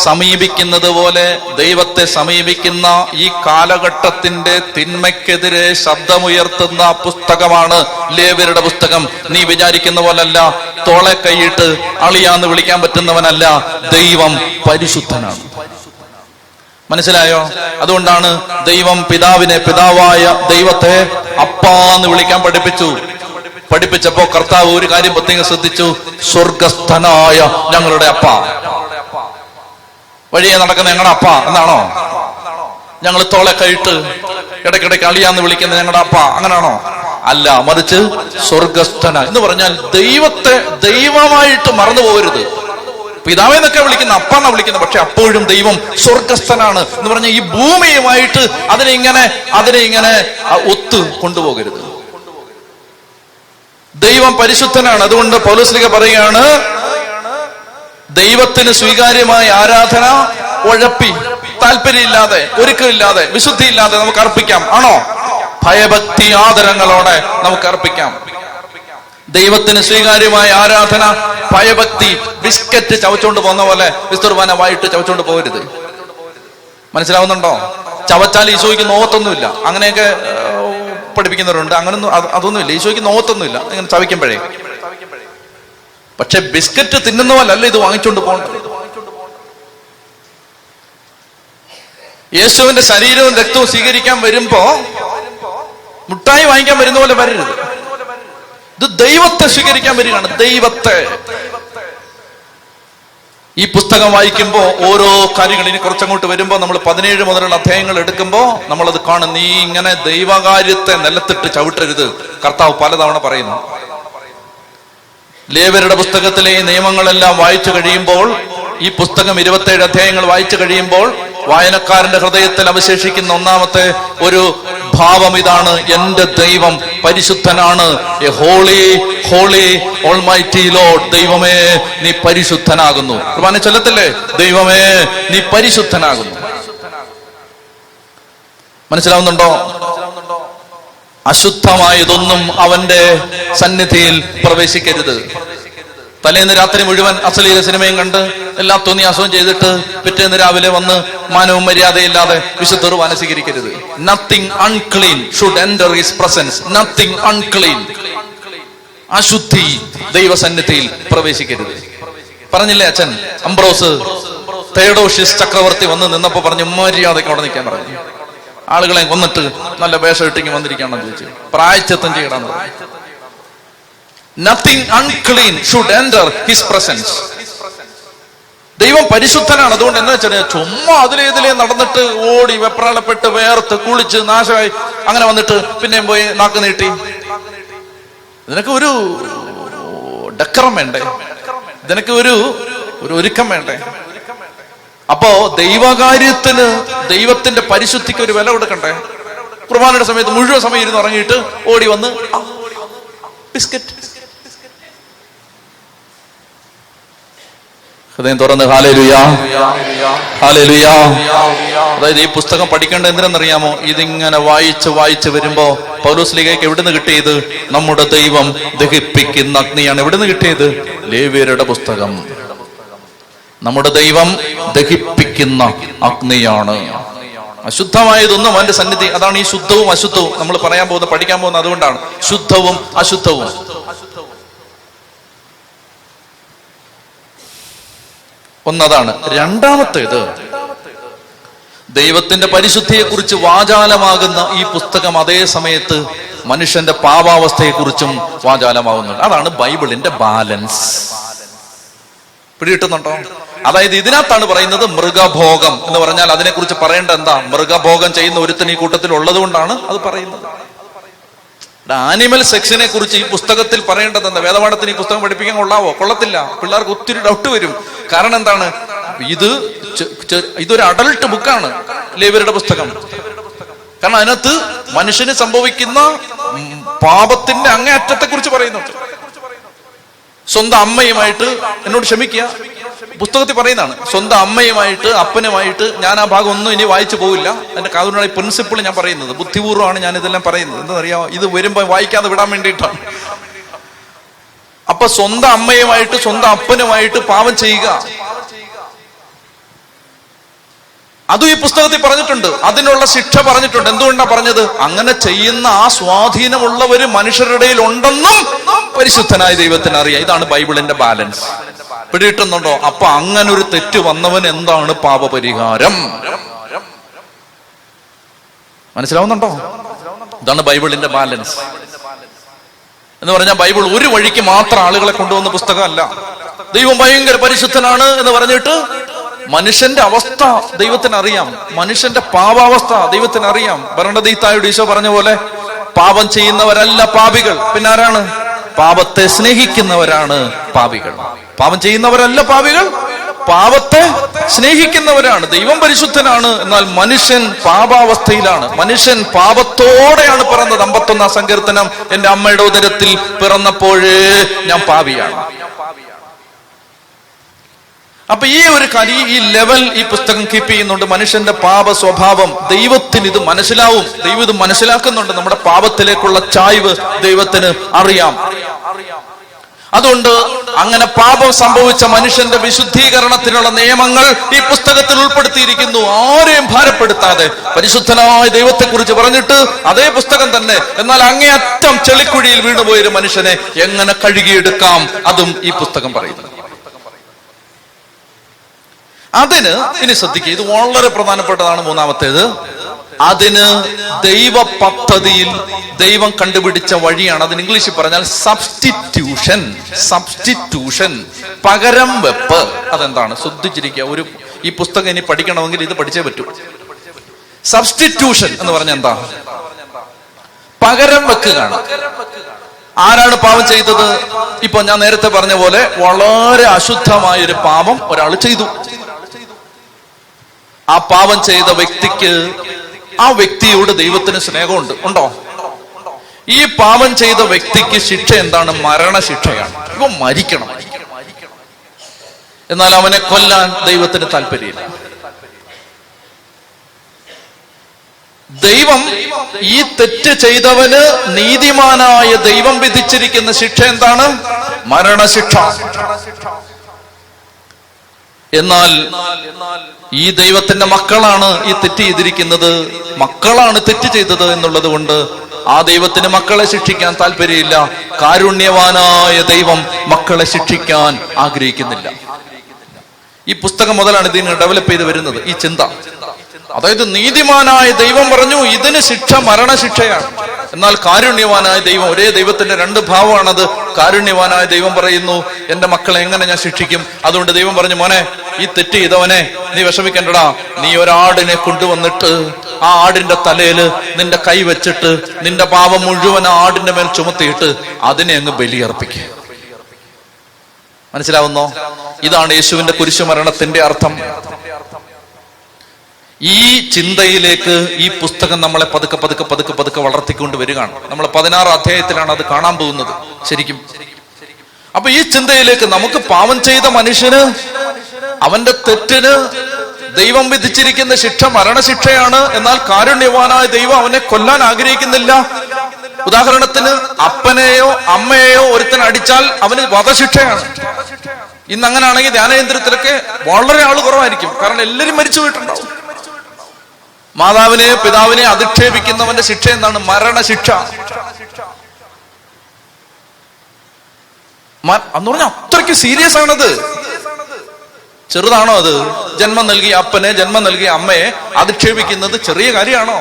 സമീപിക്കുന്നത് പോലെ ദൈവത്തെ സമീപിക്കുന്ന ഈ കാലഘട്ടത്തിന്റെ തിന്മയ്ക്കെതിരെ ശബ്ദമുയർത്തുന്ന പുസ്തകമാണ് ലേവ്യരുടെ പുസ്തകം. നീ വിചാരിക്കുന്ന പോലല്ല, തോളെ കൈയിട്ട് അളിയാന്ന് വിളിക്കാൻ പറ്റുന്നവനല്ല. ദൈവം പരിശുദ്ധനാണ്. മനസ്സിലായോ? അതുകൊണ്ടാണ് ദൈവം പിതാവായ ദൈവത്തെ അപ്പാന്ന് വിളിക്കാൻ പഠിപ്പിച്ചപ്പോ കർത്താവ് ഒരു കാര്യം പ്രത്യേകം ശ്രദ്ധിച്ചു. സ്വർഗസ്ഥനായ ഞങ്ങളുടെ അപ്പ. വഴിയെ നടക്കുന്ന ഞങ്ങളുടെ അപ്പ എന്നാണോ? ഞങ്ങൾ തോളെ കൈയിട്ട് ഇടയ്ക്കിടയ്ക്ക് അളിയാന്ന് വിളിക്കുന്ന ഞങ്ങളുടെ അപ്പ അങ്ങനാണോ? അല്ല, മറിച്ച് സ്വർഗസ്ഥന എന്ന് പറഞ്ഞാൽ ദൈവത്തെ ദൈവമായിട്ട് മറന്നു പോകരുത്. പിതാവെന്നൊക്കെ വിളിക്കുന്ന, അപ്പാന്നാ വിളിക്കുന്നത്, പക്ഷെ അപ്പോഴും ദൈവം സ്വർഗസ്ഥനാണ് എന്ന് പറഞ്ഞ ഈ ഭൂമിയുമായിട്ട് അതിനെ ഇങ്ങനെ ഒത്തു കൊണ്ടുപോകരുത്. ദൈവം പരിശുദ്ധനാണ്. അതുകൊണ്ട് പൗലോസ്ലീഹ പറയുകയാണ്, ദൈവത്തിന് സ്വീകാര്യമായ ആരാധന ഉഴപ്പി, താല്പര്യമില്ലാതെ, ഒരുക്കമില്ലാതെ, വിശുദ്ധിയില്ലാതെ നമുക്ക് അർപ്പിക്കാം. ആണോ? ഭയഭക്തി ആദരങ്ങളോടെ നമുക്ക് അർപ്പിക്കാം. ദൈവത്തിന് സ്വീകാര്യമായ ആരാധന ഭയഭക്തി. ബിസ്ക്കറ്റ് ചവച്ചോണ്ട് പോകുന്ന പോലെ വിസ്തുർവാനമായിട്ട് ചവച്ചോണ്ട് പോകരുത്. മനസ്സിലാവുന്നുണ്ടോ? ചവച്ചാൽ ഈശോയ്ക്ക് നോത്തൊന്നുമില്ല. അങ്ങനെയൊക്കെ പഠിപ്പിക്കുന്നവരുണ്ട്. അങ്ങനൊന്നും അതൊന്നുമില്ല. ഈശോയ്ക്ക് നോത്തൊന്നുമില്ല ഇങ്ങനെ ചവയ്ക്കുമ്പോഴേ. പക്ഷെ ബിസ്ക്കറ്റ് തിന്നുന്ന പോലല്ല ഇത് വാങ്ങിച്ചോണ്ട് പോകേണ്ടത്. യേശുവിന്റെ ശരീരവും രക്തവും സ്വീകരിക്കാൻ വരുമ്പോ മുട്ടായി വാങ്ങിക്കാൻ വരുന്ന പോലെ വരരുത്. ഇത് ദൈവത്തെ സ്വീകരിക്കാൻ വരികയാണ്. ദൈവത്തെ. ഈ പുസ്തകം വായിക്കുമ്പോ ഓരോ കാര്യങ്ങൾ ഇനി കുറച്ചങ്ങോട്ട് വരുമ്പോ നമ്മൾ 17 മുതലുള്ള അധ്യായങ്ങൾ എടുക്കുമ്പോ നമ്മളത് കാണും. നീ ഇങ്ങനെ ദൈവകാര്യത്തെ നിലത്തിട്ട് ചവിട്ടരുത്. കർത്താവ് പലതവണ പറയുന്നു. ലേവ്യരുടെ പുസ്തകത്തിലെ ഈ നിയമങ്ങളെല്ലാം വായിച്ചു കഴിയുമ്പോൾ, ഈ പുസ്തകം 27 അധ്യായങ്ങൾ വായിച്ചു കഴിയുമ്പോൾ വായനക്കാരന്റെ ഹൃദയത്തിൽ അവശേഷിക്കുന്ന ഒന്നാമത്തെ ഒരു ഭാവം ഇതാണ്: എന്റെ ദൈവം പരിശുദ്ധനാണ്. A holy holy almighty lord. ദൈവമേ നീ പരിശുദ്ധനാകുന്നു. കുർബാന ചൊല്ലത്തില്ലേ? ദൈവമേ നീ പരിശുദ്ധനാകുന്നു. മനസ്സിലാവുന്നുണ്ടോ? അശുദ്ധമായതൊന്നും അവന്റെ സന്നിധിയിൽ പ്രവേശിക്കരുത്. തലേന്ന് രാത്രി മുഴുവൻ അശ്ലീല സിനിമയും കണ്ട് എല്ലാ തോന്നിയാസവും ചെയ്തിട്ട് പിറ്റേന്ന് രാവിലെ വന്ന് മാനവും മര്യാദയില്ലാതെ വിശുദ്ധ കുർബാന സ്വീകരിക്കരുത്. Nothing unclean should enter his presence. Nothing unclean. അശുദ്ധി ദൈവസന്നിധിയിൽ പ്രവേശിക്കരുത്. പറഞ്ഞില്ലേ അച്ഛൻ അംബ്രോസ്? തെയോഡോഷ്യസ് ചക്രവർത്തി വന്ന് നിന്നപ്പോ പറഞ്ഞു, മര്യാദയ്ക്ക് അവിടെ നിൽക്കാൻ പറഞ്ഞു. ആളുകളെ കൊന്നിട്ട് നല്ല വേഷം ഇട്ടിങ്ങി വന്നിരിക്കുകയാണെന്ന് ചോദിച്ചു. പ്രായശ്ചിത്തം ചെയ്യണമെന്ന് പറഞ്ഞു. Nothing unclean should enter his presence. ദൈവം പരിശുദ്ധനാണ്. അതുകൊണ്ട് എന്താ വെച്ചാൽ ചുമ്മാ അതിലേതിലേ നടന്നിട്ട് ഓടി വെപ്രാളപ്പെട്ട് വേർത്ത് കുളിച്ച് നാശമായി അങ്ങനെ വന്നിട്ട് പിന്നെയും പോയി നാക്ക് നീട്ടി. ഇതിനൊക്കെ ഒരു ഡക്കറം വേണ്ടേ? ഇതിനൊക്കെ ഒരു ഒരുക്കം വേണ്ടേ? അപ്പോ ദൈവകാര്യത്തിന്, ദൈവത്തിന്റെ പരിശുദ്ധിക്ക് ഒരു വില കൊടുക്കണ്ടേ? കുർബാനയുടെ സമയത്ത് മുഴുവൻ സമയം ഇരുന്ന് ഉറങ്ങിയിട്ട് ഓടി വന്ന് ബിസ്ക്കറ്റ്. ഹൃദയം തുറന്ന് ഹല്ലേലൂയ ഹല്ലേലൂയ. അതായത് ഈ പുസ്തകം പഠിക്കേണ്ട എന്തിനെന്നറിയാമോ? ഇതിങ്ങനെ വായിച്ച് വരുമ്പോ പൗലോസ്ലീഹയ്ക്ക് എവിടുന്ന് കിട്ടിയത്? നമ്മുടെ ദൈവം ദഹിപ്പിക്കുന്ന അഗ്നിയാണ്. എവിടുന്ന് കിട്ടിയത്? ലേവ്യരുടെ പുസ്തകം. നമ്മുടെ ദൈവം ദഹിപ്പിക്കുന്ന അഗ്നിയാണ്. അശുദ്ധമായതൊന്നും അവന്റെ സന്നിധി. അതാണ് ഈ ശുദ്ധവും അശുദ്ധവും നമ്മൾ പറയാൻ പോകുന്നത്, പഠിക്കാൻ പോകുന്നത്. അതുകൊണ്ടാണ് ശുദ്ധവും അശുദ്ധവും. ഒന്നതാണ്. രണ്ടാമത്തേത്, ദൈവത്തിന്റെ പരിശുദ്ധിയെക്കുറിച്ച് വാചാലമാകുന്ന ഈ പുസ്തകം അതേ സമയത്ത് മനുഷ്യന്റെ പാപാവസ്ഥയെക്കുറിച്ചും വാചാലമാകുന്നുണ്ട്. അതാണ് ബൈബിളിന്റെ ബാലൻസ്. പിടികിട്ടുന്നുണ്ടോ? അതായത് ഇതിനകത്താണ് പറയുന്നത് മൃഗഭോഗം എന്ന് പറഞ്ഞാൽ അതിനെക്കുറിച്ച് പറയേണ്ട എന്താ? മൃഗഭോഗം ചെയ്യുന്ന ഒരുത്തൻ ഈ കൂട്ടത്തിൽ ഉള്ളത് കൊണ്ടാണ് അത് പറയുന്നത്. ആനിമൽ സെക്സിനെ കുറിച്ച് ഈ പുസ്തകത്തിൽ പറയേണ്ടത് എന്താ? വേദപാഠത്തിന് ഈ പുസ്തകം പഠിപ്പിക്കാൻ കൊള്ളാവോ? കൊള്ളത്തില്ല. പിള്ളേർക്ക് ഒത്തിരി ഡൗട്ട് വരും. കാരണം എന്താണ്? ഇതൊരു അഡൽട്ട് ബുക്കാണ് ലേവ്യരുടെ പുസ്തകം. കാരണം അതിനകത്ത് മനുഷ്യന് സംഭവിക്കുന്ന പാപത്തിന്റെ അങ്ങേയറ്റത്തെ കുറിച്ച് പറയുന്നുണ്ട്. സ്വന്തം അമ്മയുമായിട്ട്, എന്നോട് ക്ഷമിക്കുക, പുസ്തകത്തിൽ പറയുന്നതാണ്, സ്വന്തം അമ്മയുമായിട്ട് അപ്പനുമായിട്ട്. ഞാൻ ആ ഭാഗം ഒന്നും ഇനി വായിച്ചു പോകില്ല. എന്റെ കാതുകൊണ്ടാണ് ഈ പ്രിൻസിപ്പിൾ ഞാൻ പറയുന്നത്. ബുദ്ധിപൂർവ്വമാണ് ഞാൻ ഇതെല്ലാം പറയുന്നത്. എന്താ അറിയാമോ? ഇത് വരുമ്പോൾ വായിക്കാതെ വിടാൻ വേണ്ടിയിട്ടാണ്. അപ്പൊ അപ്പൊ സ്വന്തം അമ്മയുമായിട്ട് സ്വന്തം അപ്പനുമായിട്ട് പാപം ചെയ്യുക, അതും ഈ പുസ്തകത്തിൽ പറഞ്ഞിട്ടുണ്ട്. അതിനുള്ള ശിക്ഷ പറഞ്ഞിട്ടുണ്ട്. എന്തുകൊണ്ടാണ് പറഞ്ഞത്? അങ്ങനെ ചെയ്യുന്ന ആ സ്വാധീനമുള്ളവര് മനുഷ്യരുടെ ഇടയിൽ ഉണ്ടെന്നും പരിശുദ്ധനായ ദൈവത്തിന് അറിയാം. ഇതാണ് ബൈബിളിന്റെ ബാലൻസ്. പിടിയിട്ടുന്നുണ്ടോ? അപ്പൊ അങ്ങനെ ഒരു തെറ്റ് വന്നവൻ എന്താണ് പാപപരിഹാരം? മനസ്സിലാവുന്നുണ്ടോ? ഇതാണ് ബൈബിളിന്റെ ബാലൻസ് എന്ന് പറഞ്ഞാൽ ബൈബിൾ ഒരു വഴിക്ക് മാത്രം ആളുകളെ കൊണ്ടുവന്ന പുസ്തകമല്ല. ദൈവം ഭയങ്കര പരിശുദ്ധനാണ് എന്ന് പറഞ്ഞിട്ട് മനുഷ്യന്റെ അവസ്ഥ ദൈവത്തിന് അറിയാം, മനുഷ്യന്റെ പാപാവസ്ഥ ദൈവത്തിന് അറിയാം. ഭരണദീത്തായോട് ഈശോ പറഞ്ഞ പോലെ പാപം ചെയ്യുന്നവരല്ല പാപികൾ, പിന്നെ ആരാണ്? പാപത്തെ സ്നേഹിക്കുന്നവരാണ് പാപികൾ. പാപം ചെയ്യുന്നവരല്ല പാപികൾ, പാപത്തെ സ്നേഹിക്കുന്നവരാണ്. ദൈവം പരിശുദ്ധനാണ്, എന്നാൽ മനുഷ്യൻ പാപാവസ്ഥയിലാണ്. മനുഷ്യൻ പാപത്തോടെയാണ് പിറന്നത്. 51 സങ്കീർത്തനം, എന്റെ അമ്മയുടെ ഉദരത്തിൽ പിറന്നപ്പോഴേ ഞാൻ പാപിയാണ്. അപ്പൊ ഈ ഒരു കാര്യം, ഈ ലെവൽ ഈ പുസ്തകം കീപ്പ് ചെയ്യുന്നുണ്ട്. മനുഷ്യന്റെ പാപ സ്വഭാവം ദൈവത്തിന് ഇത് മനസ്സിലാവും. ദൈവം ഇത് മനസ്സിലാക്കുന്നുണ്ട്. നമ്മുടെ പാപത്തിലേക്കുള്ള ചായ്വ് ദൈവത്തിന് അറിയാം. അതുകൊണ്ട് അങ്ങനെ പാപം സംഭവിച്ച മനുഷ്യന്റെ വിശുദ്ധീകരണത്തിനുള്ള നിയമങ്ങൾ ഈ പുസ്തകത്തിൽ ഉൾപ്പെടുത്തിയിരിക്കുന്നു. ആരെയും ഭാരപ്പെടുത്താതെ പരിശുദ്ധനായ ദൈവത്തെക്കുറിച്ച് പറഞ്ഞിട്ട് അതേ പുസ്തകം തന്നെ, എന്നാൽ അങ്ങേയറ്റം ചെളിക്കുഴിയിൽ വീണുപോയൊരു മനുഷ്യനെ എങ്ങനെ കഴുകിയെടുക്കാം, അതും ഈ പുസ്തകം പറയുന്നു. അതിന് ഇനി ശ്രദ്ധിക്കുക, ഇത് വളരെ പ്രധാനപ്പെട്ടതാണ്. മൂന്നാമത്തേത്, അതിന് ദൈവ പദ്ധതിയിൽ ദൈവം കണ്ടുപിടിച്ച വഴിയാണ്. അതിന് ഇംഗ്ലീഷിൽ പറഞ്ഞാൽ സബ്സ്റ്റിറ്റ്യൂഷൻ. സബ്സ്റ്റിറ്റ്യൂഷൻ, പകരം വെപ്പ്. അതെന്താണ്? ശ്രദ്ധിച്ചിരിക്കുക. ഈ പുസ്തകം ഇനി പഠിക്കണമെങ്കിൽ ഇത് പഠിച്ചേ പറ്റൂ. സബ്സ്റ്റിറ്റ്യൂഷൻ എന്ന് പറഞ്ഞാൽ എന്താ? പകരം വെക്കുകയാണ്. ആരാണ് പാപം ചെയ്തത്? ഇപ്പൊ ഞാൻ നേരത്തെ പറഞ്ഞ പോലെ വളരെ അശുദ്ധമായൊരു പാപം ഒരാൾ ചെയ്തു. ആ പാപം ചെയ്ത വ്യക്തിക്ക്, ആ വ്യക്തിയോട് ദൈവത്തിന് സ്നേഹമുണ്ട്, ഉണ്ടോ? ഈ പാപം ചെയ്ത വ്യക്തിക്ക് ശിക്ഷ എന്താണ്? മരണശിക്ഷയാണ്. ഇവ മരിക്കണം. എന്നാൽ അവനെ കൊല്ലാൻ ദൈവത്തിന് താല്പര്യമില്ല. ദൈവം ഈ തെറ്റ് ചെയ്തവന് നീതിമാനായ ദൈവം വിധിച്ചിരിക്കുന്ന ശിക്ഷ എന്താണ്? മരണശിക്ഷ. എന്നാൽ ഈ ദൈവത്തിന്റെ മക്കളാണ് ഈ തെറ്റ് ചെയ്തിരിക്കുന്നത്, മക്കളാണ് തെറ്റ് ചെയ്തത് എന്നുള്ളത് കൊണ്ട് ആ ദൈവത്തിന് മക്കളെ ശിക്ഷിക്കാൻ താല്പര്യമില്ല. കാരുണ്യവാനായ ദൈവം മക്കളെ ശിക്ഷിക്കാൻ ആഗ്രഹിക്കുന്നില്ല. ഈ പുസ്തകം മുതലാണ് ഇതിന് ഡെവലപ്പ് ചെയ്ത് വരുന്നത് ഈ ചിന്ത. അതായത് നീതിമാനായ ദൈവം പറഞ്ഞു ഇതിന് ശിക്ഷ മരണശിക്ഷയാണ്, എന്നാൽ കാരുണ്യവാനായ ദൈവം, ഒരേ ദൈവത്തിന്റെ രണ്ട് ഭാവമാണത്. കാരുണ്യവാനായ ദൈവം പറയുന്നു എന്റെ മക്കളെ എങ്ങനെ ഞാൻ ശിക്ഷിക്കും? അതുകൊണ്ട് ദൈവം പറഞ്ഞു, മോനെ, ഈ തെറ്റ് ചെയ്തവനെ നീ വിഷമിക്കണ്ടടാ, നീ ഒരാടിനെ കൊണ്ടുവന്നിട്ട് ആ ആടിന്റെ തലയില് നിന്റെ കൈ വെച്ചിട്ട് നിന്റെ പാപം മുഴുവൻ ആ ആടിന്റെ മേൽ ചുമത്തിയിട്ട് അതിനെ അങ്ങ് ബലിയർപ്പിക്കുക. മനസ്സിലാവുന്നോ? ഇതാണ് യേശുവിന്റെ കുരിശുമരണത്തിന്റെ അർത്ഥം. ഈ ചിന്തയിലേക്ക് ഈ പുസ്തകം നമ്മളെ പതുക്കെ പതുക്കെ പതുക്കെ പതുക്കെ വളർത്തിക്കൊണ്ട് വരികയാണ്. നമ്മൾ 16 അധ്യായത്തിലാണ് അത് കാണാൻ പോകുന്നത് ശരിക്കും. അപ്പൊ ഈ ചിന്തയിലേക്ക്, നമുക്ക് പാപം ചെയ്ത മനുഷ്യന് അവന്റെ തെറ്റിന് ദൈവം വിധിച്ചിരിക്കുന്ന ശിക്ഷ മരണശിക്ഷയാണ്, എന്നാൽ കാരുണ്യവാനായ ദൈവം അവനെ കൊല്ലാൻ ആഗ്രഹിക്കുന്നില്ല. ഉദാഹരണത്തിന്, അപ്പനെയോ അമ്മയെയോ ഒരുത്തൻ അടിച്ചാൽ അവന് വധശിക്ഷയാണ്. ഇന്ന് അങ്ങനെയാണെങ്കിൽ ധ്യാനകേന്ദ്രത്തിലൊക്കെ വളരെ ആള് കുറവായിരിക്കും, കാരണം എല്ലാവരും മരിച്ചു പോയിട്ടുണ്ടാവും. മാതാവിനെ പിതാവിനെ അധിക്ഷേപിക്കുന്നവന്റെ ശിക്ഷ എന്താണ്? മരണശിക്ഷ. എന്ന് പറഞ്ഞാൽ അത്രയ്ക്ക് സീരിയസ് ആണത്. ചെറുതാണോ അത്? ജന്മം നൽകിയ അപ്പനെ, ജന്മം നൽകിയ അമ്മയെ അധിക്ഷേപിക്കുന്നത് ചെറിയ കാര്യമാണോ?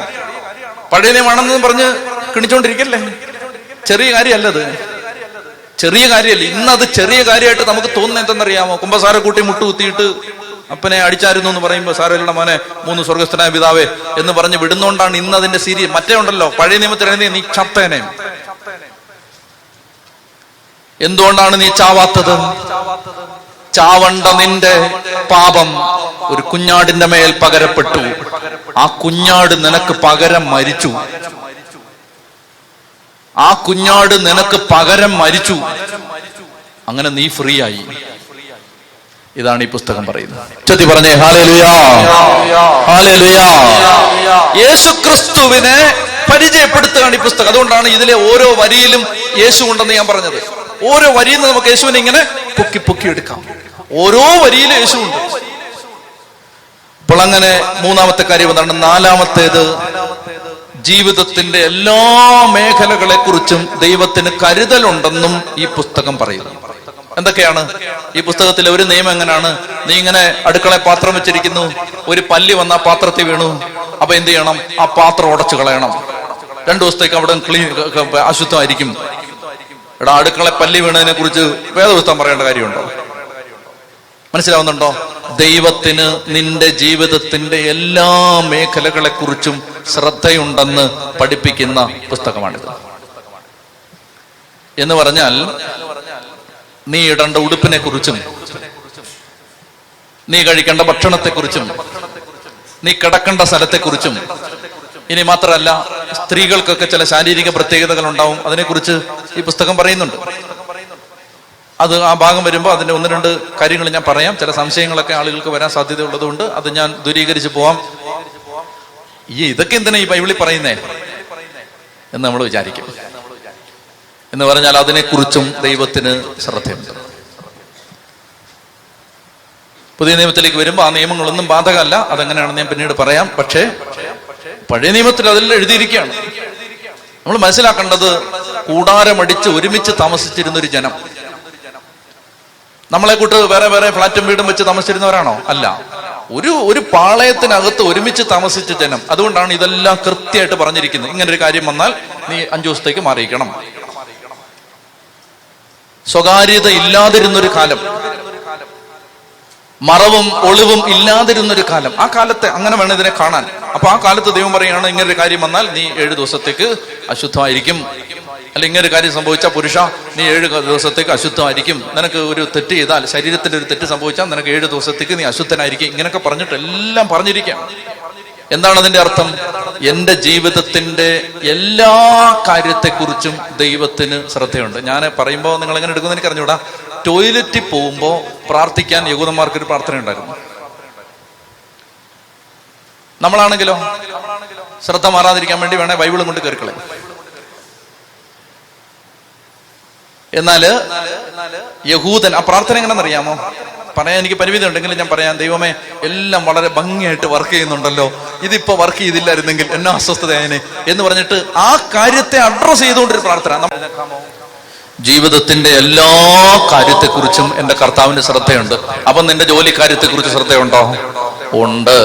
പഴയ നിയമാണെന്ന് പറഞ്ഞ് കിണിച്ചോണ്ടിരിക്കല്ലേ? ചെറിയ കാര്യമല്ലത്, ചെറിയ കാര്യമല്ല. ഇന്നത് ചെറിയ കാര്യമായിട്ട് നമുക്ക് തോന്നുന്നത് എന്തെന്നറിയാമോ? കുമ്പസാര കൂട്ടി മുട്ടുകുത്തിയിട്ട് അപ്പനെ അടിച്ചായിരുന്നു എന്ന് പറയുമ്പോൾ, സാരമില്ലട മോനെ, 3 സ്വർഗസ്ഥനായ പിതാവേ എന്ന് പറഞ്ഞ് വിടുന്നോണ്ടാണ് ഇന്ന് അതിന്റെ സീരിയസ്. മറ്റേ ഉണ്ടല്ലോ, പഴയ നിയമത്തിൽ എഴുതിയ നീ ചത്തേനെ. എന്തുകൊണ്ടാണ് നീ ചാവാത്തത്? ചാവണ്ട നിന്റെ പാപം ഒരു കുഞ്ഞാടിന്റെ മേൽ പകരപ്പെട്ടു. ആ കുഞ്ഞാട് നിനക്ക് പകരം മരിച്ചു. ആ കുഞ്ഞാട് നിനക്ക് പകരം മരിച്ചു. അങ്ങനെ നീ ഫ്രീ ആയി. ഇതാണ് ഈ പുസ്തകം പറയുന്നത്. ചൊല്ലി പറഞ്ഞേ ഹല്ലേലൂയ, ഹല്ലേലൂയ. യേശുക്രിസ്തുവിനെ പരിചയപ്പെടുത്തുകയാണ് ഈ പുസ്തകം. അതുകൊണ്ടാണ് ഇതിലെ ഓരോ വരിയിലും യേശു ഉണ്ടെന്ന് ഞാൻ പറഞ്ഞത്. ഓരോ വരിയിൽ നിന്ന് നമുക്ക് യേശുവിനെ ഇങ്ങനെ പൊക്കി പൊക്കി എടുക്കാം. ഓരോ വരിയിലും യേശുവുണ്ട്. അപ്പോൾ അങ്ങനെ മൂന്നാമത്തെ കാര്യം എന്താണ്? നാലാമത്തേത്, ജീവിതത്തിന്റെ എല്ലാ മേഖലകളെ കുറിച്ചും ദൈവത്തിന് കരുതലുണ്ടെന്നും ഈ പുസ്തകം പറയുന്നു. എന്തൊക്കെയാണ് ഈ പുസ്തകത്തിലെ ഒരു നിയമം? എങ്ങനെയാണ്? നീ ഇങ്ങനെ അടുക്കള പാത്രം വെച്ചിരിക്കുന്നു, ഒരു പല്ലി വന്ന ആ പാത്രത്തിൽ വീണു, അപ്പൊ എന്ത് ചെയ്യണം? ആ പാത്രം ഉടച്ചു കളയണം. 2 ദിവസത്തേക്ക് അവിടെ അശുദ്ധമായിരിക്കും. എടാ, അടുക്കള പല്ലി വീണതിനെ കുറിച്ച് വേദപുസ്തകം പറയേണ്ട കാര്യമുണ്ടോ? മനസ്സിലാവുന്നുണ്ടോ? ദൈവത്തിന് നിന്റെ ജീവിതത്തിന്റെ എല്ലാ മേഖലകളെ കുറിച്ചും ശ്രദ്ധയുണ്ടെന്ന് പഠിപ്പിക്കുന്ന പുസ്തകമാണിത്. എന്ന് പറഞ്ഞാൽ നീ ഇടേണ്ട ഉടുപ്പിനെ കുറിച്ചും, നീ കഴിക്കേണ്ട ഭക്ഷണത്തെക്കുറിച്ചും, നീ കിടക്കേണ്ട സ്ഥലത്തെക്കുറിച്ചും, ഇനി മാത്രമല്ല സ്ത്രീകൾക്കൊക്കെ ചില ശാരീരിക പ്രത്യേകതകൾ ഉണ്ടാവും, അതിനെക്കുറിച്ച് ഈ പുസ്തകം പറയുന്നുണ്ട്. അത് ആ ഭാഗം വരുമ്പോൾ അതിന്റെ 1-2 കാര്യങ്ങൾ ഞാൻ പറയാം. ചില സംശയങ്ങളൊക്കെ ആളുകൾക്ക് വരാൻ സാധ്യത ഉള്ളതുകൊണ്ട് അത് ഞാൻ ദൂരീകരിച്ച് പോവാം. ഇതൊക്കെ എന്തിനാ ഈ ബൈബിളിൽ പറയുന്നേ എന്ന് നമ്മൾ വിചാരിക്കും. എന്ന് പറഞ്ഞാൽ അതിനെക്കുറിച്ചും ദൈവത്തിന് ശ്രദ്ധയുണ്ട്. പുതിയ നിയമത്തിലേക്ക് വരുമ്പോൾ ആ നിയമങ്ങളൊന്നും ബാധകമല്ല. അതെങ്ങനെയാണെന്ന് ഞാൻ പിന്നീട് പറയാം. പക്ഷേ പഴയ നിയമത്തിൽ അതെല്ലാം എഴുതിയിരിക്കുകയാണ്. നമ്മൾ മനസ്സിലാക്കേണ്ടത്, കൂടാരമടിച്ച് ഒരുമിച്ച് താമസിച്ചിരുന്നൊരു ജനം. നമ്മളെ കൂട്ട് വേറെ വേറെ ഫ്ലാറ്റും വീടും വെച്ച് താമസിച്ചിരുന്നവരാണോ? അല്ല. ഒരു പാളയത്തിനകത്ത് ഒരുമിച്ച് താമസിച്ച ജനം. അതുകൊണ്ടാണ് ഇതെല്ലാം കൃത്യമായിട്ട് പറഞ്ഞിരിക്കുന്നത്. ഇങ്ങനൊരു കാര്യം വന്നാൽ നീ 5 ദിവസത്തേക്ക് മാറിയിരിക്കണം. സ്വകാര്യത ഇല്ലാതിരുന്നൊരു കാലം, മറവും ഒളിവും ഇല്ലാതിരുന്നൊരു കാലം. ആ കാലത്തെ അങ്ങനെ വേണം ഇതിനെ കാണാൻ. അപ്പൊ ആ കാലത്ത് ദൈവം പറയുകയാണ്, ഇങ്ങനൊരു കാര്യം വന്നാൽ നീ 7 ദിവസത്തേക്ക് അശുദ്ധമായിരിക്കും. അല്ല, ഇങ്ങനൊരു കാര്യം സംഭവിച്ചാൽ പുരുഷ നീ 7 ദിവസത്തേക്ക് അശുദ്ധമായിരിക്കും. നിനക്ക് ഒരു തെറ്റ് ചെയ്താൽ, ശരീരത്തിന്റെ ഒരു തെറ്റ് സംഭവിച്ചാൽ നിനക്ക് 7 ദിവസത്തേക്ക് നീ അശുദ്ധനായിരിക്കും. ഇങ്ങനെയൊക്കെ പറഞ്ഞിട്ട് എല്ലാം പറഞ്ഞിരിക്കാം. എന്താണ് അതിന്റെ അർത്ഥം? എന്റെ ജീവിതത്തിന്റെ എല്ലാ കാര്യത്തെക്കുറിച്ചും ദൈവത്തിന് ശ്രദ്ധയുണ്ട്. ഞാൻ പറയുമ്പോൾ നിങ്ങൾ എങ്ങനെ എടുക്കുമെന്ന് എനിക്ക് അറിഞ്ഞൂടാ. ടോയ്ലറ്റിൽ പോകുമ്പോൾ പ്രാർത്ഥിക്കാൻ യഹൂദന്മാർക്കൊരു പ്രാർത്ഥന ഉണ്ടായിരുന്നു. നമ്മളാണെങ്കിലോ ശ്രദ്ധ മാറാതിരിക്കാൻ വേണ്ടി വേണേ ബൈബിളും കൊണ്ട് കയറിക്കളയും. എന്നാല് യഹൂദൻ ആ പ്രാർത്ഥന എങ്ങനെയെന്നറിയാമോ? പറയാൻ എനിക്ക് പരിമിതി ഉണ്ടെങ്കിലും ഞാൻ പറയാം. ദൈവമേ, എല്ലാം വളരെ ഭംഗിയായിട്ട് വർക്ക് ചെയ്യുന്നുണ്ടല്ലോ, ഇതിപ്പോ വർക്ക് ചെയ്തില്ലായിരുന്നെങ്കിൽ എന്നെ അസ്വസ്ഥതയായനെ എന്ന് പറഞ്ഞിട്ട് ആ കാര്യത്തെ അഡ്രസ് ചെയ്തുകൊണ്ടൊരു പ്രാർത്ഥന. ജീവിതത്തിന്റെ എല്ലാ കാര്യത്തെക്കുറിച്ചും എന്റെ കർത്താവിന്റെ ശ്രദ്ധയുണ്ട്. അപ്പൊ നിന്റെ ജോലി കാര്യത്തെക്കുറിച്ച് ശ്രദ്ധയുണ്ടോ? ഉണ്ട്.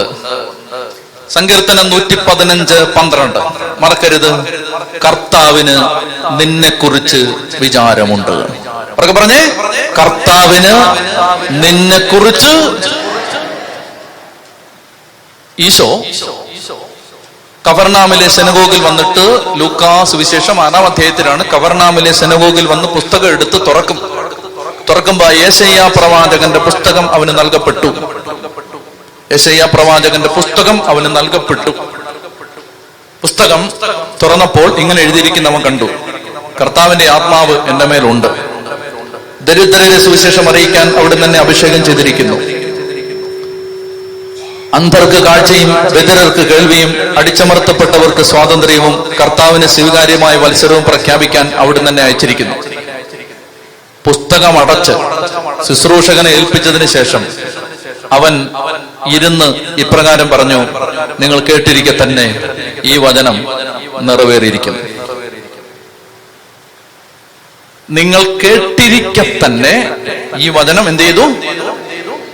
സങ്കീർത്തനം 115:12 മറക്കരുത്. കർത്താവിന് നിന്നെ കുറിച്ച് വിചാരമുണ്ട്. പറഞ്ഞേ, കർത്താവിന് നിന്നെ കുറിച്ച്. ഈശോ കവർനാമിലെ സെനഗോഗിൽ വന്നിട്ട്, ലൂക്കാ സുവിശേഷം 6-ാം അധ്യായത്തിലാണ്, കവർനാമിലെ സെനഗോഗിൽ വന്ന് പുസ്തകം എടുത്ത് തുറക്കുമ്പോ യെശയ്യാ പ്രവാചകന്റെ പുസ്തകം അവന് നൽകപ്പെട്ടു. യെശയ്യാ പ്രവാചകന്റെ പുസ്തകം അവന് നൽകപ്പെട്ടു. പുസ്തകം തുറന്നപ്പോൾ ഇങ്ങനെ എഴുതിയിരിക്കുന്നവൻ കണ്ടു, കർത്താവിന്റെ ആത്മാവ് എന്റെ മേലുണ്ട്, ദരിദ്രരെ സുവിശേഷം അറിയിക്കാൻ അവിടുന്ന് തന്നെ അഭിഷേകം ചെയ്തിരിക്കുന്നു, അന്ധർക്ക് കാഴ്ചയും ബധിരർക്ക് കേൾവിയും അടിച്ചമർത്തപ്പെട്ടവർക്ക് സ്വാതന്ത്ര്യവും കർത്താവിന് സ്വീകാര്യമായ മത്സരവും പ്രഖ്യാപിക്കാൻ അവിടുന്ന് തന്നെ അയച്ചിരിക്കുന്നു. പുസ്തകം അടച്ച് ശുശ്രൂഷകനെ ഏൽപ്പിച്ചതിന് ശേഷം അവൻ ഇരുന്ന് ഇപ്രകാരം പറഞ്ഞു, നിങ്ങൾ കേട്ടിരിക്കെ തന്നെ ഈ വചനം നിറവേറിയിരിക്കുന്നു. നിങ്ങൾ കേട്ടിരിക്കെ തന്നെ ഈ വചനം എന്ത് ചെയ്തു?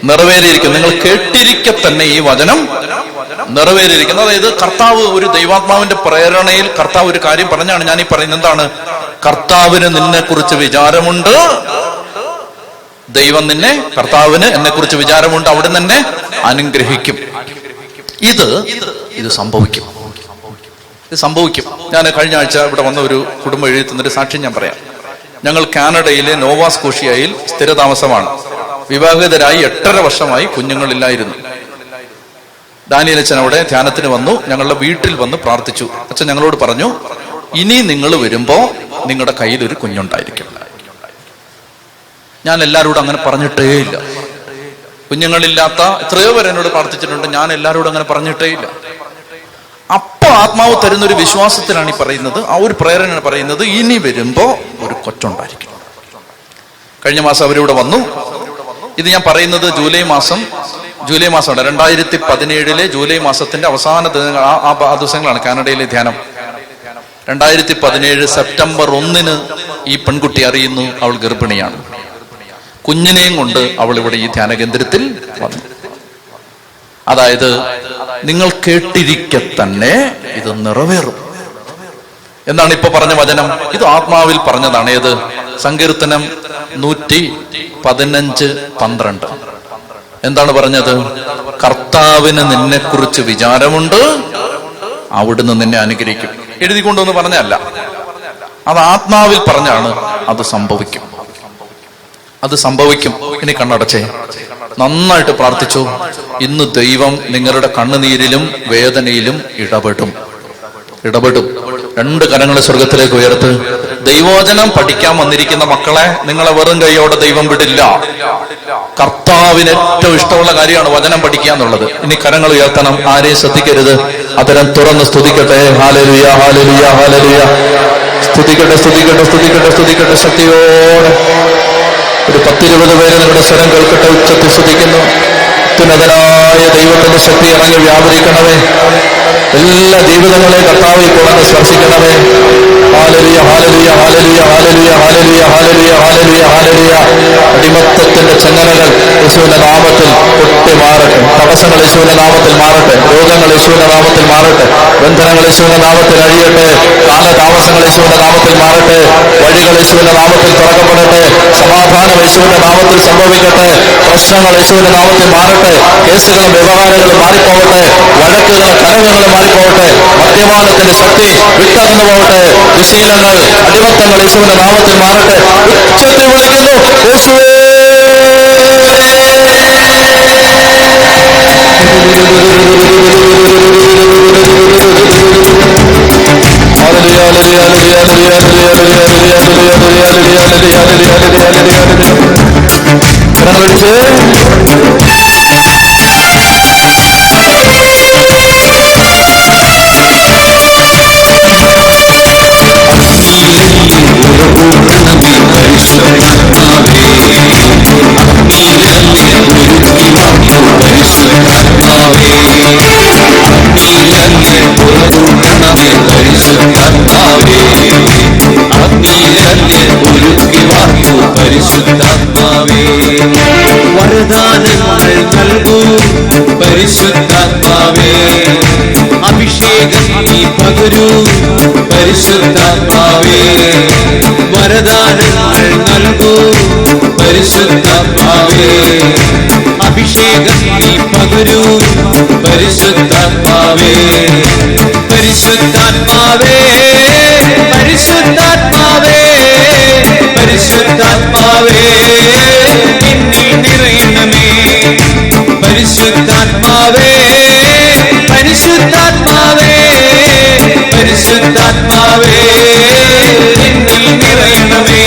നിറവേറിയിരിക്കുന്നു. നിങ്ങൾ കേട്ടിരിക്കെ തന്നെ ഈ വചനം നിറവേറിയിരിക്കുന്നു. അതായത് കർത്താവ് ഒരു ദൈവാത്മാവിന്റെ പ്രേരണയിൽ കർത്താവ് ഒരു കാര്യം പറഞ്ഞാണ് ഞാൻ ഈ പറയുന്നത്. എന്താണ്? കർത്താവിന് നിന്നെ കുറിച്ച് വിചാരമുണ്ട്. ദൈവം നിന്നെ, കർത്താവിന് എന്നെ കുറിച്ച് വിചാരമുണ്ട്, അവിടെ നിന്നെ അനുഗ്രഹിക്കും. ഇത് സംഭവിക്കും. ഇത് സംഭവിക്കും. ഞാൻ കഴിഞ്ഞ ആഴ്ച ഇവിടെ വന്ന ഒരു കുടുംബം എഴുതുന്നൊരു സാക്ഷ്യം ഞാൻ പറയാം. ഞങ്ങൾ കാനഡയിലെ നോവാ സ്കോഷ്യയിൽ സ്ഥിരതാമസമാണ്. വിവാഹിതരായി 8.5 വർഷമായി, കുഞ്ഞുങ്ങളില്ലായിരുന്നു. ഡാനിയൽ അച്ഛൻ അവിടെ ധ്യാനത്തിന് വന്നു, ഞങ്ങളുടെ വീട്ടിൽ വന്ന് പ്രാർത്ഥിച്ചു. അച്ഛൻ ഞങ്ങളോട് പറഞ്ഞു, ഇനി നിങ്ങൾ വരുമ്പോ നിങ്ങളുടെ കയ്യിൽ ഒരു കുഞ്ഞുണ്ടായിരിക്കും. ഞാൻ എല്ലാവരോടും അങ്ങനെ പറഞ്ഞിട്ടേ ഇല്ല. കുഞ്ഞുങ്ങളില്ലാത്ത എത്രയോ പേർ എന്നോട് പ്രാർത്ഥിച്ചിട്ടുണ്ട്. ഞാൻ എല്ലാവരോടും അങ്ങനെ പറഞ്ഞിട്ടേ ഇല്ല. അപ്പൊ ആത്മാവ് തരുന്നൊരു വിശ്വാസത്തിലാണ് ഈ പറയുന്നത്, ആ ഒരു പ്രേരണയാണ് പറയുന്നത്, ഇനി വരുമ്പോ ഒരു കൊച്ചുണ്ടായിരിക്കും. കഴിഞ്ഞ മാസം അവരിവിടെ വന്നു. ഇത് ഞാൻ പറയുന്നത് ജൂലൈ മാസമാണ്, 2017 ജൂലൈ മാസത്തിന്റെ അവസാന ആ ദിവസങ്ങളാണ് കാനഡയിലെ ധ്യാനം. 2017 സെപ്റ്റംബർ 1 ഈ പെൺകുട്ടി അറിയുന്നു അവൾ ഗർഭിണിയാണ്. കുഞ്ഞിനെയും കൊണ്ട് അവൾ ഇവിടെ ഈ ധ്യാന കേന്ദ്രത്തിൽ വന്നു. അതായത് നിങ്ങൾ കേട്ടിരിക്കെ തന്നെ ഇത് നിറവേറും എന്നാണ് ഇപ്പൊ പറഞ്ഞ വചനം. ഇത് ആത്മാവിൽ പറഞ്ഞതാണ്. ഏത്? സങ്കീർത്തനം 115:12. എന്താണ് പറഞ്ഞത്? കർത്താവിന് നിന്നെക്കുറിച്ച് വിചാരമുണ്ട്, അവിടുന്ന് നിന്നെ അനുഗ്രഹിക്കും. എഴുതിക്കൊണ്ടൊന്ന് പറഞ്ഞല്ല, അത് ആത്മാവിൽ പറഞ്ഞാണ്. അത് സംഭവിക്കും, അത് സംഭവിക്കും. ഇനി കണ്ണടച്ചേ, നന്നായിട്ട് പ്രാർത്ഥിച്ചു. ഇന്ന് ദൈവം നിങ്ങളുടെ കണ്ണുനീരിലും വേദനയിലും ഇടപെടും. 2 കരങ്ങളെ സ്വർഗത്തിലേക്ക് ഉയർത്ത്. ദൈവവചനം പഠിക്കാൻ വന്നിരിക്കുന്ന മക്കളെ നിങ്ങളെ വെറും കൈയോടെ ദൈവം വിടില്ല. കർത്താവിന് ഏറ്റവും ഇഷ്ടമുള്ള കാര്യമാണ് വചനം പഠിക്കുക എന്നുള്ളത്. ഇനി കരങ്ങൾ ഉയർത്തണം, ആരെയും ശ്രദ്ധിക്കരുത്. അതരം തുറന്ന് സ്തുതിക്കട്ടെ. ഹല്ലേലൂയ, ഹല്ലേലൂയ, ഹല്ലേലൂയ. സ്തുതിക്കട്ടെ, സ്തുതിക്കട്ടെ, സ്തുതിക്കട്ടെ, സ്തുതിക്കട്ടെ ശക്തിയോടെ. ഒരു 10-20 പേര് നിങ്ങളുടെ സ്വരം കേൾക്കട്ടെ. ഉച്ചത്തിൽ സ്തുതിക്കുന്നു. അത്യുന്നതനായ ദൈവത്തിന്റെ ശക്തി ഇറങ്ങി വ്യാപരിക്കണമേ. എല്ലാ ജീവിതങ്ങളെയും കർത്താവ് ഇപ്പോൾ അങ്ങ് സ്പർശിക്കണമേ. ഹല്ലേലൂയ, hallelujah, hallelujah, hallelujah, hallelujah, hallelujah, hallelujah, ഹല്ലേലൂയ. അടിമത്തത്തിന്റെ ചങ്ങലകൾ യേശുവിന്റെ നാമത്തിൽ പൊട്ടിമാറട്ടെ. തടസ്സങ്ങൾ യേശുവിന്റെ നാമത്തിൽ മാറട്ടെ. രോഗങ്ങൾ യേശുവിന്റെ നാമത്തിൽ മാറട്ടെ. ബന്ധനങ്ങൾ യേശുവിന്റെ നാമത്തിൽ അഴിയട്ടെ. കാലതാമസങ്ങൾ യേശുവിന്റെ നാമത്തിൽ മാറട്ടെ. വഴികൾ യേശുവിന്റെ നാമത്തിൽ തുറക്കപ്പെടട്ടെ. സമാധാനം യേശുവിന്റെ നാമത്തിൽ സംഭവിക്കട്ടെ. പ്രശ്നങ്ങൾ യേശുവിന്റെ നാമത്തിൽ മാറട്ടെ. കേസുകളും വ്യവഹാരങ്ങളും മാറിപ്പോകട്ടെ. വഴക്കുകളും കലഹങ്ങളും മാറിപ്പോകട്ടെ. മദ്യപാനത്തിന്റെ ശക്തി വിട്ടകന്നു പോകട്ടെ. ദുശീലങ്ങൾ, അടിമത്തങ്ങൾ യേശുവിന്റെ നാമത്തിൽ മാറട്ടെ. ഉച്ചത്തിൽ വിളിക്കുന്നു, യേശുവേ. വരദാനങ്ങൾ നൽകൂ പരിശുദ്ധാത്മാവേ. അഭിഷേകം നീ പകരൂ പരിശുദ്ധാത്മാവേ. വരദാനങ്ങൾ നൽകൂ പരിശുദ്ധാത്മാവേ. അഭിഷേകം നീ പകരൂ പരിശുദ്ധാത്മാവേ. പരിശുദ്ധാത്മാവേ, പരിശുദ്ധാത്മാവേ, പരിശുദ്ധാത്മാവേ, എന്നിൽ നിറയണമേ. പരിശുദ്ധാത്മാവേ, പരിശുദ്ധാത്മാവേ, പരിശുദ്ധാത്മാവേ, എന്നിൽ നിറയണമേ.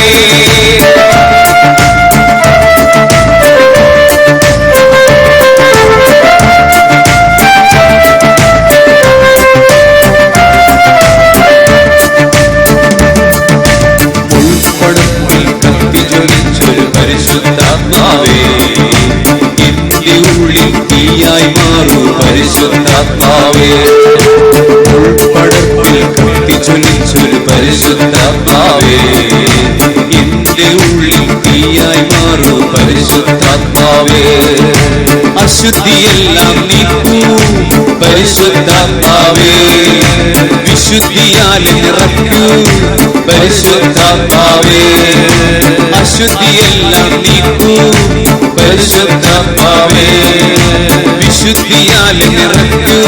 പരിശുദ്ധാത്മാവേ, എന്റെ ഉള്ളിൽ തീയായി മാറൂ പരിശുദ്ധാത്മാവേ. ഉൾപ്പടത്തിൽ കത്തിച്ചൊലിച്ചൊരു പരിശുദ്ധാത്മാവേ, എന്റെ ഉള്ളിൽ തീയായി മാറൂ പരിശുദ്ധാത്മാവേ. അശുദ്ധിയെല്ലാം നീക്കൂ പരിശുദ്ധാത്മാവേ. വിശുദ്ധിയാൽ നിറയ്ക്കൂ പരിശുദ്ധാത്മാവേ. അശുദ്ധിയെല്ലാം നീക്കൂ പരിശുദ്ധാത്മാവേ. വിശുദ്ധിയാൽ നിറയ്ക്കൂ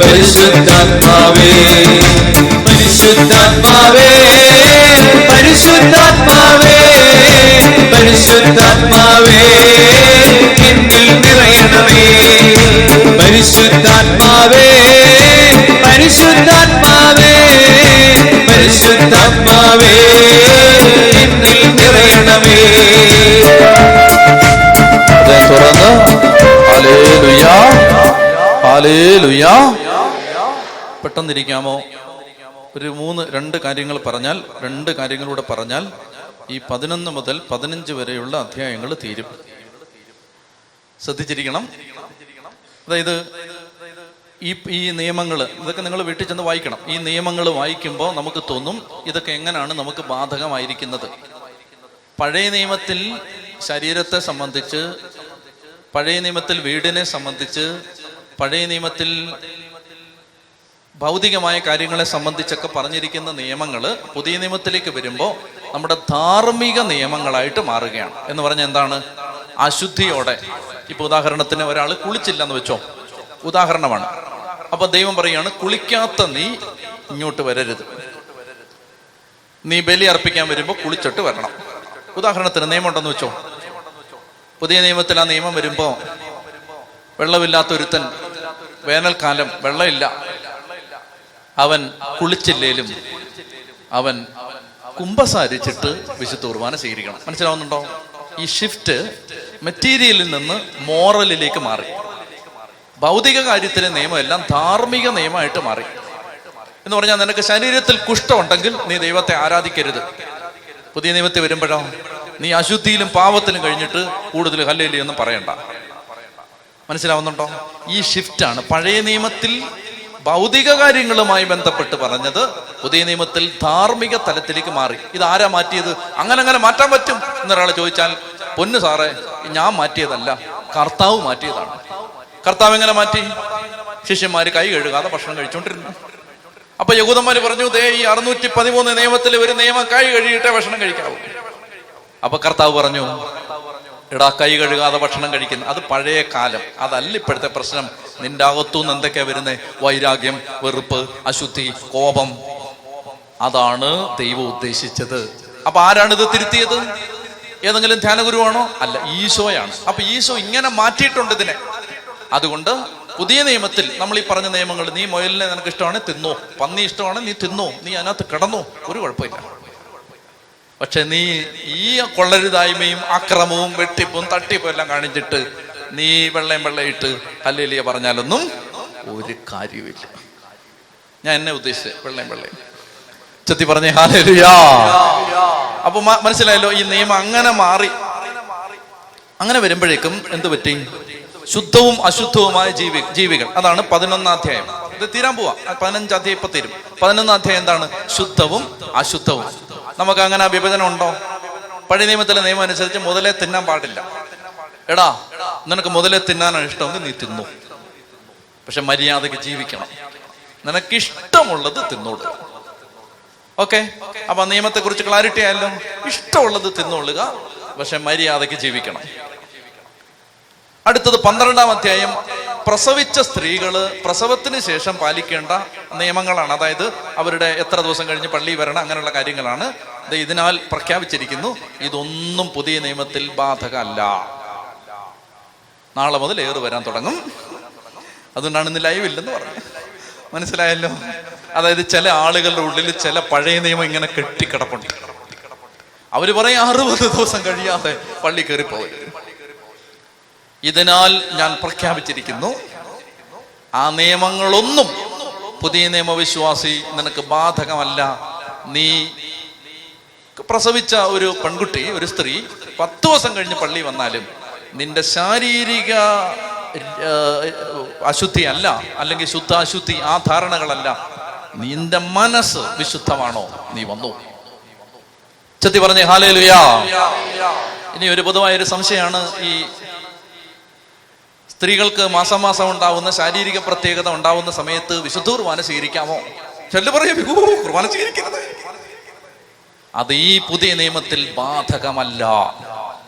പരിശുദ്ധാത്മാവേ. പരിശുദ്ധാത്മാവേ, പരിശുദ്ധാത്മാവേ, പരിശുദ്ധാത്മാവേ, എന്നിൽ നിറയണമേ. പരിശുദ്ധാത്മാവേ, പരിശുദ്ധാത്മാവേ, പരിശുദ്ധാത്മാവേ, എന്നിൽ നിറയണമേ. തുറന്ന് ഹല്ലേലൂയ, ഹല്ലേലൂയ. പെട്ടെന്നിരിക്കാമോ? ഒരു 2 കാര്യങ്ങൾ പറഞ്ഞാൽ 2 കാര്യങ്ങളൂടെ പറഞ്ഞാൽ ഈ 11 മുതൽ 15 വരെയുള്ള അധ്യായങ്ങൾ തീരും. ശ്രദ്ധിച്ചിരിക്കണം. അതായത് ഈ നിയമങ്ങൾ ഇതൊക്കെ നിങ്ങൾ വീട്ടിൽ ചെന്ന് വായിക്കണം. ഈ നിയമങ്ങൾ വായിക്കുമ്പോൾ നമുക്ക് തോന്നും ഇതൊക്കെ എങ്ങനെയാണ് നമുക്ക് ബാധകമായിരിക്കുന്നത്. പഴയ നിയമത്തിൽ ശരീരത്തെ സംബന്ധിച്ച്, പഴയ നിയമത്തിൽ വീടിനെ സംബന്ധിച്ച്, പഴയ നിയമത്തിൽ ഭൗതികമായ കാര്യങ്ങളെ സംബന്ധിച്ചൊക്കെ പറഞ്ഞിരിക്കുന്ന നിയമങ്ങൾ പുതിയ നിയമത്തിലേക്ക് വരുമ്പോൾ നമ്മുടെ ധാർമ്മിക നിയമങ്ങളായിട്ട് മാറുകയാണ്. എന്ന് പറഞ്ഞാൽ എന്താണ്? അശുദ്ധിയോടെ. ഇപ്പൊ ഉദാഹരണത്തിന് ഒരാൾ കുളിച്ചില്ലെന്ന് വെച്ചോ, ഉദാഹരണമാണ്. അപ്പൊ ദൈവം പറയാണ്, കുളിക്കാത്ത നീ ഇങ്ങോട്ട് വരരുത്. നീ ബലി അർപ്പിക്കാൻ വരുമ്പോൾ കുളിച്ചിട്ട് വരണം. ഉദാഹരണത്തിന് നിയമം ഉണ്ടെന്ന് വെച്ചോ. പുതിയ നിയമത്തിൽ ആ നിയമം വരുമ്പോ വെള്ളമില്ലാത്ത ഒരുത്തൻ, വേനൽക്കാലം വെള്ളമില്ല, അവൻ കുളിച്ചില്ലേലും അവൻ കുമ്പസാരിച്ചിട്ട് വിശുദ്ധ കുർബാന സ്വീകരിക്കണം. മനസ്സിലാവുന്നുണ്ടോ? ഈ ഷിഫ്റ്റ് മെറ്റീരിയലിൽ നിന്ന് മോറലിലേക്ക് മാറി. ഭൗതിക കാര്യത്തിലെ നിയമം എല്ലാം ധാർമ്മിക നിയമമായിട്ട് മാറി. എന്ന് പറഞ്ഞാൽ നിനക്ക് ശരീരത്തിൽ കുഷ്ഠമുണ്ടെങ്കിൽ നീ ദൈവത്തെ ആരാധിക്കരുത്. പുതിയ നിയമത്തിൽ വരുമ്പോഴോ നീ അശുദ്ധിയിലും പാവത്തിലും കഴിഞ്ഞിട്ട് കൂടുതൽ ഹല്ലേലൂയ ഒന്നും പറയണ്ട. മനസ്സിലാവുന്നുണ്ടോ? ഈ ഷിഫ്റ്റാണ്. പഴയ നിയമത്തിൽ ഭൗതിക കാര്യങ്ങളുമായി ബന്ധപ്പെട്ട് പറഞ്ഞത് പുതിയ നിയമത്തിൽ ധാർമ്മിക തലത്തിലേക്ക് മാറി. ഇത് ആരാ മാറ്റിയത്? അങ്ങനെ മാറ്റാൻ പറ്റും എന്നൊരാൾ ചോദിച്ചാൽ, പൊന്നു സാറേ, ഞാൻ മാറ്റിയതല്ല, കർത്താവ് മാറ്റിയതാണ്. കർത്താവ് എങ്ങനെ മാറ്റി? ശിഷ്യന്മാര് കൈ കഴുകാതെ ഭക്ഷണം കഴിച്ചുകൊണ്ടിരുന്നു. അപ്പൊ യഹൂദന്മാര് പറഞ്ഞു, ദേ ഈ 613 നിയമത്തിൽ ഒരു നിയമം, കൈ കഴുകിയിട്ടേ ഭക്ഷണം കഴിക്കാവൂ. അപ്പൊ കർത്താവ് പറഞ്ഞു, എടാ, കൈ കഴുകാതെ ഭക്ഷണം കഴിക്കുന്നു, അത് പഴയ കാലം, അതല്ല ഇപ്പോഴത്തെ പ്രശ്നം. നിന്റെ അകത്തുനിന്ന് എന്തൊക്കെയാ വരുന്നത്? വൈരാഗ്യം, വെറുപ്പ്, അശുദ്ധി, കോപം. അതാണ് ദൈവം ഉദ്ദേശിച്ചത്. അപ്പൊ ആരാണിത് തിരുത്തിയത്? ഏതെങ്കിലും ധ്യാനഗുരുവാണോ? അല്ല, ഈശോയാണ്. അപ്പൊ ഈശോ ഇങ്ങനെ മാറ്റിയിട്ടുണ്ട് ഇതിനെ. അതുകൊണ്ട് പുതിയ നിയമത്തിൽ നമ്മൾ ഈ പറഞ്ഞ നിയമങ്ങൾ, നീ മുയലിനെ നിനക്ക് ഇഷ്ടമാണെങ്കിൽ തിന്നോ, പന്നി ഇഷ്ടമാണെങ്കിൽ നീ തിന്നോ, നീ അതിനകത്ത് കിടന്നോ, ഒരു കുഴപ്പമില്ല. പക്ഷെ നീ ഈ കൊള്ളരുതായ്മയും അക്രമവും വെട്ടിപ്പും തട്ടിപ്പും എല്ലാം കാണിച്ചിട്ട് നീ വെള്ളയിട്ട് ഹല്ലേലൂയ പറഞ്ഞാലൊന്നും ഒരു കാര്യമില്ല. ഞാൻ എന്നെ ഉദ്ദേശിച്ചത് വെള്ളയും ചെത്തി പറഞ്ഞേ ഹല്ലേലൂയ. അപ്പൊ മനസ്സിലായല്ലോ, ഈ നിയമം അങ്ങനെ മാറി. അങ്ങനെ വരുമ്പോഴേക്കും എന്ത് പറ്റി? ശുദ്ധവും അശുദ്ധവുമായ ജീവികൾ. അതാണ് 11ാം അധ്യായം. ഇത് തീരാൻ പോവാ. 15 അധ്യായം ഇപ്പൊ തീരും. 11ാം അധ്യായം എന്താണ്? ശുദ്ധവും അശുദ്ധവും. നമുക്ക് അങ്ങനെ വിഭജനം ഉണ്ടോ? പഴയ നിയമത്തിലെ നിയമം അനുസരിച്ച് മുതലേ തിന്നാൻ പാടില്ല. എടാ, നിനക്ക് മുതലേ തിന്നാനാണ് ഇഷ്ടമെങ്കിൽ നീ തിന്നു, പക്ഷെ മര്യാദക്ക് ജീവിക്കണം. നിനക്കിഷ്ടമുള്ളത് തിന്നോളുക. ഓക്കെ? അപ്പൊ നിയമത്തെ കുറിച്ച് ക്ലാരിറ്റി ആയല്ലോ. ഇഷ്ടമുള്ളത് തിന്നോളുക, പക്ഷെ മര്യാദക്ക് ജീവിക്കണം. അടുത്തത് 12ാം അധ്യായം. പ്രസവിച്ച സ്ത്രീകള് പ്രസവത്തിന് ശേഷം പാലിക്കേണ്ട നിയമങ്ങളാണ്. അതായത് അവരുടെ എത്ര ദിവസം കഴിഞ്ഞ് പള്ളി വരണം, അങ്ങനെയുള്ള കാര്യങ്ങളാണ്. ഇതിനാൽ പ്രഖ്യാപിച്ചിരിക്കുന്നു, ഇതൊന്നും പുതിയ നിയമത്തിൽ ബാധകമല്ല. നാളെ മുതൽ ഏറ് വരാൻ തുടങ്ങും. അതുകൊണ്ടാണ് ഇന്ന് ലൈവ് ഇല്ലെന്ന് പറഞ്ഞു. മനസ്സിലായല്ലോ? അതായത് ചില ആളുകളുടെ ഉള്ളിൽ ചില പഴയ നിയമം ഇങ്ങനെ കെട്ടിക്കിടപ്പുണ്ട്. അവര് പറയും 60 ദിവസം കഴിയാതെ പള്ളി കയറി പോകരുത്. ഇതിനാൽ ഞാൻ പ്രഖ്യാപിച്ചിരിക്കുന്നു, ആ നിയമങ്ങളൊന്നും പുതിയ നിയമവിശ്വാസി നിനക്ക് ബാധകമല്ല. നീ പ്രസവിച്ച ഒരു പെൺകുട്ടി, ഒരു സ്ത്രീ 10 ദിവസം കഴിഞ്ഞ് പള്ളി വന്നാലും നിന്റെ ശാരീരിക അശുദ്ധി അല്ല, അല്ലെങ്കിൽ ശുദ്ധാശുദ്ധി, ആ ധാരണകളല്ല. നിന്റെ മനസ്സ് വിശുദ്ധമാണോ, നീ വന്നു. ചെത്തി പറഞ്ഞേ ഹല്ലേലൂയ. ഇനി ഒരു പൊതുവായൊരു സംശയമാണ്, ഈ സ്ത്രീകൾക്ക് മാസം ഉണ്ടാവുന്ന ശാരീരിക പ്രത്യേകത ഉണ്ടാവുന്ന സമയത്ത് വിശുദ്ധ കുർബാന സ്വീകരിക്കാമോ? ചെല്ലു പറയും, കുർബാന സ്വീകരിക്കുന്നത്. അത് ഈ പുതിയ നിയമത്തിൽ ബാധകമല്ല.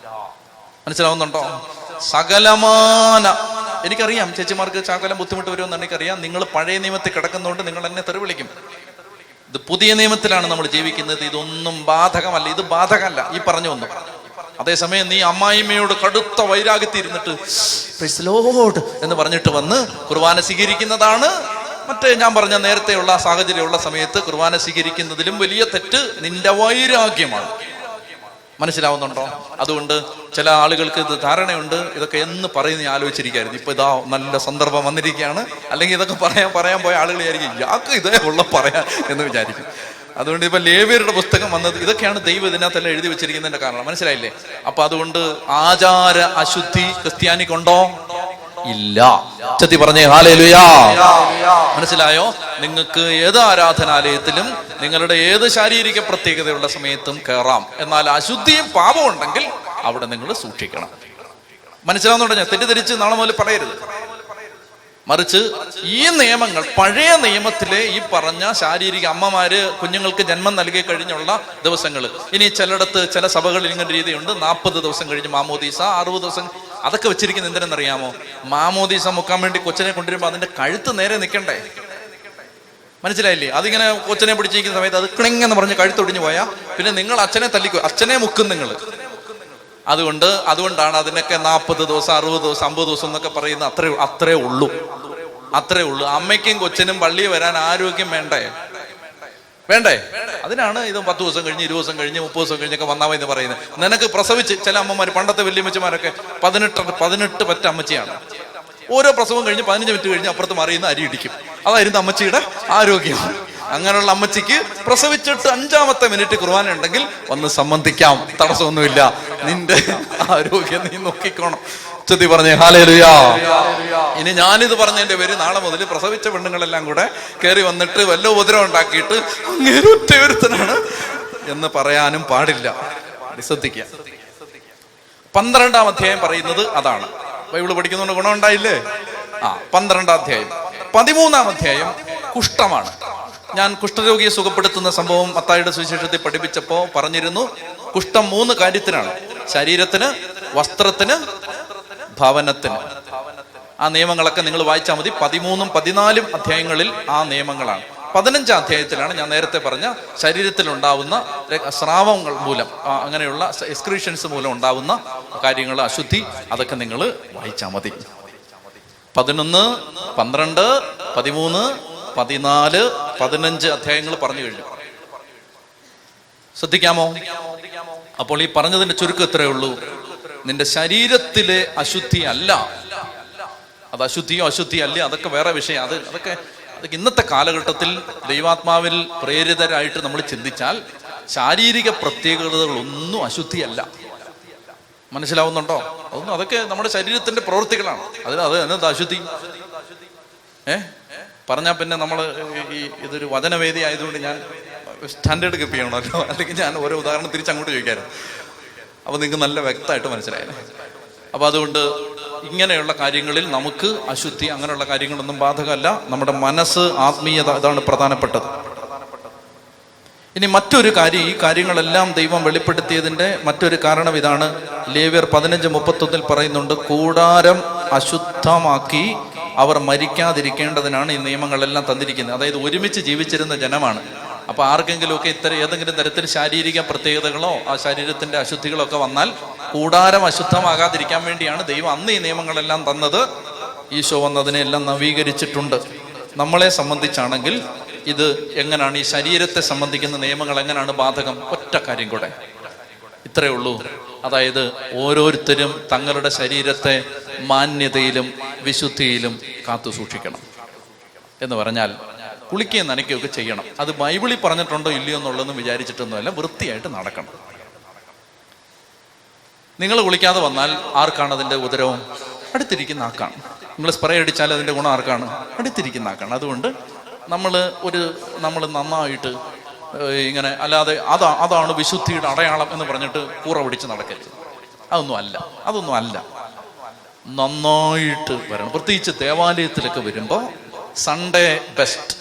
മനസ്സിലാവുന്നുണ്ടോ? സകലമാന, എനിക്കറിയാം ചേച്ചിമാർക്ക് ശകലം ബുദ്ധിമുട്ട് വരുമെന്ന് എനിക്കറിയാം. നിങ്ങൾ പഴയ നിയമത്തിൽ കിടക്കുന്നതുകൊണ്ട് നിങ്ങൾ എന്നെ തെറി വിളിക്കും. ഇത് പുതിയ നിയമത്തിലാണ് നമ്മൾ ജീവിക്കുന്നത്. ഇതൊന്നും ബാധകമല്ല. ഇത് ബാധകമല്ല ഈ പറഞ്ഞു ഒന്നും. അതേസമയം നീ അമ്മായിമ്മയോട് കടുത്ത വൈരാഗ്യത്തിരുന്നിട്ട് പ്രൈസ് ലോർഡ് എന്ന് പറഞ്ഞിട്ട് വന്ന് കുർബാന സ്വീകരിക്കുന്നതാണ്. മറ്റേ ഞാൻ പറഞ്ഞ നേരത്തെയുള്ള സാഹചര്യമുള്ള സമയത്ത് കുർബാന സ്വീകരിക്കുന്നതിലും വലിയ തെറ്റ് നിന്റെ വൈരാഗ്യമാണ്. മനസ്സിലാവുന്നുണ്ടോ? അതുകൊണ്ട് ചില ആളുകൾക്ക് ഇത് ധാരണയുണ്ട്, ഇതൊക്കെ എന്ന് പറയുന്ന ആലോചിച്ചിരിക്കുകയായിരുന്നു. ഇപ്പൊ ഇതാ നല്ല സന്ദർഭം വന്നിരിക്കുകയാണ്. അല്ലെങ്കിൽ ഇതൊക്കെ പറയാൻ പോയ ആളുകൾ വിചാരിക്കും, യാക്ക് ഇതേ ഉള്ള പറയാൻ എന്ന് വിചാരിക്കും. അതുകൊണ്ട് ഇപ്പൊ ലേവ്യരുടെ പുസ്തകം വന്നത് ഇതൊക്കെയാണ് ദൈവം ഇതിനകത്തെല്ലാം എഴുതി വെച്ചിരിക്കുന്നതിന്റെ കാരണം. മനസ്സിലായില്ലേ? അപ്പൊ അതുകൊണ്ട് ആചാര അശുദ്ധി ക്രിസ്ത്യാനിക്കുണ്ടോ? ഇല്ല. ചത്തി പറഞ്ഞേ ഹല്ലേലൂയ. മനസ്സിലായോ? നിങ്ങൾക്ക് ഏത് ആരാധനാലയത്തിലും നിങ്ങളുടെ ഏത് ശാരീരിക പ്രത്യേകതയുള്ള സമയത്തും കയറാം. എന്നാൽ അശുദ്ധിയും പാപവും ഉണ്ടെങ്കിൽ അവിടെ നിങ്ങൾ സൂക്ഷിക്കണം. മനസ്സിലാവുന്നുണ്ടോ? ഞാൻ തെറ്റിദ്ധരിച്ച് നാളെ മുതൽ പറയരുത്. മറിച്ച് ഈ നിയമങ്ങൾ, പഴയ നിയമത്തിലെ ഈ പറഞ്ഞ ശാരീരിക അമ്മമാര് കുഞ്ഞുങ്ങൾക്ക് ജന്മം നൽകി കഴിഞ്ഞുള്ള ദിവസങ്ങൾ, ഇനി ചിലയിടത്ത് ചില സഭകളിൽ ഇങ്ങനെ രീതിയുണ്ട്, 40 ദിവസം കഴിഞ്ഞ് മാമോദീസ, 60 ദിവസം. അതൊക്കെ വെച്ചിരിക്കുന്നത് എന്തിനെന്നറിയാമോ? മാമോദീസ മുക്കാൻ വേണ്ടി കൊച്ചിനെ കൊണ്ടുവരുമ്പോൾ അതിന്റെ കഴുത്ത് നേരെ നിൽക്കണ്ടേ? മനസ്സിലായില്ലേ? അതിങ്ങനെ കൊച്ചിനെ പിടിച്ചിരിക്കുന്ന സമയത്ത് അത് ക്ലിങ്ങെന്ന് പറഞ്ഞ് കഴുത്തൊടിഞ്ഞു പോയാൽ പിന്നെ നിങ്ങൾ അച്ഛനെ തല്ലിക്കോ, അച്ഛനെ മുക്കും നിങ്ങൾ. അതുകൊണ്ടാണ് അതിനൊക്കെ 40 ദിവസം 60 ദിവസം 50 ദിവസം എന്നൊക്കെ പറയുന്നത്. അത്രേ ഉള്ളൂ. അമ്മയ്ക്കും കൊച്ചിനും പള്ളിയിൽ വരാൻ ആരോഗ്യം വേണ്ടേ? അതിനാണ് ഇത് 10 ദിവസം കഴിഞ്ഞ് 20 ദിവസം കഴിഞ്ഞ് 30 ദിവസം കഴിഞ്ഞൊക്കെ വന്നാൽ എന്ന് പറയുന്നത്. നിനക്ക് പ്രസവിച്ച് ചില അമ്മമാർ, പണ്ടത്തെ വല്യമ്മച്ചിമാരൊക്കെ 18 പറ്റ അമ്മച്ചിയാണ്. ഓരോ പ്രസവം കഴിഞ്ഞ് 15 മിനിറ്റ് കഴിഞ്ഞ് അപ്പുറത്ത് മറിയുന്ന അരി ഇടിക്കും. അതായിരുന്നു അമ്മച്ചിയുടെ ആരോഗ്യം. അങ്ങനെയുള്ള അമ്മച്ചിക്ക് പ്രസവിച്ചിട്ട് 5-ാമത്തെ മിനിറ്റ് കുർബാന ഉണ്ടെങ്കിൽ വന്ന് സംബന്ധിക്കാം, തടസ്സമൊന്നുമില്ല. നിന്റെ ആരോഗ്യം നീ നോക്കിക്കോണം. ചൊല്ലി പറഞ്ഞേ ഹല്ലേലൂയ. ഇനി ഞാനിത് പറഞ്ഞതിന്റെ പേര് നാളെ മുതൽ പ്രസവിച്ച പെണ്ണുങ്ങളെല്ലാം കൂടെ കയറി വന്നിട്ട് വല്ല ഉപദ്രവം ഉണ്ടാക്കിയിട്ട് അങ്ങേരുത്തനാണ് എന്ന് പറയാനും പാടില്ല. ശ്രദ്ധിക്കുക. 12-ാം അധ്യായം പറയുന്നത് അതാണ്. ബൈബിള് പഠിക്കുന്നതുകൊണ്ട് ഗുണമുണ്ടായില്ലേ? 12-ാം അധ്യായം. 13-ാം അധ്യായം കുഷ്ഠമാണ്. ഞാൻ കുഷ്ഠരോഗിയെ സുഖപ്പെടുത്തുന്ന സംഭവം മത്തായിയുടെ സുവിശേഷത്തിൽ പഠിപ്പിച്ചപ്പോ പറഞ്ഞിരുന്നു. കുഷ്ഠം 3 കാര്യത്തിനാണ്: ശരീരത്തിന്, വസ്ത്രത്തിന്, ഭവനത്തിന്. ആ നിയമങ്ങളൊക്കെ നിങ്ങൾ വായിച്ചാൽ മതി. 13ഉം 14ഉം അധ്യായങ്ങളിൽ ആ നിയമങ്ങളാണ്. 15-ാം അധ്യായത്തിലാണ് ഞാൻ നേരത്തെ പറഞ്ഞ ശരീരത്തിലുണ്ടാവുന്ന സ്രാവങ്ങൾ മൂലം, അങ്ങനെയുള്ള എക്സ്ക്രീഷൻസ് മൂലം ഉണ്ടാവുന്ന കാര്യങ്ങൾ, അശുദ്ധി, അതൊക്കെ നിങ്ങൾ വായിച്ചാൽ മതി. 11, 12, 13, 14, 15 അധ്യായങ്ങൾ പറഞ്ഞു കഴിഞ്ഞു. ശ്രദ്ധിക്കാമോ? അപ്പോൾ ഈ പറഞ്ഞതിന്റെ ചുരുക്കം ഇത്രയേ ഉള്ളൂ. നിന്റെ ശരീരത്തിലെ അശുദ്ധി അല്ല, അത് അശുദ്ധിയോ അല്ലേ, അതൊക്കെ വേറെ വിഷയം. അതൊക്കെ ഇന്നത്തെ കാലഘട്ടത്തിൽ ദൈവാത്മാവിൽ പ്രേരിതരായിട്ട് നമ്മൾ ചിന്തിച്ചാൽ ശാരീരിക പ്രത്യേകതകളൊന്നും അശുദ്ധിയല്ല. മനസ്സിലാവുന്നുണ്ടോ? അതൊക്കെ നമ്മുടെ ശരീരത്തിന്റെ പ്രവൃത്തികളാണ്. അത് എന്താ അശുദ്ധി? പറഞ്ഞാൽ പിന്നെ നമ്മൾ ഇതൊരു വചനവേദി ആയതുകൊണ്ട് ഞാൻ സ്റ്റാൻഡേർഡ് കീപ്പ് ചെയ്യണമല്ലോ, അല്ലെങ്കിൽ ഞാൻ ഓരോ ഉദാഹരണം തിരിച്ചങ്ങോട്ട് ചോദിക്കായിരുന്നു. അപ്പോൾ നിങ്ങൾക്ക് നല്ല വ്യക്തമായിട്ട് മനസ്സിലായത്. അപ്പോൾ അതുകൊണ്ട് ഇങ്ങനെയുള്ള കാര്യങ്ങളിൽ നമുക്ക് അശുദ്ധി, അങ്ങനെയുള്ള കാര്യങ്ങളൊന്നും ബാധകമല്ല. നമ്മുടെ മനസ്സ്, ആത്മീയത, ഇതാണ് പ്രധാനപ്പെട്ടത്. ഇനി മറ്റൊരു കാര്യം, ഈ കാര്യങ്ങളെല്ലാം ദൈവം വെളിപ്പെടുത്തിയതിൻ്റെ മറ്റൊരു കാരണം ഇതാണ്. ലേവ്യർ 15:31 പറയുന്നുണ്ട്, കൂടാരം അശുദ്ധമാക്കി അവർ മരിക്കാതിരിക്കേണ്ടതിനാണ് ഈ നിയമങ്ങളെല്ലാം തന്നിരിക്കുന്നത്. അതായത് ഒരുമിച്ച് ജീവിച്ചിരുന്ന ജനമാണ്. അപ്പൊ ആർക്കെങ്കിലുമൊക്കെ ഏതെങ്കിലും തരത്തിൽ ശാരീരിക പ്രത്യേകതകളോ ആ ശരീരത്തിന്റെ അശുദ്ധികളോ ഒക്കെ വന്നാൽ കൂടാരം അശുദ്ധമാകാതിരിക്കാൻ വേണ്ടിയാണ് ദൈവം അന്ന് ഈ നിയമങ്ങളെല്ലാം തന്നത്. ഈശോ വന്നതിനെല്ലാം നവീകരിച്ചിട്ടുണ്ട്. നമ്മളെ സംബന്ധിച്ചാണെങ്കിൽ ഇത് എങ്ങനെയാണ്, ഈ ശരീരത്തെ സംബന്ധിക്കുന്ന നിയമങ്ങൾ എങ്ങനെയാണ് ബാധകം? ഒറ്റ കാര്യം കൂടെ, ഇത്രയേ ഉള്ളൂ. അതായത് ഓരോരുത്തരും തങ്ങളുടെ ശരീരത്തെ മാന്യതയിലും വിശുദ്ധിയിലും കാത്തു സൂക്ഷിക്കണം. എന്ന് പറഞ്ഞാൽ കുളിക്കുകയും നനയ്ക്കുകയൊക്കെ ചെയ്യണം. അത് ബൈബിളിൽ പറഞ്ഞിട്ടുണ്ടോ ഇല്ലയോ എന്നുള്ളതൊന്നും വിചാരിച്ചിട്ടൊന്നുമല്ല, വൃത്തിയായിട്ട് നടക്കണം. നിങ്ങൾ കുളിക്കാതെ വന്നാൽ ആർക്കാണ് അതിൻ്റെ ഉദരവും? അടുത്തിരിക്കുന്ന ആൾക്കാണ്. നിങ്ങൾ സ്പ്രേ അടിച്ചാൽ അതിൻ്റെ ഗുണം ആർക്കാണ്? അടുത്തിരിക്കുന്ന ആൾക്കാണ്. അതുകൊണ്ട് നമ്മൾ നന്നായിട്ട് ഇങ്ങനെ, അല്ലാതെ അതാണ് വിശുദ്ധിയുടെ അടയാളം എന്ന് പറഞ്ഞിട്ട് കൂറ പിടിച്ച് നടക്കരുത്. അതൊന്നും അല്ല. നന്നായിട്ട് വരണം. പ്രത്യേകിച്ച് ദേവാലയത്തിലൊക്കെ വരുമ്പോൾ സൺഡേ ബെസ്റ്റ്.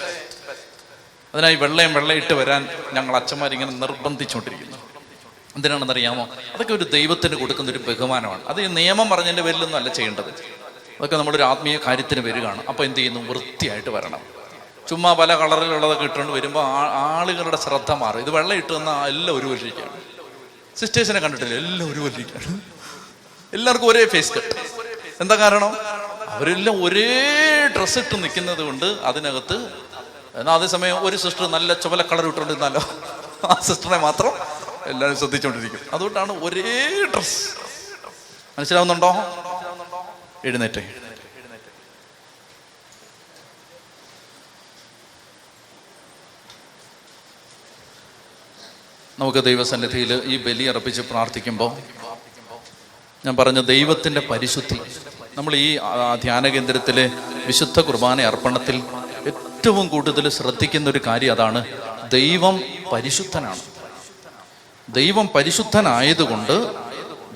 അതിനായി വെള്ളയിട്ട് വരാൻ ഞങ്ങൾ അച്ഛന്മാരിങ്ങനെ നിർബന്ധിച്ചുകൊണ്ടിരിക്കുന്നു. എന്തിനാണെന്നറിയാമോ? അതൊക്കെ ഒരു ദൈവത്തിന് കൊടുക്കുന്ന ഒരു ബഹുമാനമാണ്. അത് ഈ നിയമം പറഞ്ഞതിൻ്റെ പേരിലൊന്നും അല്ല ചെയ്യേണ്ടത്. അതൊക്കെ നമ്മുടെ ഒരു ആത്മീയ കാര്യത്തിന് വരികയാണ്. അപ്പോൾ എന്ത് ചെയ്യുന്നു? വൃത്തിയായിട്ട് വരണം. ചുമ്മാ പല കളറിലുള്ളതൊക്കെ ഇട്ടുകൊണ്ട് വരുമ്പോൾ ആളുകളുടെ ശ്രദ്ധ മാറും. ഇത് വെള്ളം ഇട്ട് വന്നാൽ എല്ലാം ഒരു വല്ലിരിക്കുകയാണ്. സിസ്റ്റേഴ്സിനെ കണ്ടിട്ടില്ല, എല്ലാം ഒരു വല്ലിരിക്കുകയാണ്. എല്ലാവർക്കും ഒരേ ഫേസ് കട്ട്. എന്താ കാരണം? അവരെല്ലാം ഒരേ ഡ്രസ്സ് ഇട്ട് നിൽക്കുന്നത് കൊണ്ട് അതിനകത്ത്. എന്നാൽ അതേസമയം ഒരു സിസ്റ്റർ നല്ല ചുവല കളർ ഇട്ടുകൊണ്ടിരുന്നാലോ ആ സിസ്റ്ററിനെ മാത്രം എല്ലാവരും ശ്രദ്ധിച്ചുകൊണ്ടിരിക്കും. അതുകൊണ്ടാണ് ഒരേ ഡ്രസ്. മനസ്സിലാവുന്നുണ്ടോ? എഴുന്നേറ്റേ. നമുക്ക് ദൈവസന്നിധിയിൽ ഈ ബലി അർപ്പിച്ച് പ്രാർത്ഥിക്കുമ്പോൾ ഞാൻ പറഞ്ഞ ദൈവത്തിൻ്റെ പരിശുദ്ധി, നമ്മൾ ഈ ധ്യാന കേന്ദ്രത്തിലെ വിശുദ്ധ കുർബാന അർപ്പണത്തിൽ ഏറ്റവും കൂടുതൽ ശ്രദ്ധിക്കുന്ന ഒരു കാര്യം അതാണ്. ദൈവം പരിശുദ്ധനാണ്. ദൈവം പരിശുദ്ധനായതുകൊണ്ട്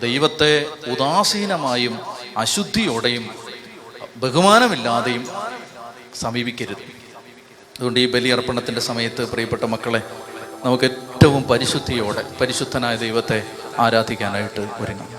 ദൈവത്തെ ഉദാസീനമായും അശുദ്ധിയോടെയും ബഹുമാനമില്ലാതെയും സമീപിക്കരുത്. അതുകൊണ്ട് ഈ ബലിയർപ്പണത്തിൻ്റെ സമയത്ത് പ്രിയപ്പെട്ട മക്കളെ, നമുക്ക് ഏറ്റവും പരിശുദ്ധിയോടെ പരിശുദ്ധനായ ദൈവത്തെ ആരാധിക്കാനായിട്ട് ഒരുങ്ങാം.